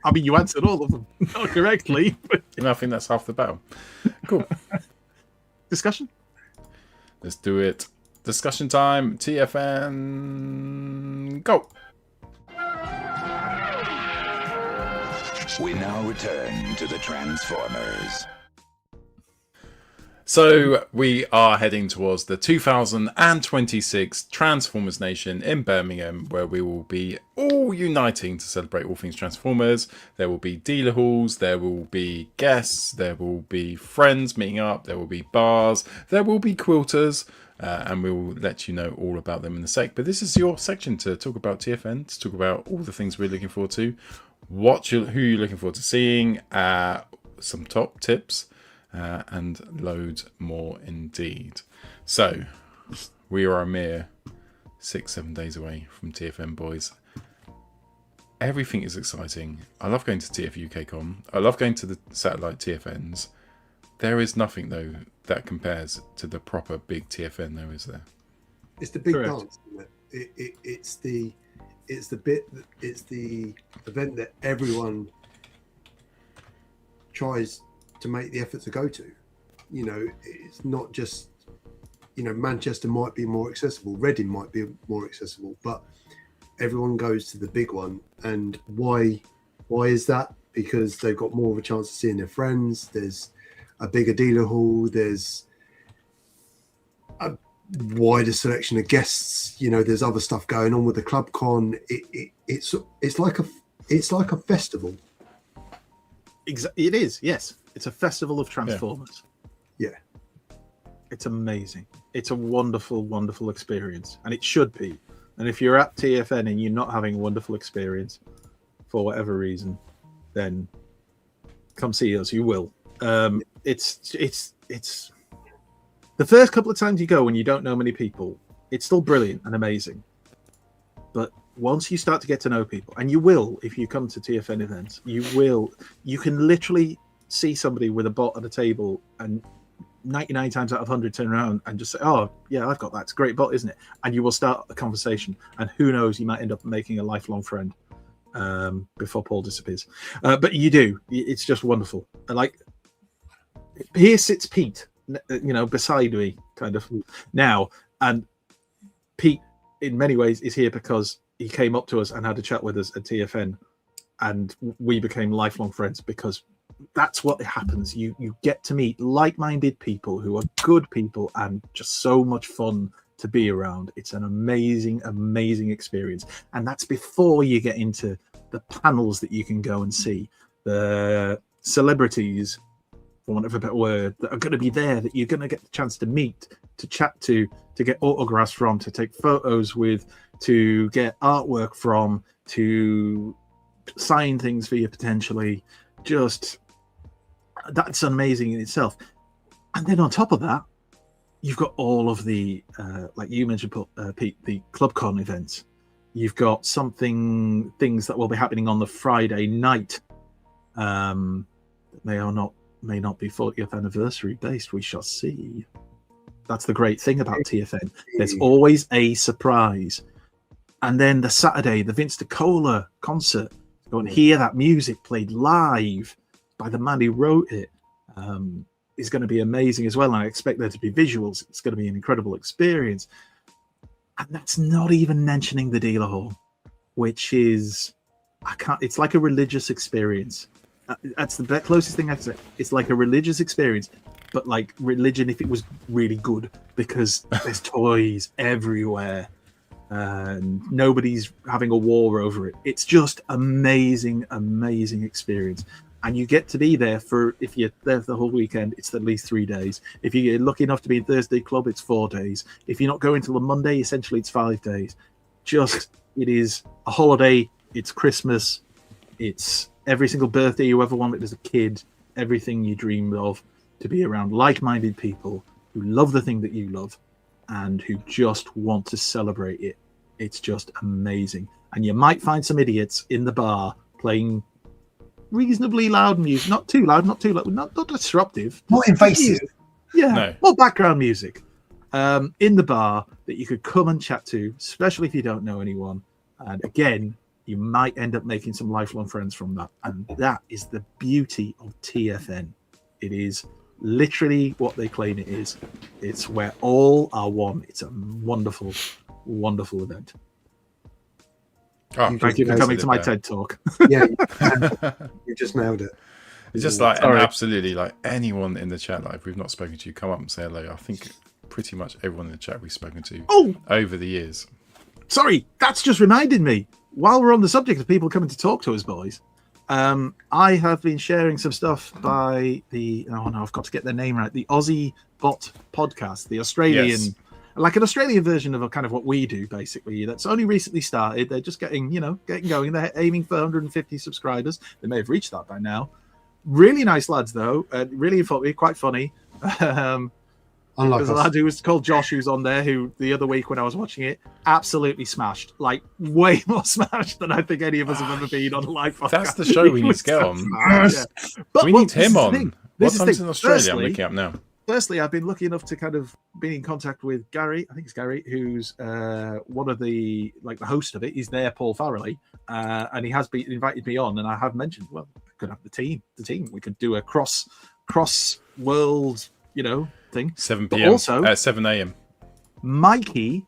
I mean, you answered all of them not correctly. But... And I think that's half the battle. Cool. Discussion? Let's do it. Discussion time. TFN. Go. We now return to the Transformers. So we are heading towards the 2026 Transformers Nation in Birmingham, where we will be all uniting to celebrate all things Transformers. There will be dealer halls, there will be guests, there will be friends meeting up, there will be bars, there will be quilters, and we will let you know all about them in a sec. But this is your section to talk about TFN, to talk about all the things we're looking forward to, who you're looking forward to seeing, some top tips, and loads more indeed. So we are a mere 6-7 days away from TFN, boys. Everything is exciting. I love going to TF UKCon. I love going to the satellite TFNs. There is nothing though that compares to the proper big TFN though, is there? It's the big Correct. dance, isn't it? It's the event that everyone tries to make the effort to go to. You know, it's not just, you know, Manchester might be more accessible, Reading might be more accessible, but everyone goes to the big one. And why is that? Because they've got more of a chance of seeing their friends. There's a bigger dealer hall. There's a wider selection of guests. You know, there's other stuff going on with the club con. It's like a festival. It is, yes. It's a festival of Transformers. Yeah. It's amazing. It's a wonderful, wonderful experience. And it should be. And if you're at TFN and you're not having a wonderful experience for whatever reason, then come see us. You will. It's the first couple of times you go and you don't know many people, it's still brilliant and amazing. But once you start to get to know people, and you will if you come to TFN events, you can literally see somebody with a bot at a table and 99 times out of 100 turn around and just say, oh yeah, I've got that, it's a great bot, isn't it? And you will start a conversation, and who knows, you might end up making a lifelong friend before Paul disappears. But you do, it's just wonderful. Like, here sits Pete, you know, beside me kind of now, and Pete in many ways is here because he came up to us and had a chat with us at TFN, and we became lifelong friends because that's what happens. You get to meet like-minded people who are good people and just so much fun to be around. It's an amazing, amazing experience. And that's before you get into the panels that you can go and see, the celebrities, for want of a better word, that are going to be there, that you're going to get the chance to meet, to chat to get autographs from, to take photos with, to get artwork from, to sign things for you potentially. Just, that's amazing in itself. And then on top of that, you've got all of the, like you mentioned, Pete, the ClubCon events. You've got things that will be happening on the Friday night. May not be 40th anniversary based. We shall see. That's the great thing about TFN. There's always a surprise. And then the Saturday, the Vince DiCola concert, go and hear that music played live by the man who wrote it, is going to be amazing as well. And I expect there to be visuals. It's going to be an incredible experience. And that's not even mentioning the dealer hall, which is, it's like a religious experience. That's the closest thing I can say. It's like a religious experience, but like religion if it was really good, because there's toys everywhere and nobody's having a war over it. It's just amazing experience. And you get to be there if you're there for the whole weekend, it's at least 3 days. If you're lucky enough to be in Thursday Club, it's 4 days. If you're not going till the Monday, essentially it's 5 days. It is a holiday. It's Christmas. It's every single birthday you ever wanted as a kid. Everything you dreamed of, to be around like-minded people who love the thing that you love and who just want to celebrate it. It's just amazing. And you might find some idiots in the bar playing reasonably loud music, not too loud, not disruptive, not invasive. More background music in the bar that you could come and chat to, especially if you don't know anyone. And again, you might end up making some lifelong friends from that. And that is the beauty of TFN. It is literally what they claim it is. It's where all are one. It's a wonderful, wonderful event. Oh, thank you for coming to my TED Talk. Yeah, you just nailed it. It's just like, and absolutely, like anyone in the chat, like if we've not spoken to you, come up and say hello. I think pretty much everyone in the chat we've spoken to over the years. Sorry, that's just reminded me. While we're on the subject of people coming to talk to us, boys, I have been sharing some stuff by I've got to get their name right. The Aussie Bot Podcast, the Australian, like an Australian version of kind of what we do, basically. That's only recently started. They're just getting going. They're aiming for 150 subscribers. They may have reached that by now. Really nice lads, though. Really quite funny. There's a lad who was called Josh who's on there, who the other week when I was watching it, absolutely smashed. Like, way more smashed than I think any of us have ever been on a live podcast. That's the show we need to get on. But we need him on. What time's in Australia? I'm looking up now. Firstly, I've been lucky enough to kind of be in contact with Gary. I think it's Gary, who's one of the host of it. He's there, Paul Farrelly, and he has invited me on. And I have mentioned, well, we could have the team. We could do a cross world, thing. 7 p.m. Also, 7 a.m. Mikey,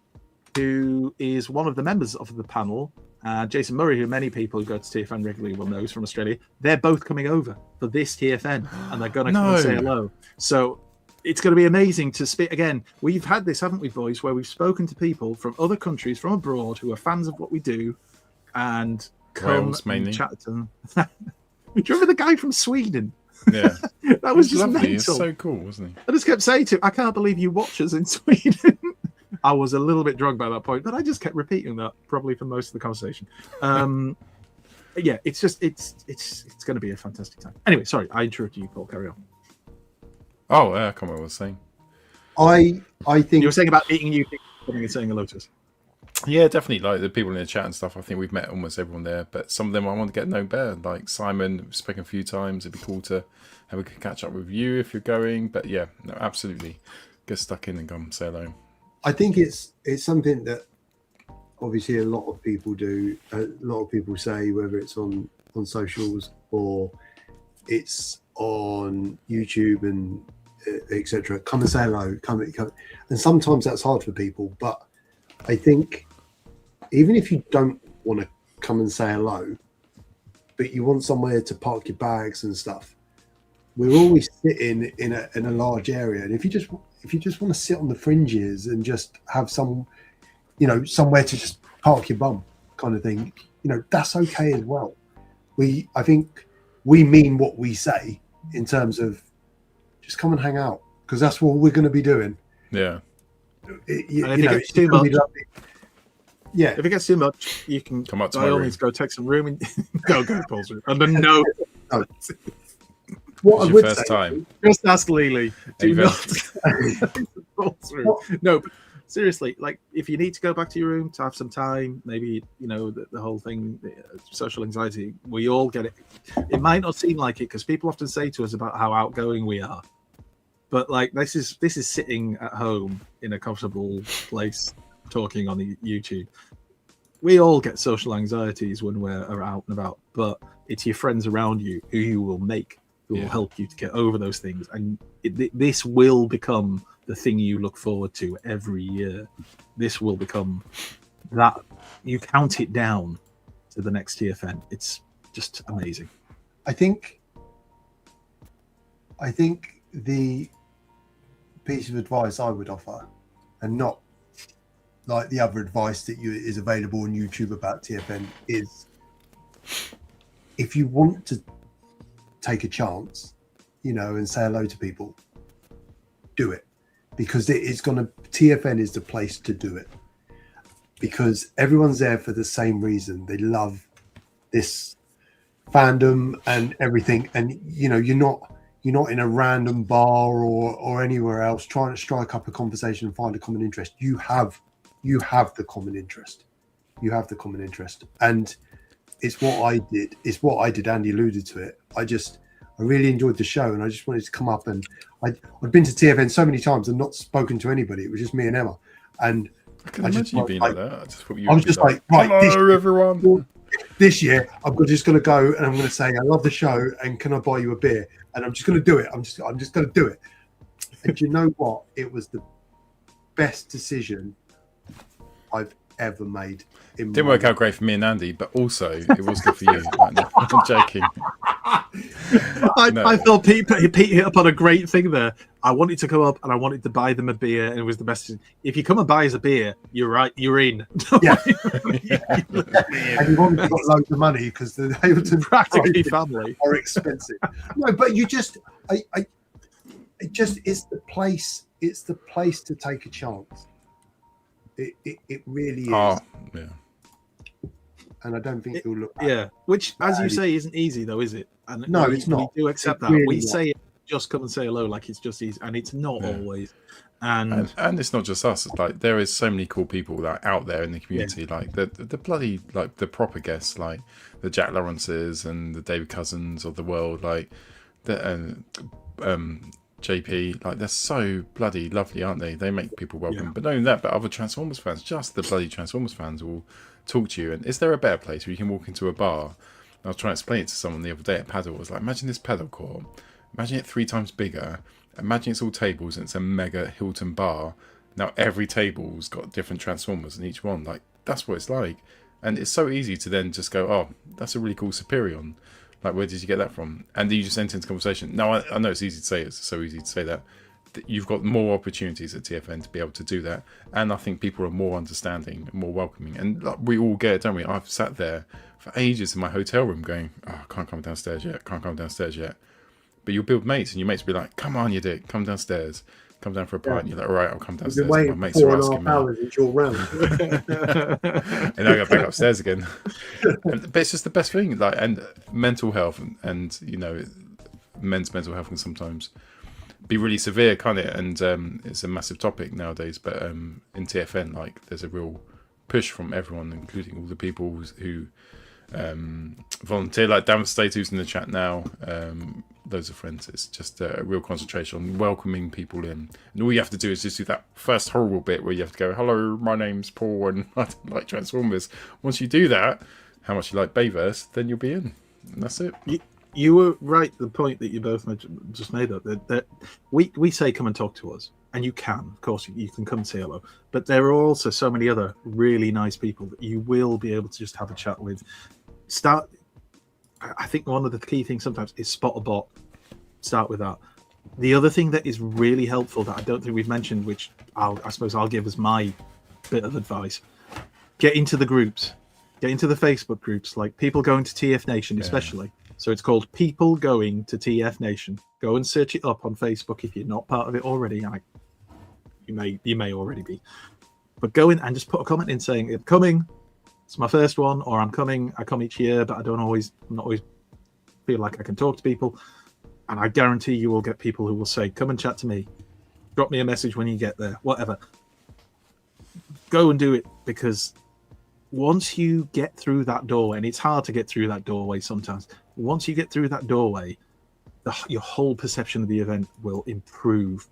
who is one of the members of the panel, Jason Murray, who many people who go to TFN regularly will know is from Australia. They're both coming over for this TFN, and they're going to come and say hello. So it's going to be amazing to speak again. We've had this, haven't we, boys, where we've spoken to people from other countries, from abroad, who are fans of what we do, and come and chat to them. Do you remember the guy from Sweden? Yeah, that was just lovely. mental. It's so cool, wasn't he? I just kept saying to him, I can't believe you watch us in Sweden. I was a little bit drunk by that point, but I just kept repeating that probably for most of the conversation. Yeah, it's going to be a fantastic time. Anyway, sorry, I interrupted you, Paul. Carry on. Oh, I can't remember what I was saying. I think you were saying about meeting new people coming and saying hello to us. Yeah, definitely. Like the people in the chat and stuff, I think we've met almost everyone there, but some of them I want to get to know better. Like Simon, we've spoken a few times. It'd be cool to have a catch up with you if you're going. But yeah, no, absolutely. Get stuck in and go and say hello. I think it's something that obviously a lot of people do. A lot of people say, whether it's on socials or it's on YouTube and etc. Come and say hello. Come. And sometimes that's hard for people, but I think even if you don't want to come and say hello, but you want somewhere to park your bags and stuff, we're always sitting in a large area. And if you just want to sit on the fringes and just have somewhere to just park your bum kind of thing, that's okay as well. I think we mean what we say in terms of just come and hang out, because that's what we're going to be doing. Yeah. If it gets too much, you can come up to by all means go take some room and go Paul's room. And then no. What I would first say, time. Just ask Lily. Do not Paul's room. No, but seriously, like if you need to go back to your room to have some time, maybe the whole thing, social anxiety, we all get it. It might not seem like it because people often say to us about how outgoing we are. But like this is sitting at home in a comfortable place talking on the YouTube. We all get social anxieties when we're out and about, but it's your friends around you who you will make, who will help you to get over those things. And this will become the thing you look forward to every year. This will become that you count it down to the next TFN. It's just amazing. I think the piece of advice I would offer, and not like the other advice that is available on YouTube about TFN, is if you want to take a chance, and say hello to people, do it, because TFN is the place to do it, because everyone's there for the same reason. They love this fandom and everything, and you're not in a random bar or anywhere else trying to strike up a conversation and find a common interest. You have the common interest. You have the common interest, and it's what I did. It's what I did. Andy alluded to it. I really enjoyed the show, and I just wanted to come up. And I'd been to TFN so many times and not spoken to anybody. It was just me and Emma, and I can imagine you being like that. I was just like, right, hello everyone. This year, I'm just going to go and I'm going to say, I love the show, and can I buy you a beer? And I'm just going to do it. I'm just going to do it. And you know what? It was the best decision I've ever made. Didn't work out great for me and Andy, but also it was good for you. Like, no, I'm joking. I thought Pete hit up on a great thing there. I wanted to come up and I wanted to buy them a beer, and it was the best. If you come and buy us a beer, you're right, you're in. Yeah. And you've obviously got loads of money because the Ableton practically family are expensive. No, but you just, it's the place. It's the place to take a chance. It really is. Oh, yeah. And I don't think you'll look. Which, as you say, isn't easy though, is it? And no, it's not. We do accept that. Really we say, just come and say hello, like it's just easy, and it's not always. And it's not just us. It's like there is so many cool people that out there in the community, like the bloody, like the proper guests, like the Jack Lawrences and the David Cousins of the world, like the JP, like they're so bloody lovely, aren't they? They make people welcome. But not only that, but other Transformers fans, just the bloody Transformers fans, will talk to you. And is there a better place where you can walk into a bar? I was trying to explain it to someone the other day at Paddle. I was like, imagine this paddle court. Imagine it 3 times bigger. Imagine it's all tables and it's a mega Hilton bar. Now every table's got different Transformers in each one. Like, that's what it's like. And it's so easy to then just go, oh, that's a really cool Superion. Like, where did you get that from? And then you just enter into conversation. Now, I know it's easy to say. It's so easy to say that. You've got more opportunities at TFN to be able to do that. And I think people are more understanding, more welcoming. And like, we all get it, don't we? I've sat there for ages in my hotel room going, oh, I can't come downstairs yet. Can't come downstairs yet. But you'll build mates, and your mates will be like, come on, you dick. Come downstairs. Come down for a pint. And you're like, all right, I'll come downstairs. Waiting My mates are asking 4.5 hours until round. And I go back upstairs again. But it's just the best thing. Like, and mental health and men's mental health can sometimes be really severe, can't it? And it's a massive topic nowadays. But in TFN, like, there's a real push from everyone, including all the people who volunteer, like Dan State, who's in the chat now. Those are friends. It's just a real concentration on welcoming people in, and all you have to do is just do that first horrible bit where you have to go, hello, my name's Paul and I like Transformers. Once you do that, how much you like Bayverse, then you'll be in, and that's it. You were right, the point that you both just made up, that we say come and talk to us, and you can, of course, you can come and say hello, but there are also so many other really nice people that you will be able to just have a chat with. I think one of the key things sometimes is spot a bot. Start with that. The other thing that is really helpful that I don't think we've mentioned, which I suppose I'll give as my bit of advice, get into the groups. Get into the Facebook groups, like People Going to TF Nation especially. So it's called People Going to TF Nation. Go and search it up on Facebook if you're not part of it already. You may already be. But go in and just put a comment in saying, I'm coming. It's my first one, or I'm coming. I come each year, but I'm not always feel like I can talk to people. And I guarantee you will get people who will say, come and chat to me. Drop me a message when you get there, whatever. Go and do it, because once you get through that doorway, and it's hard to get through that doorway sometimes, once you get through that doorway, your whole perception of the event will improve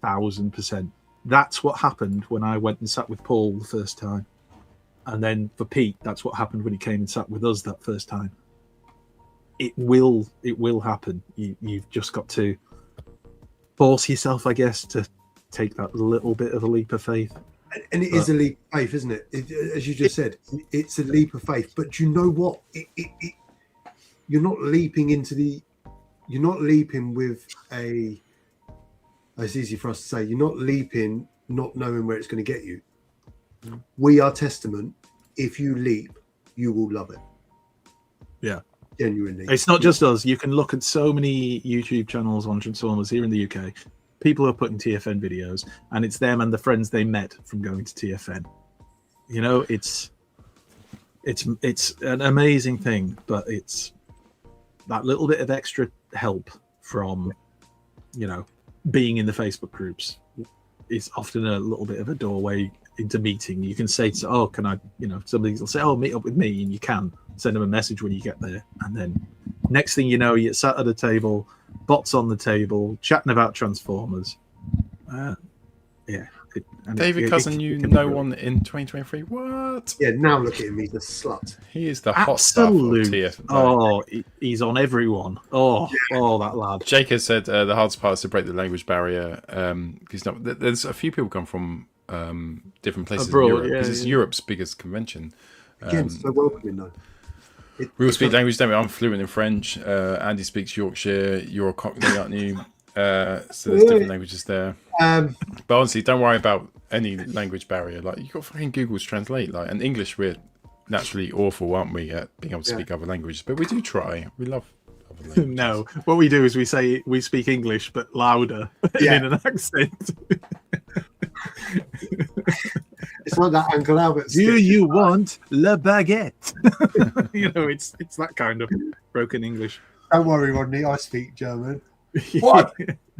1,000%. That's what happened when I went and sat with Paul the first time. And then for Pete, that's what happened when he came and sat with us that first time. It will happen. You've just got to force yourself, I guess, to take that little bit of a leap of faith. And it is a leap of faith, isn't it? As you just said, it's a leap of faith. But you know what? You're not leaping with a. It's easy for us to say. You're not leaping, not knowing where it's going to get you. We are testament. If you leap, you will love it. Yeah. Genuinely. It's not just us. You can look at so many YouTube channels on Transformers here in the UK. People are putting TFN videos, and it's them and the friends they met from going to TFN. You know, it's an amazing thing, but it's that little bit of extra help from, you know, being in the Facebook groups is often a little bit of a doorway into meeting. You can say, oh, can I, you know, somebody will say, oh, meet up with me, and you can send them a message when you get there, and then next thing you know, you're sat at a table, bots on the table, chatting about Transformers. David Cousin, you know one in 2023. What? Yeah, now look at him. He's a slut. He is the hot stuff of TFN. Oh, he's on everyone. Oh, that lad. Jake has said the hardest part is to break the language barrier. Because there's a few people come from different places abroad, in Europe, because it's Europe's biggest convention. Again, so welcoming though. We all speak language, don't we? I'm fluent in French. Andy speaks Yorkshire. You're a Cockney, aren't you? So there's different languages there. But honestly, don't worry about any language barrier. Like, you got fucking Google's Translate. Like, and English, we're naturally awful, aren't we, at being able to speak other languages? But we do try. We love other languages. No, what we do is we say we speak English, but louder in an accent. It's like that Uncle Albert. Do you want la baguette? You know, it's that kind of broken English. Don't worry, Rodney. I speak German. What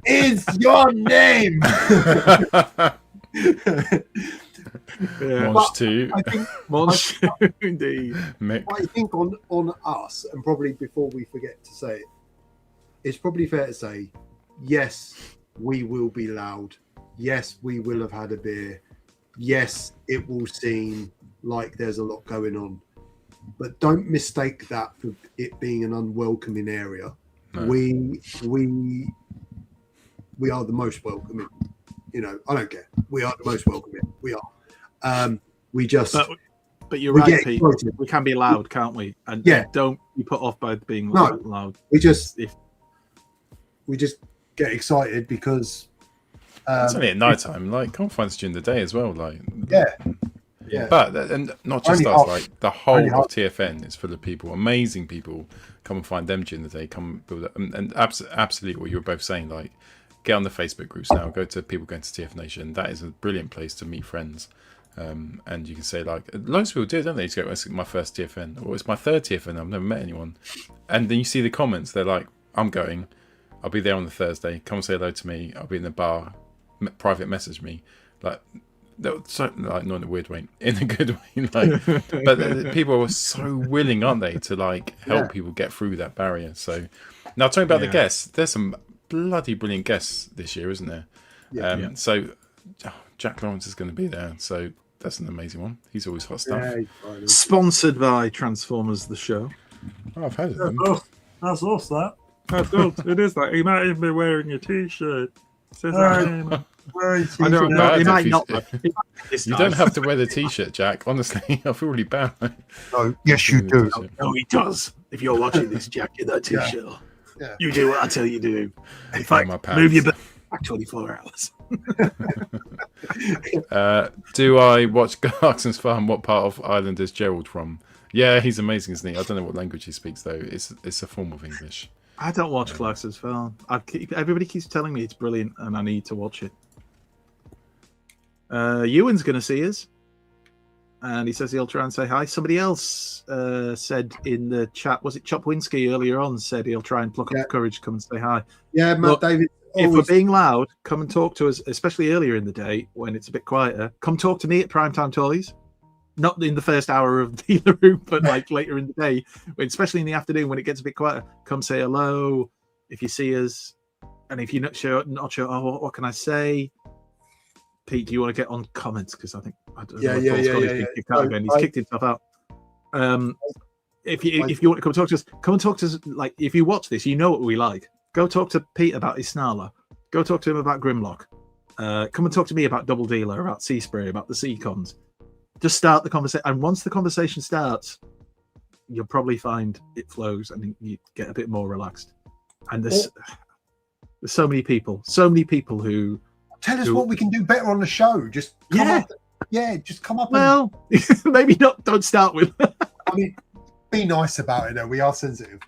is your name? Monch too. Monch, indeed. Mick. I think on us, and probably before we forget to say it, it's probably fair to say, yes, we will be loud. Yes, we will have had a beer. Yes, it will seem like there's a lot going on. But don't mistake that for it being an unwelcoming area. No. We are the most welcoming. You know, I don't care. We are the most welcoming. We are. We just. But you're right, Pete. We can be loud, can't we? And don't be put off by being loud. We just get excited because. It's only at night time. Like, can't find us during the day as well. Like, yeah. But and not just us. Like, the whole of TFN is full of people, amazing people. Come and find them during the day. Come build up, and absolutely what you were both saying. Like, get on the Facebook groups now. Go to people going to TFNation. That is a brilliant place to meet friends. And you can say, like, loads of people do, don't they? You go, it's my first TFN, or it's my third TFN. I've never met anyone. And then you see the comments. They're like, I'm going. I'll be there on the Thursday. Come and say hello to me. I'll be in the bar. Private message me, like, so, like, not in a weird way, in a good way, like, but people are so willing, aren't they, to like help people get through that barrier. So now, talking about the guests, there's some bloody brilliant guests this year, isn't there? So Jack Lawrence is going to be there, so that's an amazing one. He's always hot stuff. Sponsored by Transformers the show. Oh, I've heard of them. That's us, that. That's us. It is that. He might even be wearing a t-shirt. Says I don't know. He might not. You don't have to wear the t-shirt, Jack. Honestly, I feel really bad. No, yes, you do. No, he does. If you're watching this, Jack, in that t-shirt, you do what I tell you to do. In fact, move your back 24 hours. Do I watch Clarkson's Farm? What part of Ireland is Gerald from? Yeah, he's amazing, isn't he? I don't know what language he speaks though. It's a form of English. I don't watch Clarkson's Farm. Everybody keeps telling me it's brilliant, and I need to watch it. Ewan's going to see us, and he says he'll try and say hi. Somebody else said in the chat, was it Chopwinski earlier on, said he'll try and pluck up the courage to come and say hi. Yeah, Matt David. If we're being loud, come and talk to us, especially earlier in the day when it's a bit quieter. Come talk to me at Primetime Toys. Not in the first hour of the dealer room, but like later in the day, especially in the afternoon when it gets a bit quieter. Come say hello, if you see us, and if you're not sure, oh, what can I say? Pete, do you want to get on comments? Because I think I don't know if Scotty's been kicked out again. He's kicked himself out. If you want to come talk to us, come and talk to us. Like, if you watch this, you know what we like. Go talk to Pete about his Snarler. Go talk to him about Grimlock. Come and talk to me about Double Dealer, about Sea Spray, about the Seacons. Just start the conversation, and once the conversation starts, you'll probably find it flows and you get a bit more relaxed. And there's so many people who tell us what we can do better on the show. Just come up. Yeah, just come up. Well, maybe not. Don't start with. I mean, be nice about it. Though we are sensitive.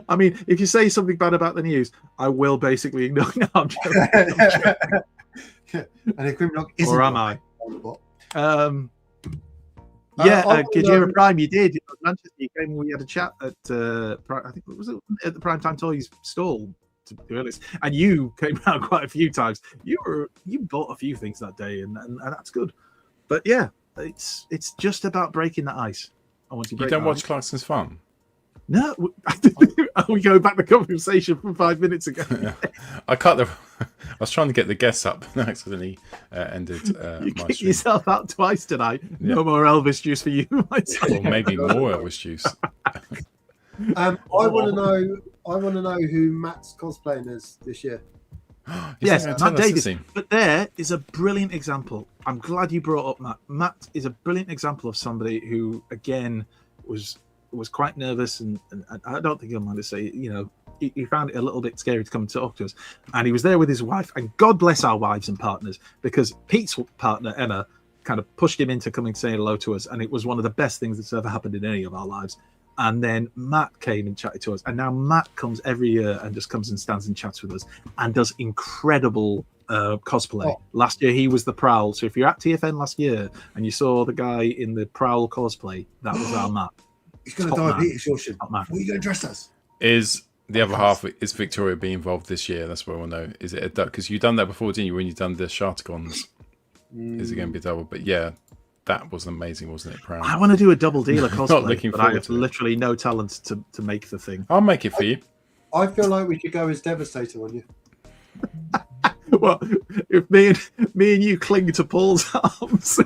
I mean, if you say something bad about the news, I will basically ignore. No, I'm joking. Yeah. And if Grimlock isn't, or am I? Gajira Prime, you did. Manchester, you came and we had a chat at I think it was at the Primetime Toys stall, to be honest. And you came around quite a few times. You bought a few things that day, and that's good. But yeah, it's just about breaking the ice. I want to. You don't watch Clarkson's Farm? No, we go back to the conversation from 5 minutes ago. I was trying to get the guests up and accidentally ended you my kicked stream. yourself out twice tonight. Yeah. No more Elvis juice for you. Or maybe more Elvis juice. I want to know who Matt's cosplaying as this year. Yes, Matt Davis. But there is a brilliant example. I'm glad you brought up Matt. Matt is a brilliant example of somebody who, again, was quite nervous, and I don't think he'll mind to say, he found it a little bit scary to come and talk to us. And he was there with his wife, and God bless our wives and partners, because Pete's partner, Emma, kind of pushed him into coming saying hello to us, and it was one of the best things that's ever happened in any of our lives. And then Matt came and chatted to us, and now Matt comes every year and just comes and stands and chats with us and does incredible cosplay. Last year he was the Prowl, so if you're at TFN last year and you saw the guy in the Prowl cosplay, that was our Matt. He's going to diabetes, Yorkshire. What are you going to dress as? Is the other half, is Victoria be involved this year? That's what I want to know. Is it a duck? Because you've done that before, didn't you, when you've done the Sharticons? Is it going to be a double? But yeah, that was amazing, wasn't it? Proud. I want to do a Double Dealer cosplay, Not looking but I have forward to literally no talent to make the thing. I'll make it for you. I feel like we should go as Devastator on you. Well, if me and you cling to Paul's arms,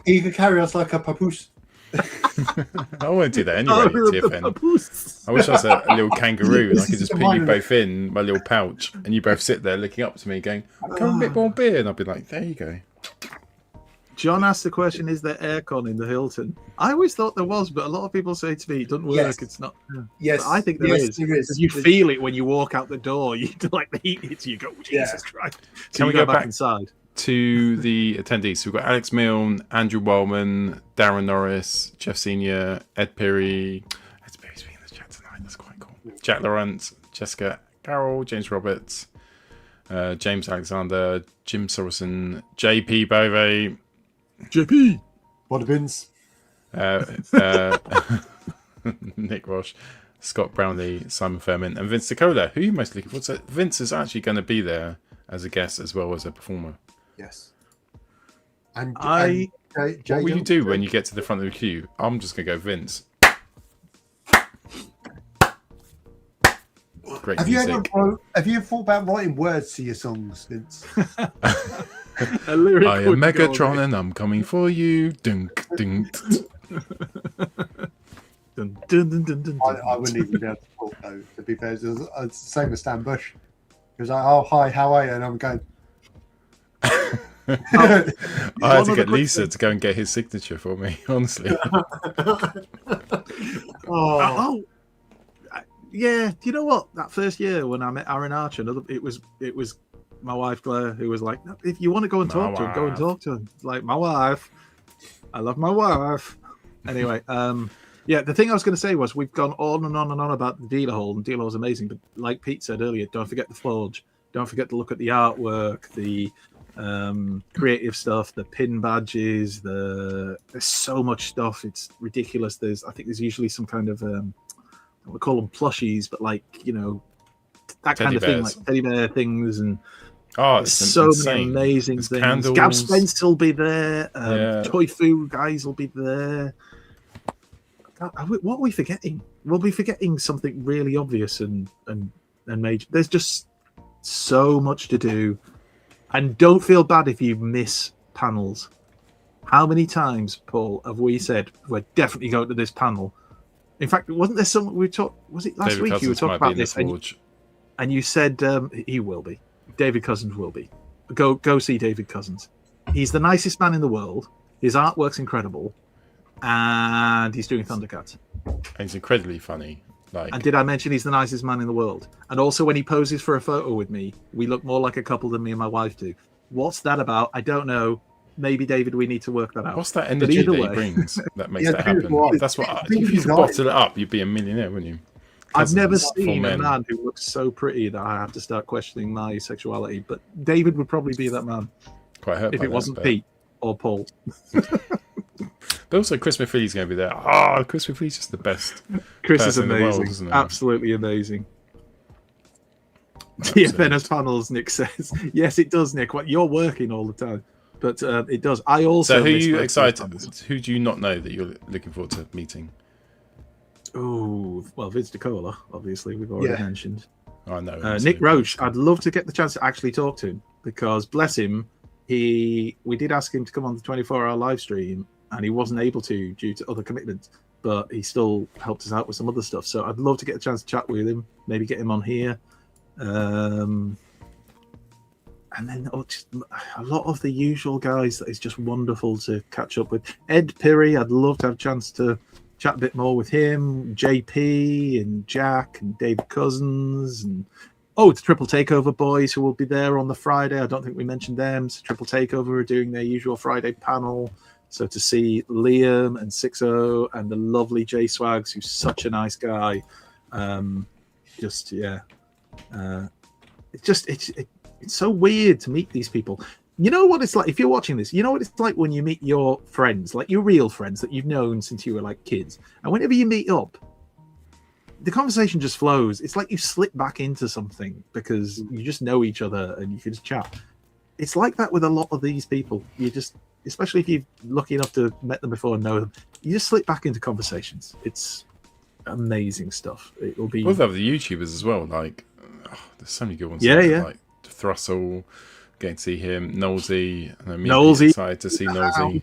he could carry us like a papoose. I won't do that anyway, TFN. I wish I was a little kangaroo and I could just put you both in my little pouch and you both sit there looking up to me going, come a bit more beer, and I'll be like, there you go. John asked the question, is there aircon in the Hilton? I always thought there was, but a lot of people say to me, it doesn't work, it's not. Yes, but I think there is. You feel it when you walk out the door. You like the heat hits you, go, Jesus Christ. So can we go back inside? To the attendees? So we've got Alex Milne, Andrew Wellman, Darren Norris, Jeff Senior, Ed Perry. Ed Perry's being in the chat tonight. That's quite cool. Jack Lawrence, Jessica Carroll, James Roberts, James Alexander, Jim Sorensen, JP Bove, JP Bodbins, Nick Roche, Scott Brownlee, Simon Fairman, and Vince Nicola. Who are you most looking for? So Vince is actually going to be there as a guest as well as a performer. Yes. And what will you do when you get to the front of the queue? I'm just going to go Vince. Great music. Have you ever thought about writing words to your songs, Vince? I am Megatron and I'm coming for you. Dunk, dunk. Dun, dun, dun, dun, dun, I wouldn't even be able to talk, though, to be fair. It's the same as Stan Bush. He was like, oh, hi, how are you? And I'm going... I had to get Lisa to go and get his signature for me, honestly. Yeah, do you know what? That first year when I met Aaron Archer, it was my wife Claire who was like, if you want to go and talk to him, go and talk to him. Like, my wife. I love my wife. Anyway, yeah, the thing I was going to say was we've gone on and on and on about the dealer hall, and dealer hall is amazing. But like Pete said earlier, don't forget the forge. Don't forget to look at the artwork, the creative stuff, the pin badges. There's so much stuff. It's ridiculous. I think there's usually some kind of we call them plushies, but like, that kind of thing, like teddy bear things, and it's so insane. many amazing things. Candles. Gab Spence will be there. Toy Fu guys will be there. God, what are we forgetting? we'll be forgetting something really obvious and major. There's just so much to do, and don't feel bad if you miss panels. How many times, Paul, have we said we're definitely going to this panel? In fact, wasn't there someone we talked? Was it last David week Cousins you were talking might be about in the this? Forge. And you said he will be. David Cousins will be. Go see David Cousins. He's the nicest man in the world. His artwork's incredible, and he's doing Thundercats. And he's incredibly funny. Like, and did I mention he's the nicest man in the world? And also, when he poses for a photo with me, we look more like a couple than me and my wife do. What's that about? I don't know. Maybe, David, we need to work that out. What's that energy that he brings that makes that happen? That's what. If you could bottle it up, you'd be a millionaire, wouldn't you? I've never seen a man who looks so pretty that I have to start questioning my sexuality. But David would probably be that man. Quite hurt if it wasn't Pete or Paul. But also, Chris McFeely's going to be there. Oh, Chris McFeely's just the best. Chris is in the amazing. world, isn't he? Absolutely amazing. TFN's panels, Nick says. Yes, it does, Nick. You're working all the time. But it does. I also. So, who are you excited? Who do you not know that you're looking forward to meeting? Oh, well, Vince DiCola, obviously, we've already mentioned. I know. Nick Roach, I'd love to get the chance to actually talk to him because, bless him, we did ask him to come on the 24-hour live stream and he wasn't able to due to other commitments, but he still helped us out with some other stuff. So I'd love to get a chance to chat with him, maybe get him on here. And then just a lot of the usual guys that is just wonderful to catch up with. Ed Pirry, I'd love to have a chance to chat a bit more with him. JP and Jack and David Cousins and the Triple Takeover boys who will be there on the Friday. I don't think we mentioned them. So Triple Takeover are doing their usual Friday panel. So to see Liam and Sixo and the lovely Jay Swags, who's such a nice guy. It's so weird to meet these people. You know what it's like if you're watching this. You know what it's like when you meet your friends, like your real friends that you've known since you were like kids. And whenever you meet up, the conversation just flows. It's like you slip back into something because you just know each other and you can just chat. It's like that with a lot of these people. You just, especially if you're lucky enough to have met them before and know them, you just slip back into conversations. It's amazing stuff. It will be. We'll have the YouTubers as well. Like, there's so many good ones. Yeah. Like Thrussell, getting to see him. Nosey. Nosey. Excited to see Nosey.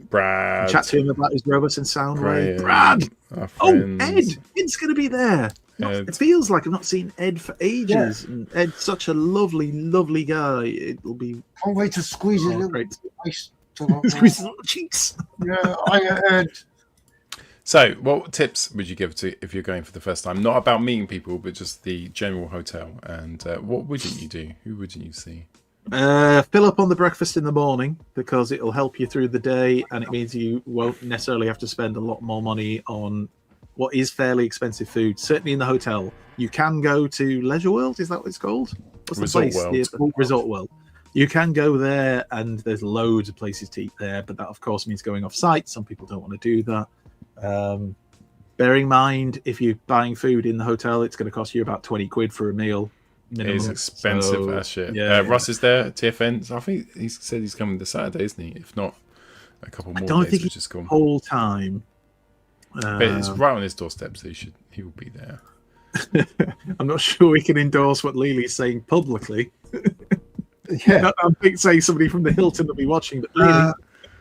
Brad. Chat to him about his robots and Soundwave. Graham, Brad. Friends. Ed. Ed's going to be there. It feels like I've not seen Ed for ages. Yeah. And Ed's such a lovely, lovely guy. It'll be. Can't wait to squeeze his little face. Squeeze his little cheeks. Yeah, I heard. So, what tips would you give to if you're going for the first time? Not about meeting people, but just the general hotel. And what wouldn't you do? Who wouldn't you see? Fill up on the breakfast in the morning because it'll help you through the day, and it means you won't necessarily have to spend a lot more money on what is fairly expensive food. Certainly in the hotel, you can go to Leisure World. Is that what it's called? What's Resort the place? World. Resort World. You can go there, and there's loads of places to eat there. But that, of course, means going off site. Some people don't want to do that. Bearing in mind, if you're buying food in the hotel, it's going to cost you about 20 quid for a meal. Minimum. It is expensive, that shit. Yeah, Russ is there, TFN. I think he said he's coming this Saturday, isn't he? If not, a couple more I don't days, think which is cool. The whole time. But it's right on his doorstep, so he will be there. I'm not sure we can endorse what Lily's saying publicly. Yeah. I'm saying somebody from the Hilton will be watching, but Lily,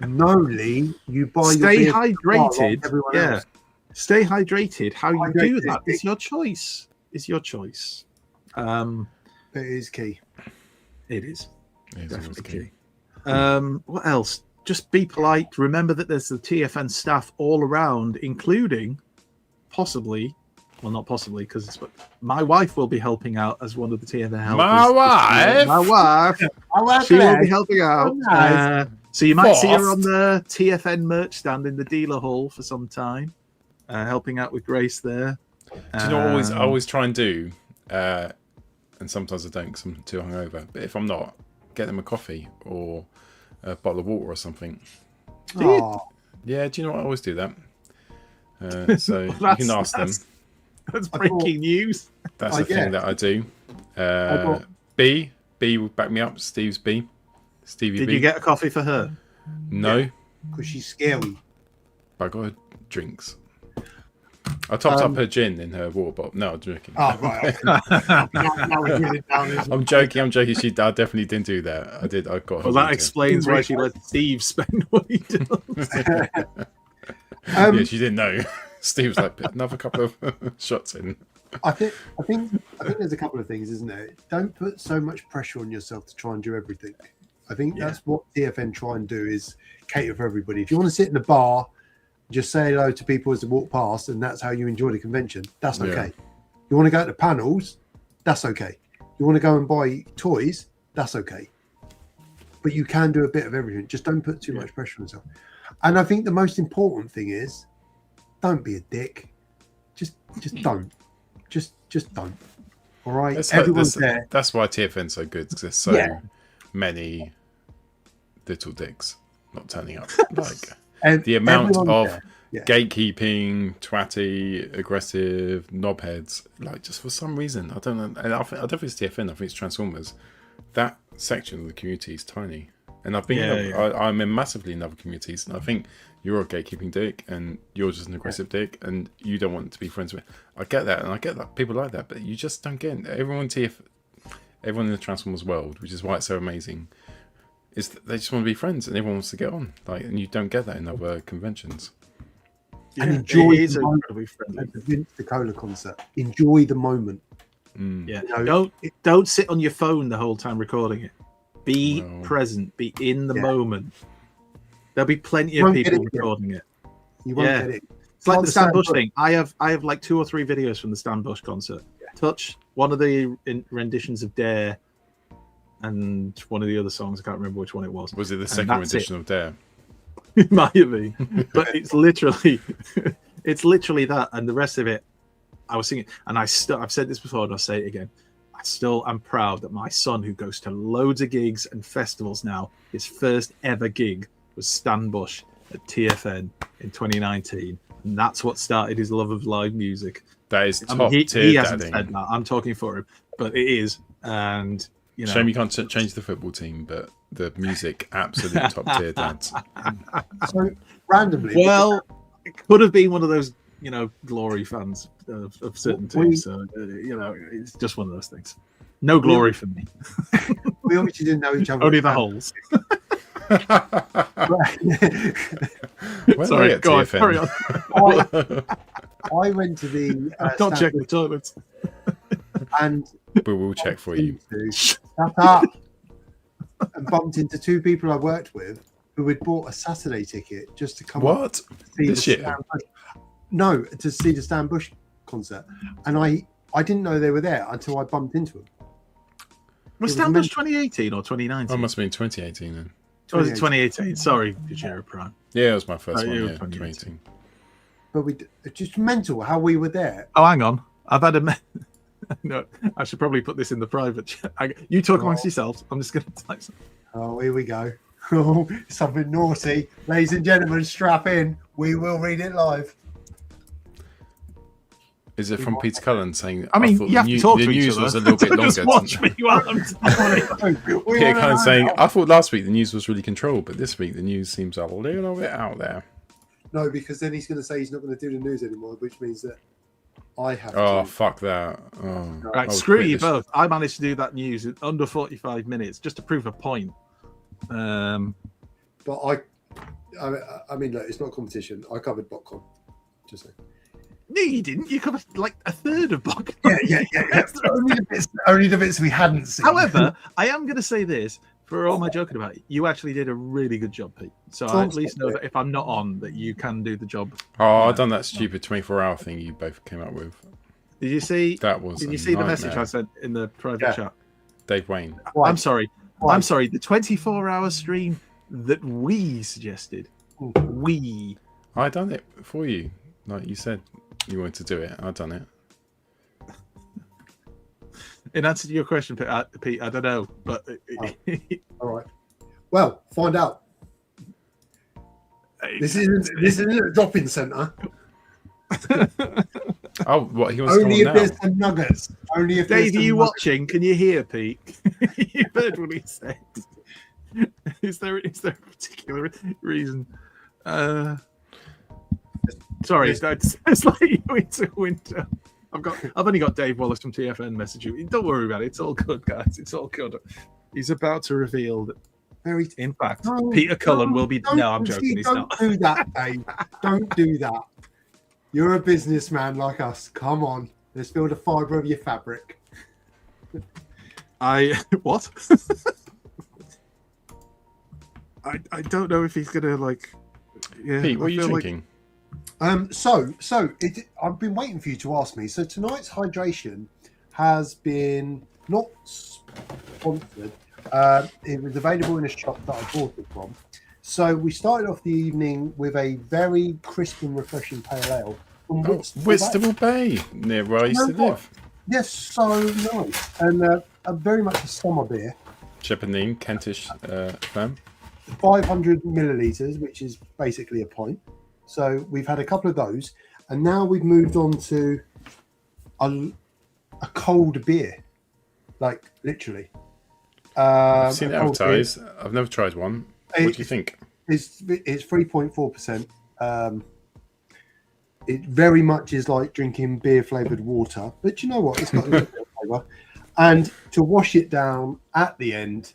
no, Lee, you buy stay your hydrated. Like yeah, else. Stay hydrated. How you do that is your choice. It's your choice. It is key. It is. It is definitely key. What else? Just be polite. Remember that there's the TFN staff all around, including possibly, well, not possibly, because my wife will be helping out as one of the TFN helpers. My wife. She will be helping out. Oh, nice. So you might see her on the TFN merch stand in the dealer hall for some time, helping out with Grace there. Do you know what I always try and do? And sometimes I don't because I'm too hungover. But if I'm not, get them a coffee or a bottle of water or something. Yeah, do you know what? I always do that. So you can ask them. That's breaking news. That's the thing that I do. B will back me up. Steve's B. Stevie Did B. you get a coffee for her? No. Because she's scary. But I got her drinks. I topped up her gin in her water bottle. No, I'm joking. Oh, right. Now we're really down this- I'm joking. I definitely didn't do that. I did. I got her. Well, that water. explains why she let Steve spend what he does. Yeah, she didn't know. Steve's like, put another couple of shots in. I think there's a couple of things, isn't there? Don't put so much pressure on yourself to try and do everything. I think that's what TFN try and do, is cater for everybody. If you want to sit in a bar, just say hello to people as they walk past, and that's how you enjoy the convention, that's okay. You want to go to panels, that's okay. You want to go and buy toys, that's okay. But you can do a bit of everything. Just don't put too much pressure on yourself. And I think the most important thing is, don't be a dick. Just don't. Just don't. All right. Everyone's there. That's why TFN's so good, because there's so many little dicks not turning up. Like the amount of gatekeeping, twatty, aggressive knobheads, like just for some reason, I don't know. And I don't think it's TFN. I think it's Transformers. That section of the community is tiny, and I've been I'm in massively in other communities, and I think you're a gatekeeping dick, and you're just an aggressive dick, and you don't want to be friends with. I get that, and I get that people like that, but you just don't get it. Everyone in the Transformers world, which is why it's so amazing, is that they just want to be friends, and everyone wants to get on. Like, and you don't get that in other conventions. And enjoy the moment. At the Vince DiCola concert, enjoy the moment. Yeah, You know, don't sit on your phone the whole time recording it. Be present. Be in the moment. There'll be plenty of people recording it. You won't get it. It's like the Stan Bush thing. I have like 2 or 3 videos from the Stan Bush concert. Touch, one of the renditions of Dare, and one of the other songs. I can't remember which one it was. Was it the second rendition of Dare? It might have been, but it's literally that, and the rest of it. I was singing, and I've said this before, and I'll say it again. I'm proud that my son, who goes to loads of gigs and festivals now, his first ever gig was Stan Bush at TFN in 2019, and that's what started his love of live music. That is top he tier. hasn't said that. I'm talking for him, but it is, and you know. Shame you can't change the football team, but the music, absolute top tier, dads. So randomly, well, it could have been one of those, glory fans of certain teams. So it's just one of those things. No glory for me. We obviously didn't know each other. Only the holes. Sorry, go on, carry on. I went to the. Don't check the toilets. And we will check for you. Shut up. And bumped into 2 people I worked with who had bought a Saturday ticket just to come. What? To see this shit? No, to see the Stan Bush concert, and I didn't know they were there until I bumped into them. Was Stan Bush 2018 or 2019? That must have been 2018 then. Or was it 2018? Sorry, Pajero Prime. Yeah, it was my first one. Yeah, Yeah, 2018. 2018. But it's just mental how we were there. Oh, hang on. I've had a. No, I should probably put this in the private chat. You talk amongst yourselves. I'm just going to type something. Oh, here we go. Oh, something naughty. Ladies and gentlemen, strap in. We will read it live. Is it from Peter Cullen saying? I mean, thought you have to talk the to each news other. was a little bit longer. Just watch me while I'm talking. Peter Cullen saying, "I thought last week the news was really controlled, but this week the news seems a little bit out there." No, because then he's going to say he's not going to do the news anymore, which means that I have Oh, to. fuck that! Oh, Right, screw you both. I managed to do that news in under 45 minutes just to prove a point. But I mean, look, it's not a competition. I covered BotCon. Just saying. No, you didn't. You covered like a third of Bog. Yeah. only the bits we hadn't seen. However, I am going to say this, for all my joking about it, you actually did a really good job, Pete. So I at least know that if I'm not on, that you can do the job. Oh, I've done that stupid 24-hour thing you both came up with. Did you see? That was. Did you see the message I sent in the private chat? Dave Wayne. Why? I'm sorry. Why? I'm sorry. The 24-hour stream that we suggested. We. I done it for you, like you said. You wanted to do it. I've done it. In answer to your question, Pete, I don't know, but All right. Well, find out. This isn't a drop-in centre. Oh, what he wants Only to if go on there's now. some nuggets. Only if Dave, there's are some you nuggets. watching? Can you hear, Pete? You heard what he said. Is there a particular reason? Sorry, it's like you into winter. I've only got Dave Wallace from TFN messaging me. Don't worry about it. It's all good, guys. It's all good. He's about to reveal that. In fact, Peter Cullen will be. No, I'm joking. He's not. Don't do that, Dave. Don't do that. You're a businessman like us. Come on, let's feel the fibre of your fabric. What? I don't know if he's gonna like. Yeah, Pete, what are you drinking? I've been waiting for you to ask me. So tonight's hydration has been not sponsored. It was available in a shop that I bought it from. So we started off the evening with a very crisp and refreshing pale ale from Whitstable Bay, near where I used to live. Yes, so nice. And very much a summer beer. Chepenine, Kentish firm. 500 millilitres, which is basically a pint. So we've had a couple of those. And now we've moved on to a cold beer. Like, literally. I've seen it advertised. I've never tried one. What do you think? It's 3.4%. It very much is like drinking beer flavoured water. But you know what? It's got a little bit of flavour. And to wash it down at the end,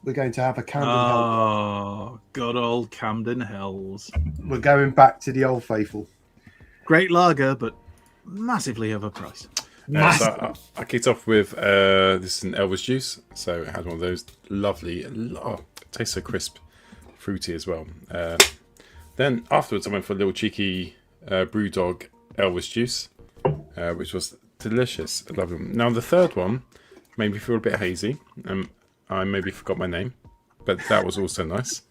we're going to have a Camden Hells. Oh, good old Camden Hells. We're going back to the old faithful. Great lager, but massively overpriced. So I kicked off with this is an Elvis juice, so it has one of those lovely. It tastes so crisp, fruity as well. Then afterwards, I went for a little cheeky BrewDog Elvis juice, which was delicious. I love them. Now the third one made me feel a bit hazy. I maybe forgot my name, but that was also nice.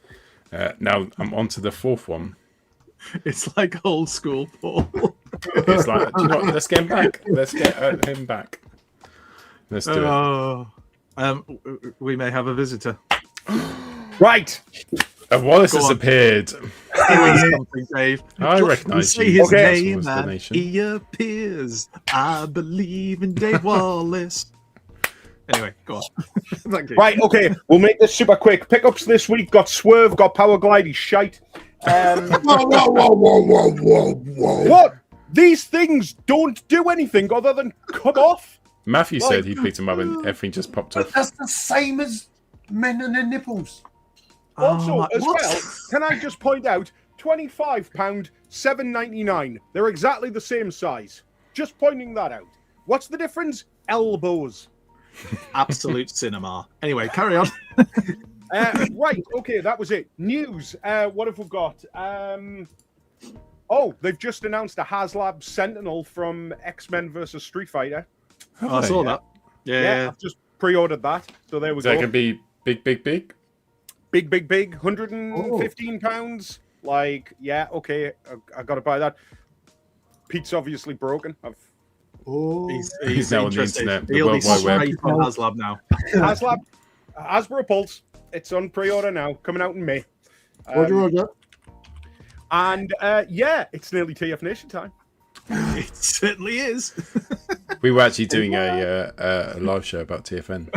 Now I'm on to the fourth one. It's like old school, Paul. It's like, do you know what? Let's get him back. Let's get him back. Let's do it. We may have a visitor. Right. Wallace has appeared. Something, Dave. I recognise say you. his name and he appears. I believe in Dave Wallace. Anyway, go on. Thank you. Right, okay. We'll make this super quick. Pickups this week got Swerve, got Power Glide, he's shite. Whoa. What? These things don't do anything other than come off. Matthew said he picked him up and everything just popped off. That's the same as men and their nipples. Also, well, can I just point out, £25, $7.99. They're exactly the same size. Just pointing that out. What's the difference? Elbows. Absolute cinema. Anyway, carry on. Right, okay, that was it. News. What have we got? They've just announced a HasLab Sentinel from X-Men versus Street Fighter. I saw that. Yeah. I've just pre-ordered that. So there we go. Is that going to be big? Big. £115. Like, yeah, okay, I got to buy that. Pete's obviously broken. He's now on the internet. He'll be straight on HasLab now. HasLab, Hasbro Pulse. It's on pre-order now, coming out in May. Roger. And it's nearly TFNation time. It certainly is. We were actually doing a live show about TFN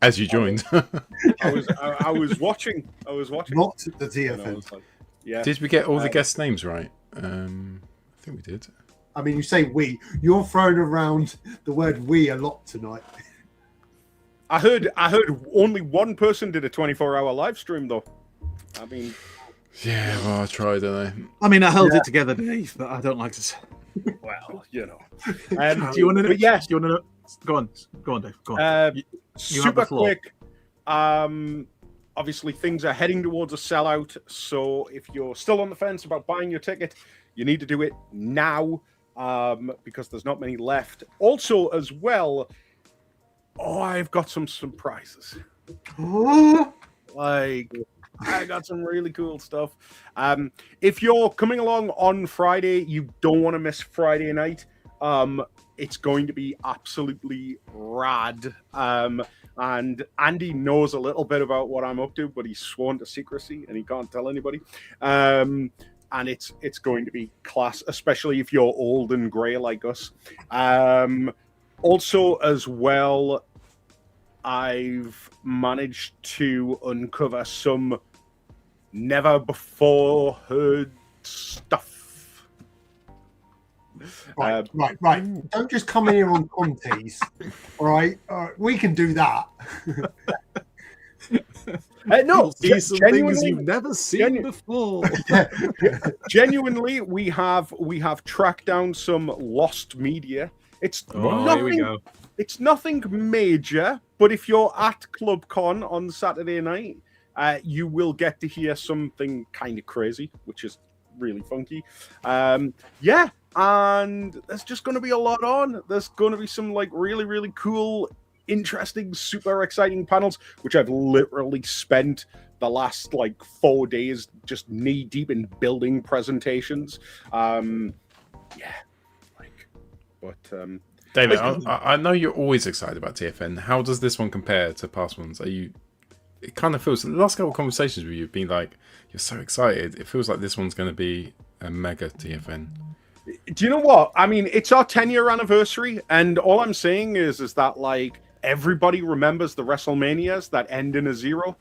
as you joined. I was watching. Not the TFN. Yeah. Did we get all the guest names right? I think we did. I mean, you say we. You're throwing around the word "we" a lot tonight. I heard only one person did a 24-hour live stream though. I mean, yeah, well, I tried, didn't I mean, I held it together, Dave, but I don't like to say. Well, you know. Do you want to know? Yes. Do you want to know? Go on, Dave. Go on. You super quick. Obviously, things are heading towards a sellout. So if you're still on the fence about buying your ticket, you need to do it now because there's not many left. Also, as well, I've got some surprises. Like, I got some really cool stuff. If you're coming along on Friday, you don't want to miss Friday night. It's going to be absolutely rad. And Andy knows a little bit about what I'm up to, but he's sworn to secrecy and he can't tell anybody. And it's going to be class, especially if you're old and grey like us. Also, as well, I've managed to uncover some never before heard stuff. Right. Don't just come in here on Contes. All right. We can do that. No, You'll see some things genuinely, you've never seen before. genuinely, we have tracked down some lost media. It's Here we go. It's nothing major, but if you're at ClubCon on Saturday night, you will get to hear something kind of crazy, which is really funky. Yeah, and there's just going to be a lot on. There's going to be some like really, really cool, interesting, super exciting panels, which I've literally spent the last like 4 days just knee deep in building presentations. David, I know you're always excited about TFN. How does this one compare to past ones? It kind of feels, the last couple of conversations with you have been like, you're so excited. It feels like this one's going to be a mega TFN. Do you know what? I mean, it's our 10-year anniversary, and all I'm saying is that like everybody remembers the WrestleManias that end in a 0.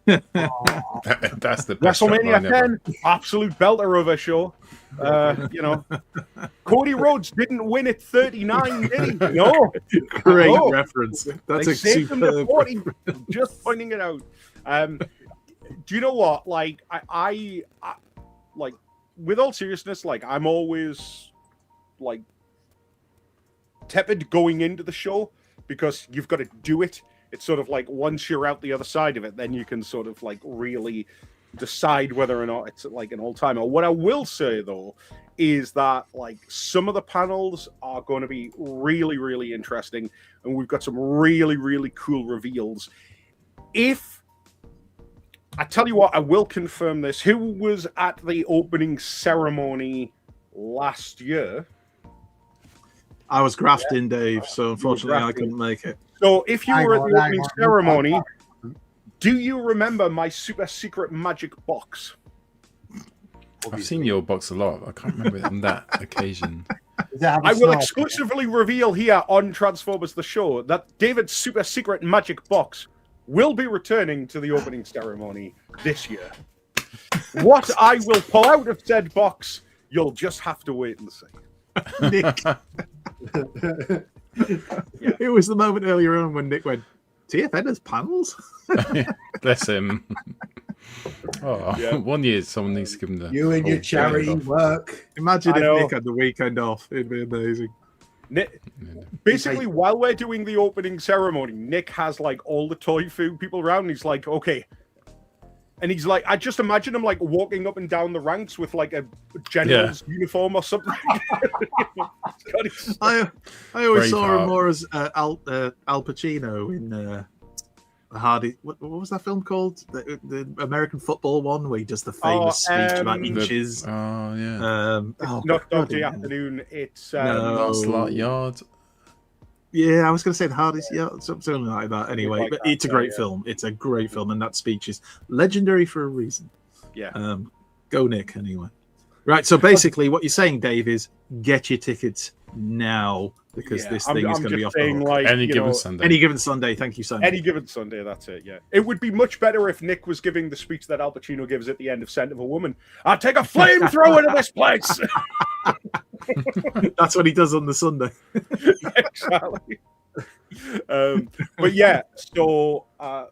That's the best WrestleMania 10, absolute belter of a show. Cody Rhodes didn't win at 39, did he? No. Great reference. That's They a saved him to superb 40. Just pointing it out. Do you know what? Like, I like, with all seriousness, like, I'm always like tepid going into the show because you've got to do it. It's sort of like once you're out the other side of it, then you can sort of like really decide whether or not it's like an all-timer. What I will say though is that like some of the panels are going to be really, really interesting, and we've got some really, really cool reveals. If I tell you what, I will confirm this. Who was at the opening ceremony last year? I was grafting, Dave, so unfortunately I couldn't make it. So if you were at the opening ceremony, do you remember my super secret magic box? I've seen your box a lot. I can't remember it on that occasion. I will exclusively reveal here on Transformers the Show that David's super secret magic box will be returning to the opening ceremony this year. What I will pull out of said box, you'll just have to wait and see. Nick. It was the moment earlier on when Nick went, TFN has panels? Bless him. Oh, Yeah. 1 year someone needs to give him the You and your whole charity weekend off. work. Imagine I if know. Nick had the weekend off. It'd be amazing. Nick, basically, while we're doing the opening ceremony, Nick has like all the toy food people around. And he's like, okay. And he's like, I just imagine him like walking up and down the ranks with like a general's uniform or something. I always saw Braveheart. him more as Al Pacino in the Hardy. What was that film called? The American football one where he does the famous speech about inches. Oh yeah. Not Dog Day Afternoon. It's Lancelot Yard. Yeah, I was going to say the hardest, something like that. Anyway, like but that, it's a great film. It's a great film, and that speech is legendary for a reason. Yeah. Go Nick, anyway. Right, so basically what you're saying, Dave, is get your tickets now because this thing is going to be off the hook. Like, Any given Sunday. Any given Sunday, thank you, Sunday. Any given Sunday, that's it, yeah. It would be much better if Nick was giving the speech that Al Pacino gives at the end of Scent of a Woman. I'll take a flamethrower to this place! That's what he does on the Sunday. Exactly. But yeah, so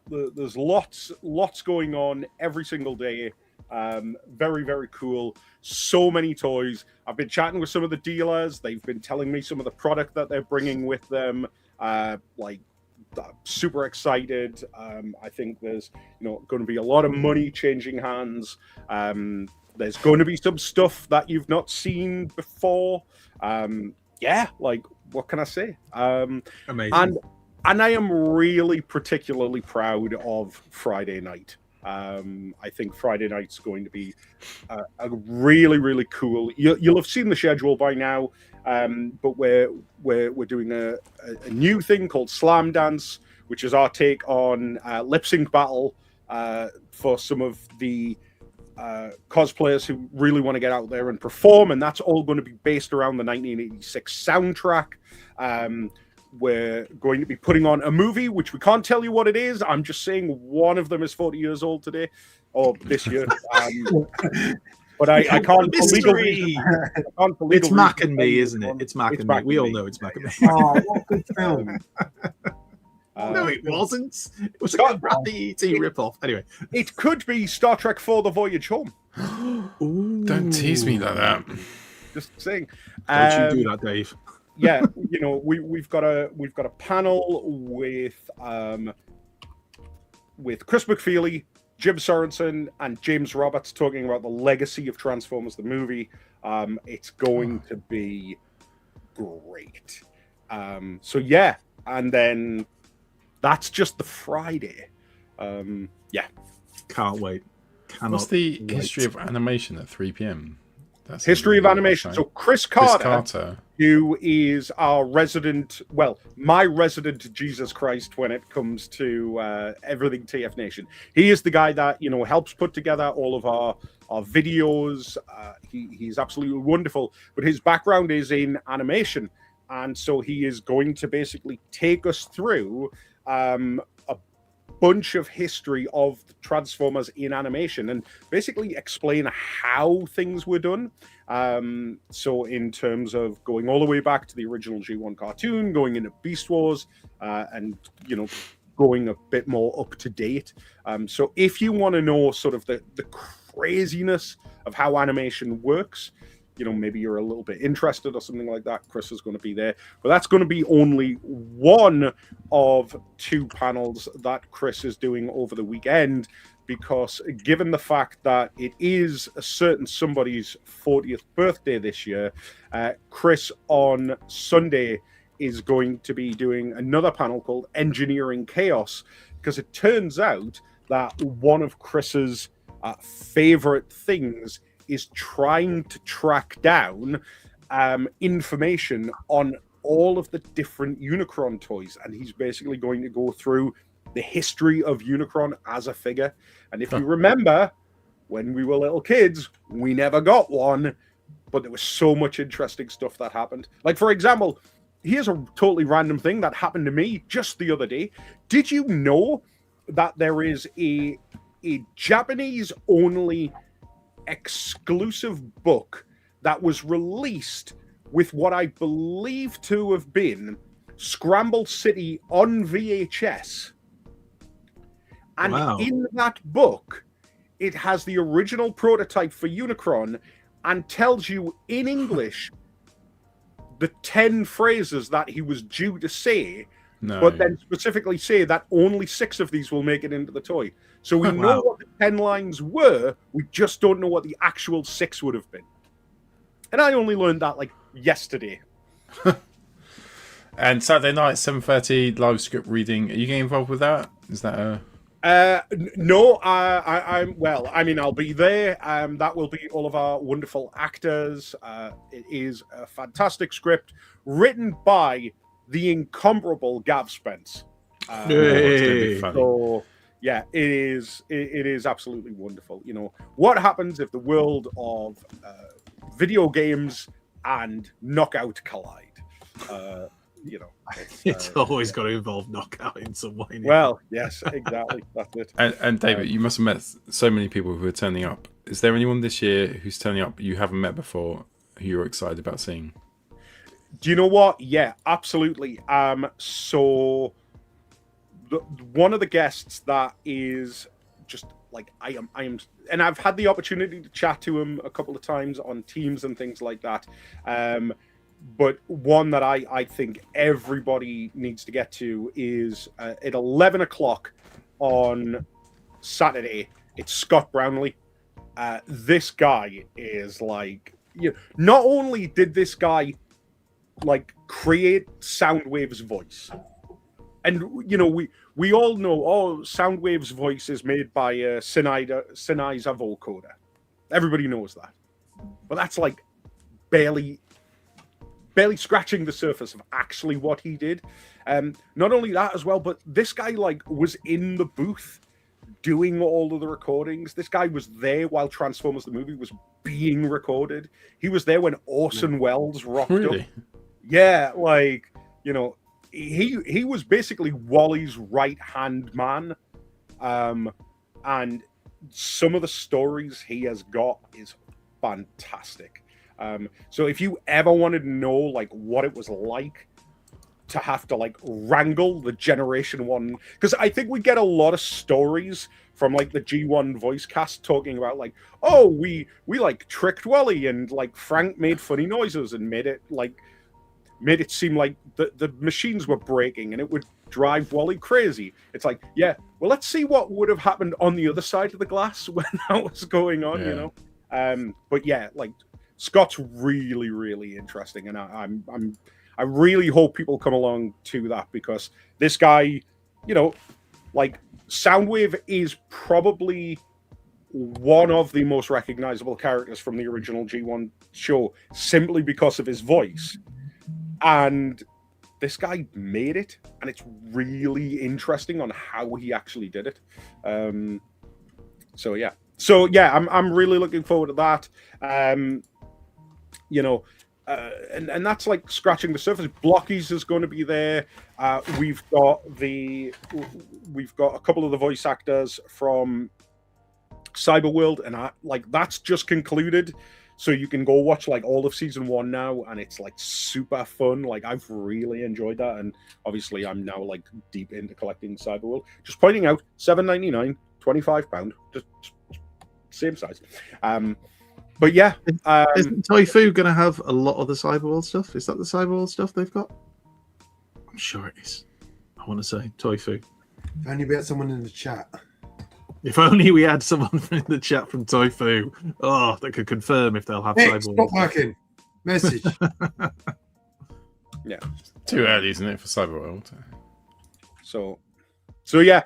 there's lots going on every single day. Very, very cool. So many toys. I've been chatting with some of the dealers. They've been telling me some of the product that they're bringing with them. Super excited. I think there's going to be a lot of money changing hands. There's going to be some stuff that you've not seen before. What can I say? Amazing. And I am really particularly proud of Friday night. I think Friday night's going to be a really, really cool. You'll have seen the schedule by now, but we're doing a new thing called Slam Dance, which is our take on lip sync battle for some of the cosplayers who really want to get out there and perform, and that's all going to be based around the 1986 soundtrack. We're going to be putting on a movie, which we can't tell you what it is. I'm just saying one of them is 40 years old today, or this year. But I can't for legal Mystery! reasons. I can't for It's legal Mac reasons and me, say isn't it? one. It's Mac It's and me. Mac We and all Me. know it's Mac and me. Oh, what a good film. No, it wasn't. It was a Scott- Bradley E.T. rip-off. Anyway. It could be Star Trek 4: The Voyage Home. Don't tease me like that. Just saying. Don't you do that, Dave. Yeah, we've got a panel with Chris McFeely, Jim Sorensen, and James Roberts talking about the legacy of Transformers the movie. It's going to be great. So yeah, and then that's just the Friday. Yeah. Can't wait. Cannot What's the wait. history of animation at 3 p.m.? That's History of animation. So Chris Carter, who is our resident, my resident Jesus Christ when it comes to everything TF Nation. He is the guy that helps put together all of our videos. He's absolutely wonderful, but his background is in animation, and so he is going to basically take us through a bunch of history of Transformers in animation and basically explain how things were done. So in terms of going all the way back to the original G1 cartoon, going into Beast Wars, and going a bit more up to date. So if you want to know sort of the craziness of how animation works, maybe you're a little bit interested or something like that, Chris is going to be there. But that's going to be only one of 2 panels that Chris is doing over the weekend, because given the fact that it is a certain somebody's 40th birthday this year, Chris on Sunday is going to be doing another panel called Engineering Chaos, because it turns out that one of Chris's favorite things is trying to track down information on all of the different Unicron toys, and he's basically going to go through the history of Unicron as a figure. And if you remember, when we were little kids, we never got one, but there was so much interesting stuff that happened. Like, for example, here's a totally random thing that happened to me just the other day. Did you know that there is a Japanese-only exclusive book that was released with what I believe to have been Scramble City on VHS? And in that book, it has the original prototype for Unicron and tells you in English the 10 phrases that he was due to say, but then specifically say that only 6 of these will make it into the toy. So we know what the 10 lines were, we just don't know what the actual 6 would have been. And I only learned that like yesterday. And Saturday night, 7:30, live script reading. Are you getting involved with that? Is that a... No, I'll be there. That will be all of our wonderful actors. It is a fantastic script written by the incomparable Gav Spence. It's gonna be funny. So yeah, it is absolutely wonderful. What happens if the world of video games and Knockout collide? It's always got to involve Knockout in some way. Well, yes, exactly. That's it. And David, you must have met so many people who are turning up. Is there anyone this year who's turning up you haven't met before who you're excited about seeing? Do you know what? Yeah, absolutely. So one of the guests that is just like I am, and I've had the opportunity to chat to him a couple of times on Teams and things like that. But one that I think everybody needs to get to is at 11 o'clock on Saturday. It's Scott Brownlee. This guy is like, not only did this guy like create Soundwave's voice, and we all know Soundwave's voice is made by Sennheiser vocoder. Everybody knows that, but that's like barely scratching the surface of actually what he did. Not only that as well, but this guy like was in the booth doing all of the recordings. This guy was there while Transformers the movie was being recorded. He was there when Orson Welles rocked up. Yeah, like, he was basically Wally's right-hand man. And some of the stories he has got is fantastic. So if you ever wanted to know like what it was like to have to like wrangle the Generation 1, because I think we get a lot of stories from like the G1 voice cast talking about like, oh, we like tricked Wally and like Frank made funny noises and made it seem like the machines were breaking and it would drive Wally crazy. It's like, yeah, well, let's see what would have happened on the other side of the glass when that was going on, you know. But yeah, like Scott's really, really interesting, and I really hope people come along to that, because this guy, you know, like Soundwave is probably one of the most recognizable characters from the original G1 show simply because of his voice. And this guy made it, and it's really interesting on how he actually did it. So yeah, I'm really looking forward to that. You know, and that's like scratching the surface. Blockies is going to be there. We've got a couple of the voice actors from Cyberworld, and that's just concluded. So you can go watch like all of season 1 now, and it's like super fun. Like I've really enjoyed that, and obviously I'm now like deep into collecting Cyberworld. Just pointing out, £7.99, £25, just same size. But yeah, isn't Toifu going to have a lot of the Cyberworld stuff? Is that the Cyberworld stuff they've got? I'm sure it is. I want to say Toifu. If only we had someone in the chat. If only we had someone in the chat from Toifu, that could confirm if they'll have Cyberworld. Stop working. Message. Yeah, too early, isn't it, for Cyberworld? So yeah,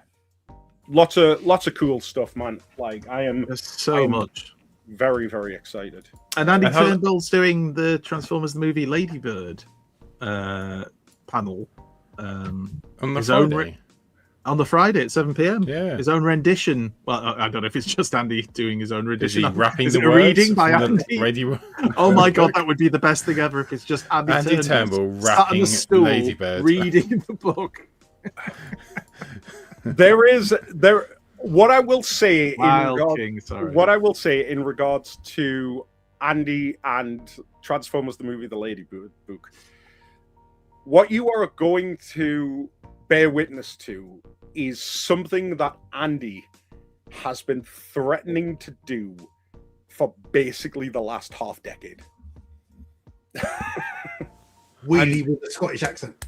lots of cool stuff, man. Like I am much. Very, very excited. And Andy Turnbull's doing the Transformers the movie Ladybird panel. On the Friday. On the Friday at 7 p.m. Yeah. His own rendition. Well, I don't know if it's just Andy doing his own rendition. Is he rapping Is the it a words reading by from Andy? the radio? Oh my god, that would be the best thing ever if it's just Andy Turnbull sat on rapping the stool, Ladybird. reading the book. What I will say What I will say in regards to Andy and Transformers the movie The Ladybird book, what you are going to bear witness to is something that Andy has been threatening to do for basically the last half decade. Wheelie with a Scottish accent.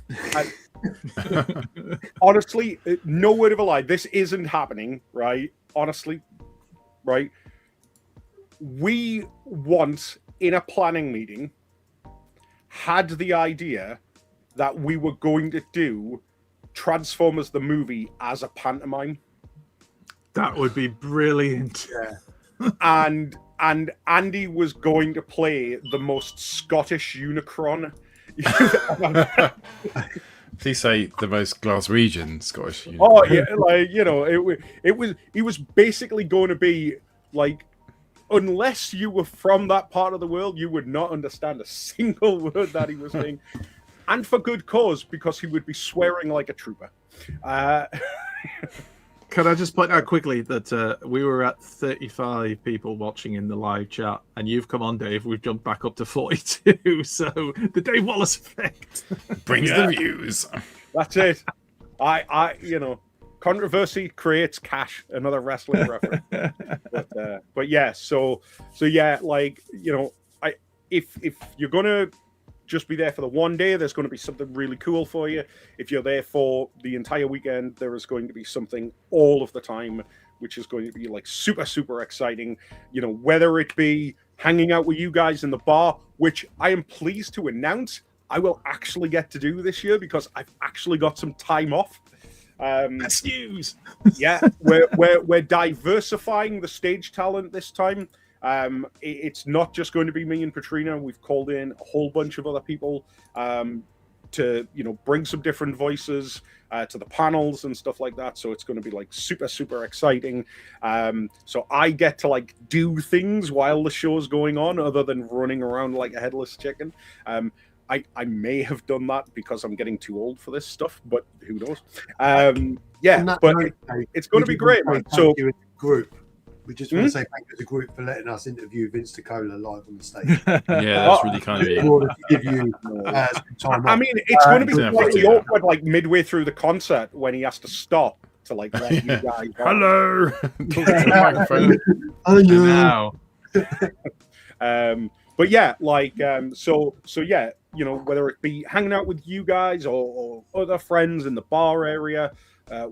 Honestly, no word of a lie. This isn't happening, right? Honestly, right? We once, in a planning meeting, had the idea that we were going to do Transformers the movie as a pantomime. That would be brilliant. Yeah. and Andy was going to play the most Scottish Unicron. Please say the most Glaswegian Scottish. Oh yeah, like you know, he was basically going to be like, unless you were from that part of the world, you would not understand a single word that he was saying, and for good cause, because he would be swearing like a trooper. Can I just point out quickly that we were at 35 people watching in the live chat, and you've come on, Dave. We've jumped back up to 42. So the Dave Wallace effect brings the views. That's it. I controversy creates cash. Another wrestling reference. But yeah, so yeah, like if you're gonna just be there for the one day, there's going to be something really cool for you. If you're there for the entire weekend, there is going to be something all of the time, which is going to be like super, super exciting. Whether it be hanging out with you guys in the bar, which I am pleased to announce I will actually get to do this year because I've actually got some time off. That's news. Yeah, we're diversifying the stage talent this time. It's not just going to be me and Katrina. We've called in a whole bunch of other people to bring some different voices to the panels and stuff like that. So it's going to be like super, super exciting. So I get to like do things while the show's going on other than running around like a headless chicken. I may have done that because I'm getting too old for this stuff, but who knows? Yeah, but it's going to be great, man. So group. We just want to say thank you as a group for letting us interview Vince DiCola live on the stage. Yeah, that's really kind of In you. order to give you some time I off. mean, it's going to be Yeah, slightly yeah. awkward, like midway through the concert when he has to stop to like let you guys. on. Hello. Talk to the microphone. Oh, And no. now, But yeah, like so yeah, you know, whether it be hanging out with you guys or other friends in the bar area,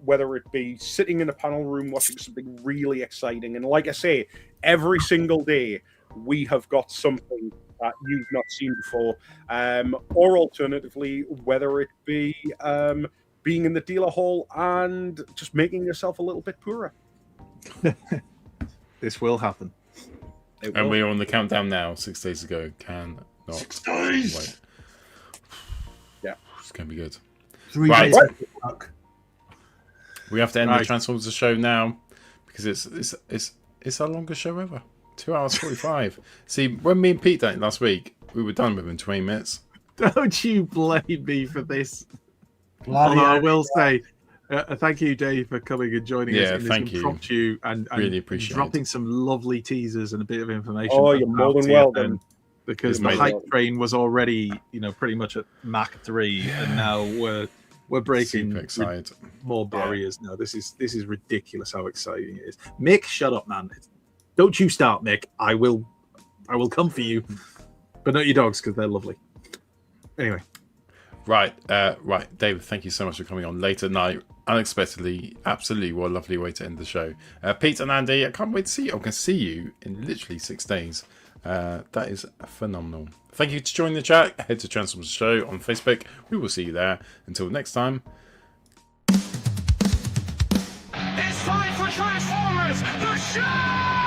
whether it be sitting in a panel room watching something really exciting, and like I say, every single day we have got something that you've not seen before, or alternatively, whether it be being in the dealer hall and just making yourself a little bit poorer. this will happen. It And will. we're on the countdown now. 6 days ago. Can not 6 days. wait. Yeah. It's going to be good. 3 Right. days of work. We have to end the Right. Transformers the show now because it's our longest show ever. 2 hours 45. See, when me and Pete done it last week, we were done within 20 minutes. Don't you blame me for this. Bloody Although I hell. will say, thank you, Dave, for coming and joining us. Yeah, in this thank you. impromptu and Really appreciate dropping some lovely teasers and a bit of information. Oh, you're more about than TFN, welcome. Because You're the more hype welcome. train was already, pretty much at Mach 3, and now we're breaking Super excited. more barriers now. This is ridiculous how exciting it is. Mick, shut up, man. Don't you start, Mick. I will come for you, but not your dogs because they're lovely. Anyway, Right, David, thank you so much for coming on late at night, unexpectedly. Absolutely, what a lovely way to end the show. Pete and Andy, I can't wait to see you. I'm going to see you in literally 6 days. That is phenomenal. Thank you to join the chat. Head to Transformers Show on Facebook. We will see you there. Until next time. It's time for Transformers, the show!